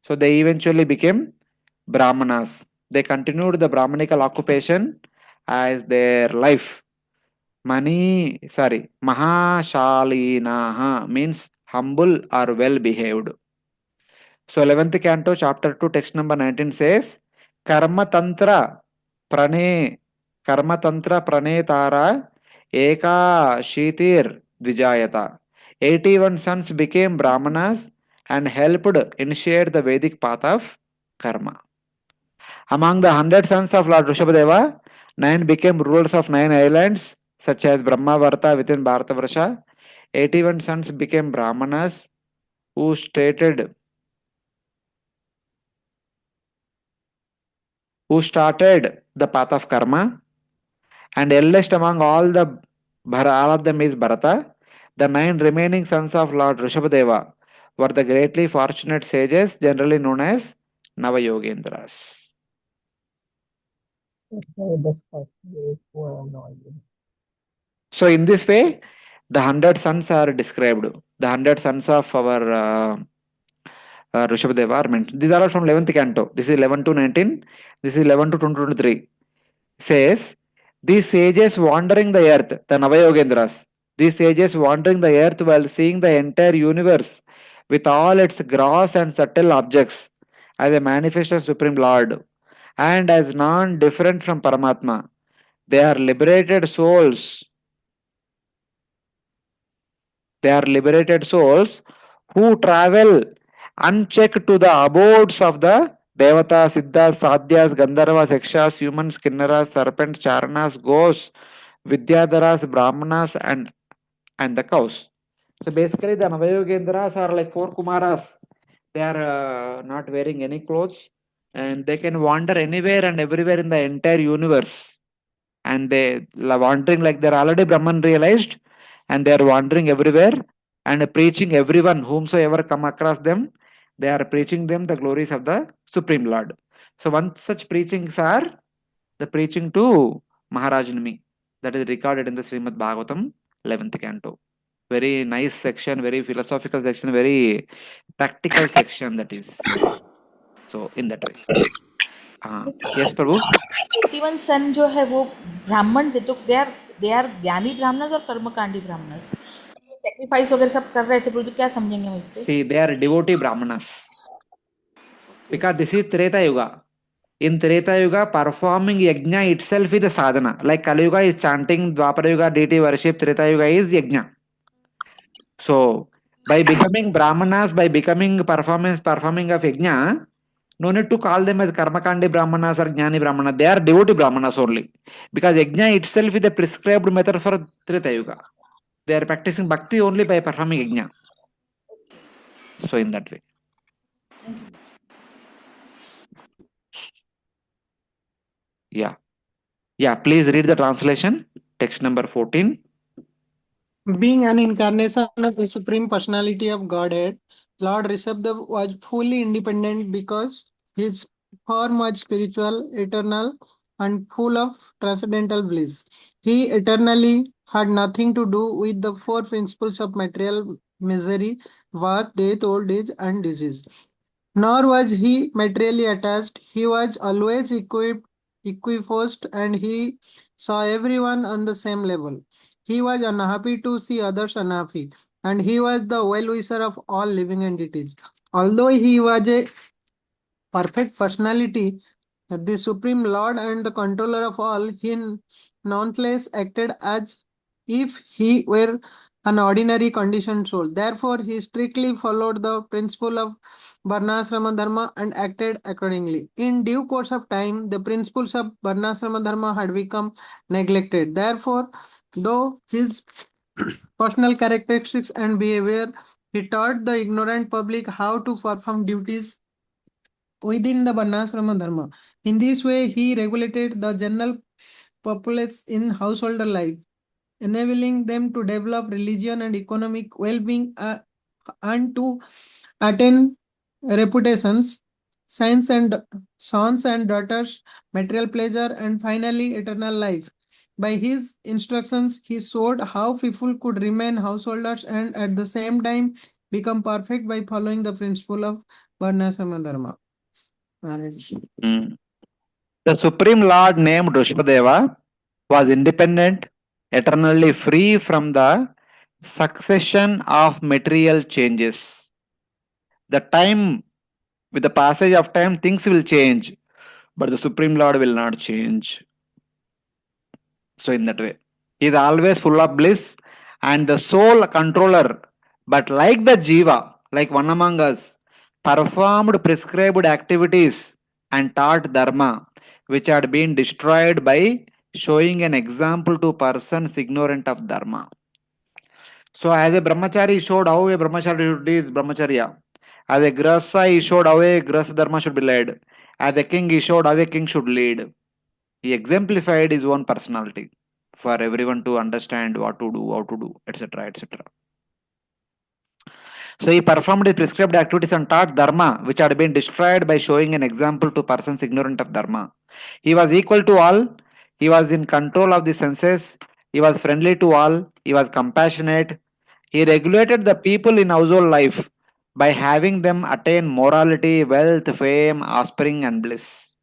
So, they eventually became Brahmanas. They continued the Brahmanical occupation as their life. Mahashalinaha means humble or well behaved. So 11th canto, chapter 2, text number 19 says, Karma Tantra Prane Tara Eka Shitir Vijayata. 81 sons became Brahmanas and helped initiate the Vedic path of karma. Among the 100 sons of Lord Rushabhadeva, 9 became rulers of 9 islands, such as Brahmavarta within Bharatavarsha. 81 sons became Brahmanas who started the path of karma. And eldest among all of them is Bharata. The 9 remaining sons of Lord Rushabhadeva were the greatly fortunate sages, generally known as Navayogendras. So in this way, the 100 sons are described. The 100 sons of our Rushabhadeva are mentioned. These are all from 11th canto. This is 11 to 19. This is 11 to 23. Says, these sages wandering the earth, the Navayogendras, these sages wandering the earth while seeing the entire universe with all its gross and subtle objects as a manifestation of Supreme Lord and as non-different from Paramatma. They are liberated souls. They are liberated souls who travel unchecked to the abodes of the Devatas, Siddhas, Sadhyas, Gandharvas, Yakshas, humans, Kinnaras, serpents, Charanas, ghosts, Vidyadharas, Brahmanas, and the cows. So basically, the Navayogendras are like 4 Kumaras. They are not wearing any clothes and they can wander anywhere and everywhere in the entire universe. And they are wandering like they're already Brahman realized and they are wandering everywhere and preaching everyone whomsoever come across them. They are preaching them the glories of the Supreme Lord. So one such preachings are the preaching to Maharajnami that is recorded in the Srimad Bhagavatam 11th canto. Very nice section, very philosophical section, very practical section that is. So in that way. Yes, Prabhu. 81 सन जो है वो ब्राह्मण थे, तो they are ज्ञानी ब्राह्मणस और कर्मकांडी Brahmanas, sacrifice वगैरह सब कर रहे थे, तो क्या समझेंगे हम इससे? See, they are devotee brahmanas. Because this is Treta Yuga. In Treta Yuga, performing yajna itself is a sadhana. Like Kali Yuga is chanting, Dwapara Yuga deity worship, Treta Yuga is yajna. So by becoming brahmanas, by becoming performing of yajna, no need to call them as karmakandi brahmanas or jnani brahmanas. They are devotee brahmanas only. Because yajna itself is a prescribed method for Treta Yuga. They are practicing bhakti only by performing yajna. So in that way. Yeah, please read the translation. Text number 14. Being an incarnation of the Supreme Personality of Godhead, Lord Rishabhdev was fully independent because his form was spiritual, eternal, and full of transcendental bliss. He eternally had nothing to do with the 4 principles of material misery, birth, death, old age, and disease. Nor was he materially attached. He was always equiposed, and he saw everyone on the same level. He was unhappy to see others unhappy, and he was the well-wisher of all living entities. Although he was a perfect personality, the Supreme Lord and the controller of all, he nonetheless acted as if he were an ordinary conditioned soul. Therefore, he strictly followed the principle of Varnasrama Dharma and acted accordingly. In due course of time, the principles of Varnasrama Dharma had become neglected. Therefore, though his personal characteristics and behavior, he taught the ignorant public how to perform duties within the Varnasrama Dharma. In this way, he regulated the general populace in householder life, enabling them to develop religion and economic well-being and to attain reputations, sons and sons and daughters, material pleasure, and finally eternal life. By his instructions, he showed how people could remain householders and at the same time become perfect by following the principle of Varnasrama Dharma. The Supreme Lord named Rushabhadeva was independent, eternally free from the succession of material changes. The time, with the passage of time, things will change, but the Supreme Lord will not change. So, in that way, he is always full of bliss and the sole controller. But like the Jiva, like one among us, performed prescribed activities and taught Dharma, which had been destroyed by showing an example to persons ignorant of Dharma. So, as a brahmachari, he showed how a brahmachari should do brahmacharya. As a grasa, he showed how a grasa dharma should be led. As a king, he showed how a king should lead. He exemplified his own personality for everyone to understand what to do, how to do, etc. etc. So he performed his prescribed activities and taught dharma, which had been destroyed by showing an example to persons ignorant of dharma. He was equal to all. He was in control of the senses. He was friendly to all. He was compassionate. He regulated the people in household life by having them attain morality, wealth, fame, offspring, and bliss.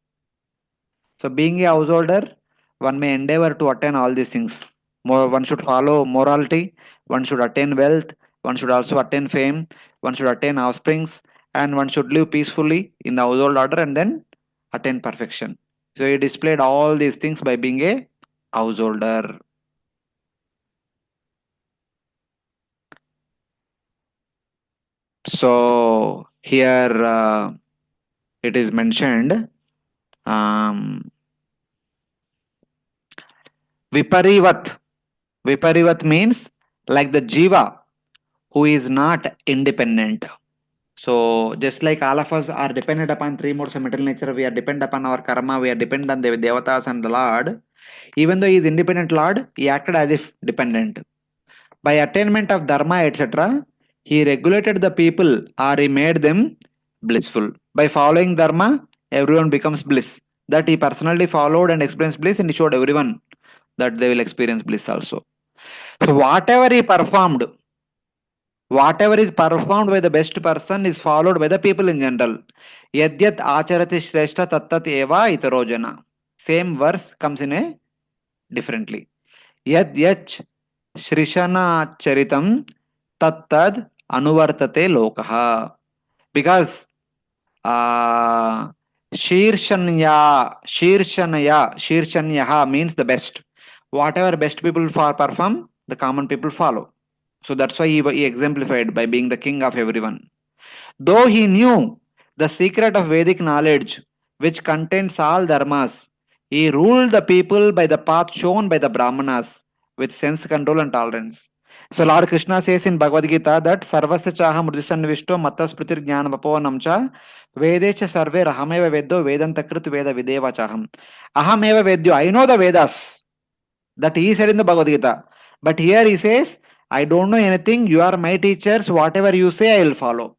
So, being a householder, one may endeavor to attain all these things. One should follow morality, one should attain wealth, one should also attain fame, one should attain offsprings, and one should live peacefully in the household order and then attain perfection. So, he displayed all these things by being a householder. So, here it is mentioned. Viparivat. Viparivat means like the Jiva who is not independent. So, just like all of us are dependent upon three modes of material nature, we are dependent upon our karma, we are dependent on the devatas and the Lord. Even though he is independent Lord, he acted as if dependent. By attainment of dharma, etc., he regulated the people or he made them blissful. By following dharma, everyone becomes bliss. That he personally followed and experienced bliss, and he showed everyone that they will experience bliss also. So whatever he performed, whatever is performed by the best person is followed by the people in general. Yadyat acharati shrestha tattat eva itarojana. Same verse comes in a differently. Yad yach shrishana charitam tattad anuvartate lokaha. Because Shirshanya means the best. Whatever best people perform, the common people follow. So that's why he exemplified by being the king of everyone. Though he knew the secret of Vedic knowledge, which contains all dharmas, he ruled the people by the path shown by the Brahmanas with sense control and tolerance. So Lord Krishna says in Bhagavad Gita that Sarvasya Chaha Mridisannavishto Matas Pritir Jnanamapo Namcha Vedecha Sarve Rahameva Veddo Vedantakrit Veda Videva Chaham. Ahameva Vedyo, I know the Vedas. That he said in the Bhagavad Gita. But here he says, I don't know anything, you are my teachers, whatever you say, I will follow.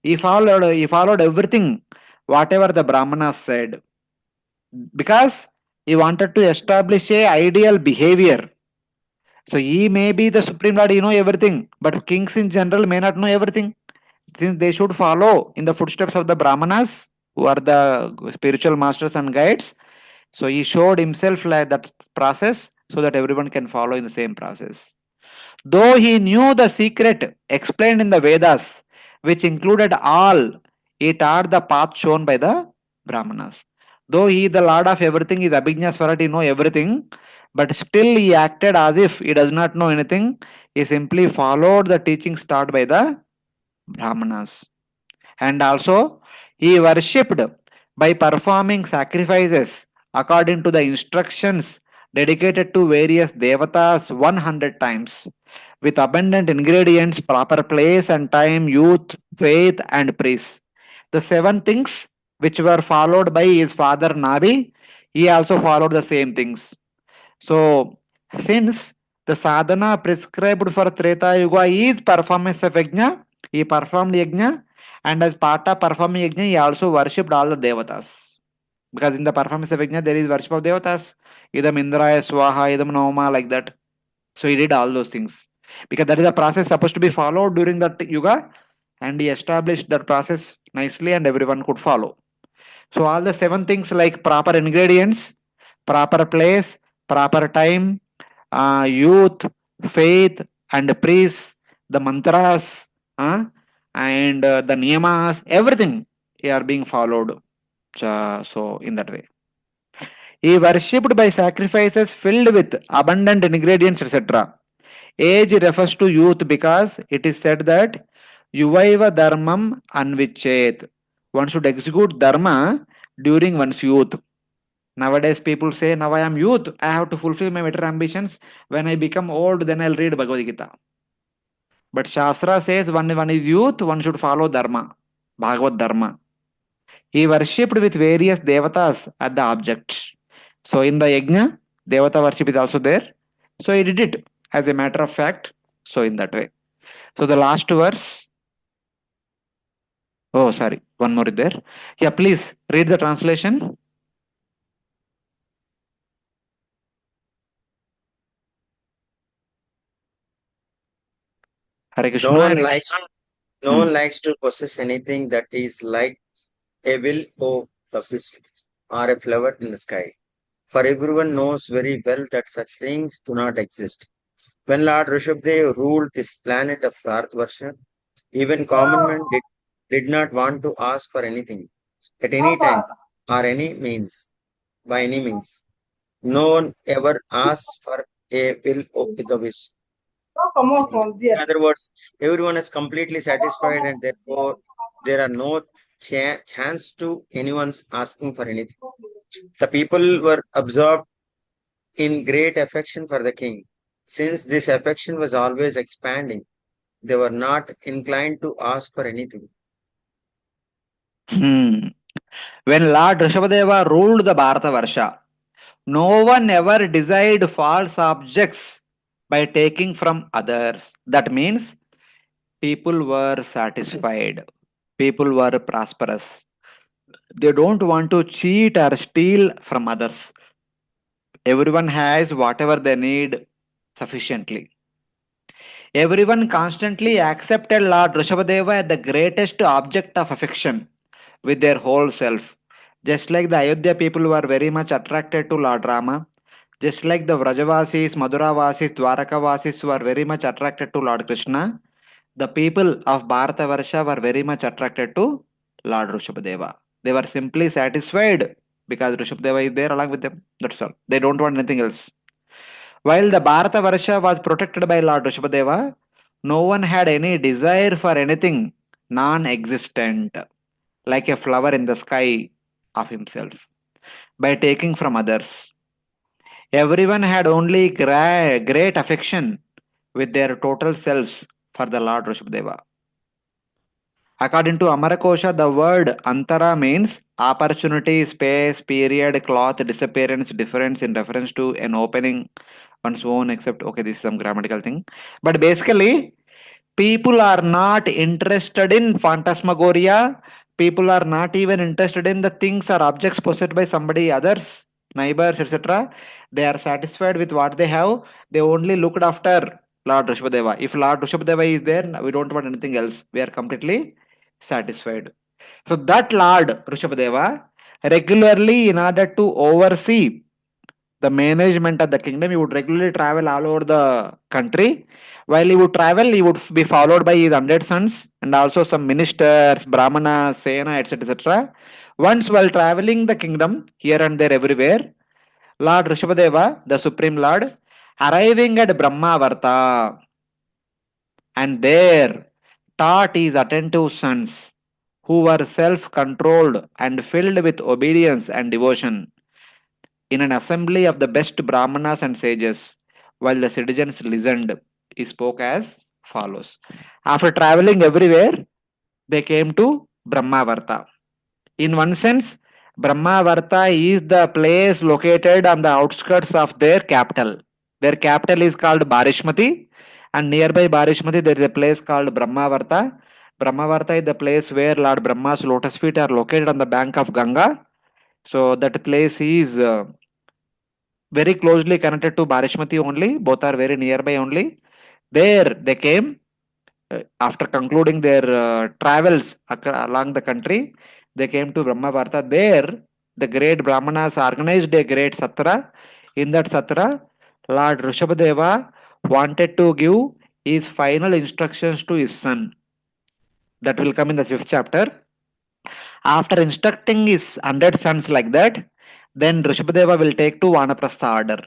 He followed everything, whatever the Brahmanas said. Because he wanted to establish a ideal behavior. So he may be the Supreme Lord, he know everything, but kings in general may not know everything. Since they should follow in the footsteps of the Brahmanas, who are the spiritual masters and guides. So he showed himself like that process so that everyone can follow in the same process. Though he knew the secret explained in the Vedas, which included all, he taught the path shown by the Brahmanas. Though he, the Lord of everything, is Abhijna Swarat, he know everything, but still he acted as if he does not know anything. He simply followed the teachings taught by the Brahmanas. And also, he worshipped by performing sacrifices according to the instructions dedicated to various devatas 100 times with abundant ingredients, proper place and time, youth, faith, and praise. The seven things which were followed by his father Nabi, he also followed the same things. So, since the sadhana prescribed for Treta Yuga is performance of yajna, he performed yajna, and as part of performing yajna, he also worshipped all the devatas. Because in the performance of yajna, there is worship of devatas. Idam Indraya Swaha, Idam Navama, like that. So he did all those things. Because that is a process supposed to be followed during that yuga, and he established that process nicely, and everyone could follow. So all the seven things like proper ingredients, proper place, proper time, youth, faith, and praise, the mantras, and the niyamas, everything are being followed. So in that way, he worshipped by sacrifices filled with abundant ingredients, etc. Age refers to youth because it is said that Yuvaiva Dharmam Anvichet. One should execute Dharma during one's youth. Nowadays, people say, now I am youth, I have to fulfill my better ambitions. When I become old, then I'll read Bhagavad Gita. But Shastra says, when one is youth, one should follow Dharma, Bhagavad Dharma. He worshipped with various devatas at the objects. So in the yajna, devata worship is also there. So he did it as a matter of fact. So in that way. So the last verse. Oh, sorry. One more is there. Yeah, please read the translation. Hare Krishna. No one likes to possess anything that is like a will of the fish or a flower in the sky. For everyone knows very well that such things do not exist. When Lord Rushabhadeva ruled this planet of Bharatvarsha, even common men did not want to ask for anything at any time or any means, by any means. No one ever asks for a will of the wish. In other words, everyone is completely satisfied and therefore there are no chance to anyone's asking for anything. The people were absorbed in great affection for the king. Since this affection was always expanding, they were not inclined to ask for anything. When Lord Rushabhadeva ruled the Bharatavarsha, no one ever desired false objects by taking from others. That means people were satisfied, people were prosperous. They don't want to cheat or steal from others. Everyone has whatever they need sufficiently. Everyone constantly accepted Lord Rushabhadeva as the greatest object of affection with their whole self. Just like the Ayodhya people were very much attracted to Lord Rama, just like the Vrajavasis, Madhuravasis, Dwarakavasis were very much attracted to Lord Krishna, the people of Bharatavarsha were very much attracted to Lord Rushabhadeva. They were simply satisfied because Rushabhadeva is there along with them. That's all. They don't want anything else. While the Bharatavarsha was protected by Lord Rushabhadeva, no one had any desire for anything non-existent, like a flower in the sky of himself, by taking from others. Everyone had only great affection with their total selves for the Lord Rushabhadeva. According to Amarakosha, the word Antara means opportunity, space, period, cloth, disappearance, difference in reference to an opening one's own, except, okay, this is some grammatical thing. But basically, people are not interested in phantasmagoria. People are not even interested in the things or objects possessed by somebody others, neighbors, etc. They are satisfied with what they have. They only looked after Lord Rushabhadeva. If Lord Rushabhadeva is there, we don't want anything else. We are completely satisfied. So that Lord Rushabhadeva regularly, in order to oversee the management of the kingdom. He would regularly travel all over the country. While he would travel, he would be followed by his 100 sons and also some ministers, brahmanas, sena, etc. etc. Once while traveling the kingdom here and there everywhere, Lord Rushabhadeva, the Supreme Lord, arriving at Brahmavarta, and there taught his attentive sons, who were self-controlled and filled with obedience and devotion, in an assembly of the best Brahmanas and sages. While the citizens listened, he spoke as follows. After traveling everywhere, they came to Brahmavarta. In one sense, Brahmavarta is the place located on the outskirts of their capital. Their capital is called Barishmati, and nearby Barishmati there is a place called Brahmavarta. Brahmavarta is the place where Lord Brahma's lotus feet are located on the bank of Ganga. So that place is very closely connected to Barishmati only. Both are very nearby only. There they came after concluding their travels along the country. They came to Brahmavarta. There, the great Brahmanas organized a great satra. In that satra, Lord Rushabhadeva wanted to give his final instructions to his son. That will come in the 5th chapter. After instructing his 100 sons like that, then Rushabhadeva will take to Vanaprastha order,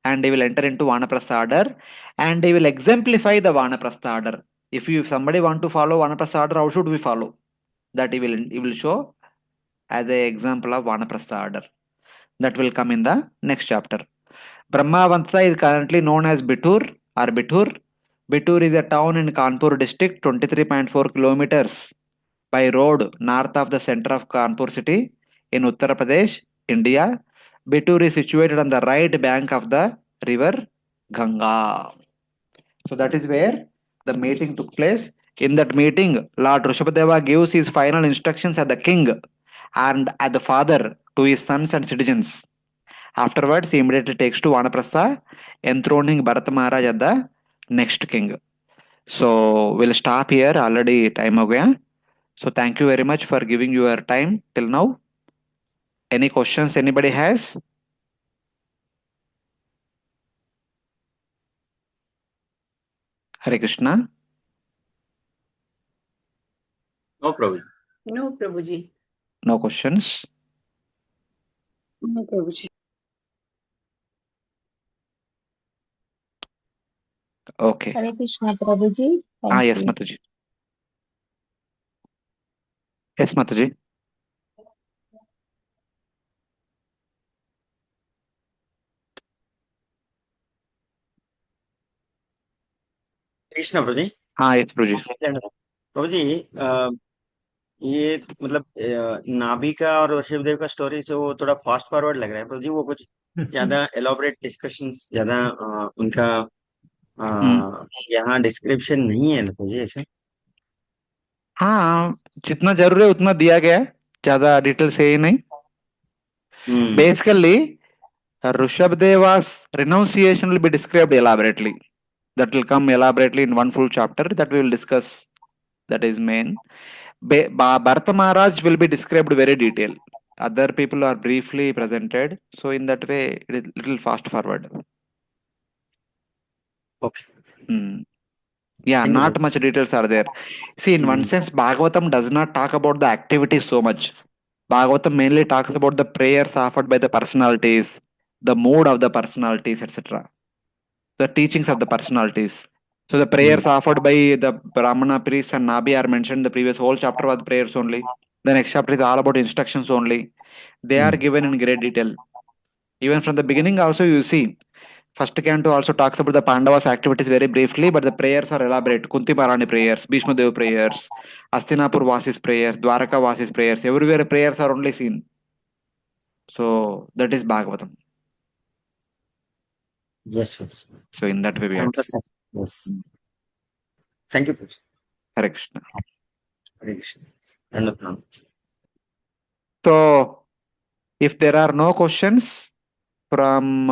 and he will enter into Vanaprastha order, and he will exemplify the Vanaprastha order. If somebody want to follow Vanaprastha order, how should we follow? That he will show as an example of Vanaprastha order. That will come in the next chapter. Brahmavarta is currently known as Bitur or Bitur. Bitur is a town in Kanpur district, 23.4 kilometers by road north of the center of Kanpur city in Uttar Pradesh, India. Bitur is situated on the right bank of the river Ganga. So that is where the meeting took place. In that meeting, Lord Rushabhadeva gives his final instructions as the king and as the father to his sons and citizens. Afterwards, he immediately takes to Vanaprastha, enthroning Bharata Maharaj as the next king. So we'll stop here. Already time ho gaya. So thank you very much for giving your time till now. Any questions anybody has? Hare Krishna. No problem. No, Prabhuji. No questions. No, Prabhuji. Okay. Hare Krishna, Prabhuji. Thank Yes, you. Mataji. Yes, Mataji. Krishna Prabhu ji Yes, Prabhuji. प्रभु जी ये मतलब नाभि का और ऋषभदेव का story से वो थोड़ा fast forward लग रहा है प्रभु जी वो कुछ ज्यादा एलोबरेट डिस्कशंस ज्यादा उनका यहाँ डिस्क्रिप्शन नहीं है प्रभु जी ऐसे हाँ जितना जरूरी है उतना दिया गया है ज्यादा डिटेल से ही नहीं basically Rushabhadeva's renunciation will be described elaborately. That will come elaborately in one full chapter that we will discuss. That is main. Bharata Maharaj will be described very detailed. Other people are briefly presented. So in that way, it is little fast forward. Okay. Yeah, Thank you, not Prabhuji. much details are there. See, in one sense, Bhagavatam does not talk about the activities so much. Bhagavatam mainly talks about the prayers offered by the personalities, the mood of the personalities, etc. The teachings of the personalities. So the prayers offered by the Brahmana priests and Nabhi are mentioned in the previous whole chapter was prayers only. The next chapter is all about instructions only. They are given in great detail. Even from the beginning also you see, first canto also talks about the Pandavas activities very briefly, but the prayers are elaborate. Kunti Parani prayers, Bhishma Dev prayers, Astinapur Vasis prayers, Dwaraka Vasis prayers, everywhere prayers are only seen. So that is Bhagavatam. Yes, Prabhuji. So in that way we have to see. Yes. Thank you, Prabhuji. Hare Krishna. Hare Krishna. And So if there are no questions from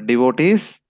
devotees,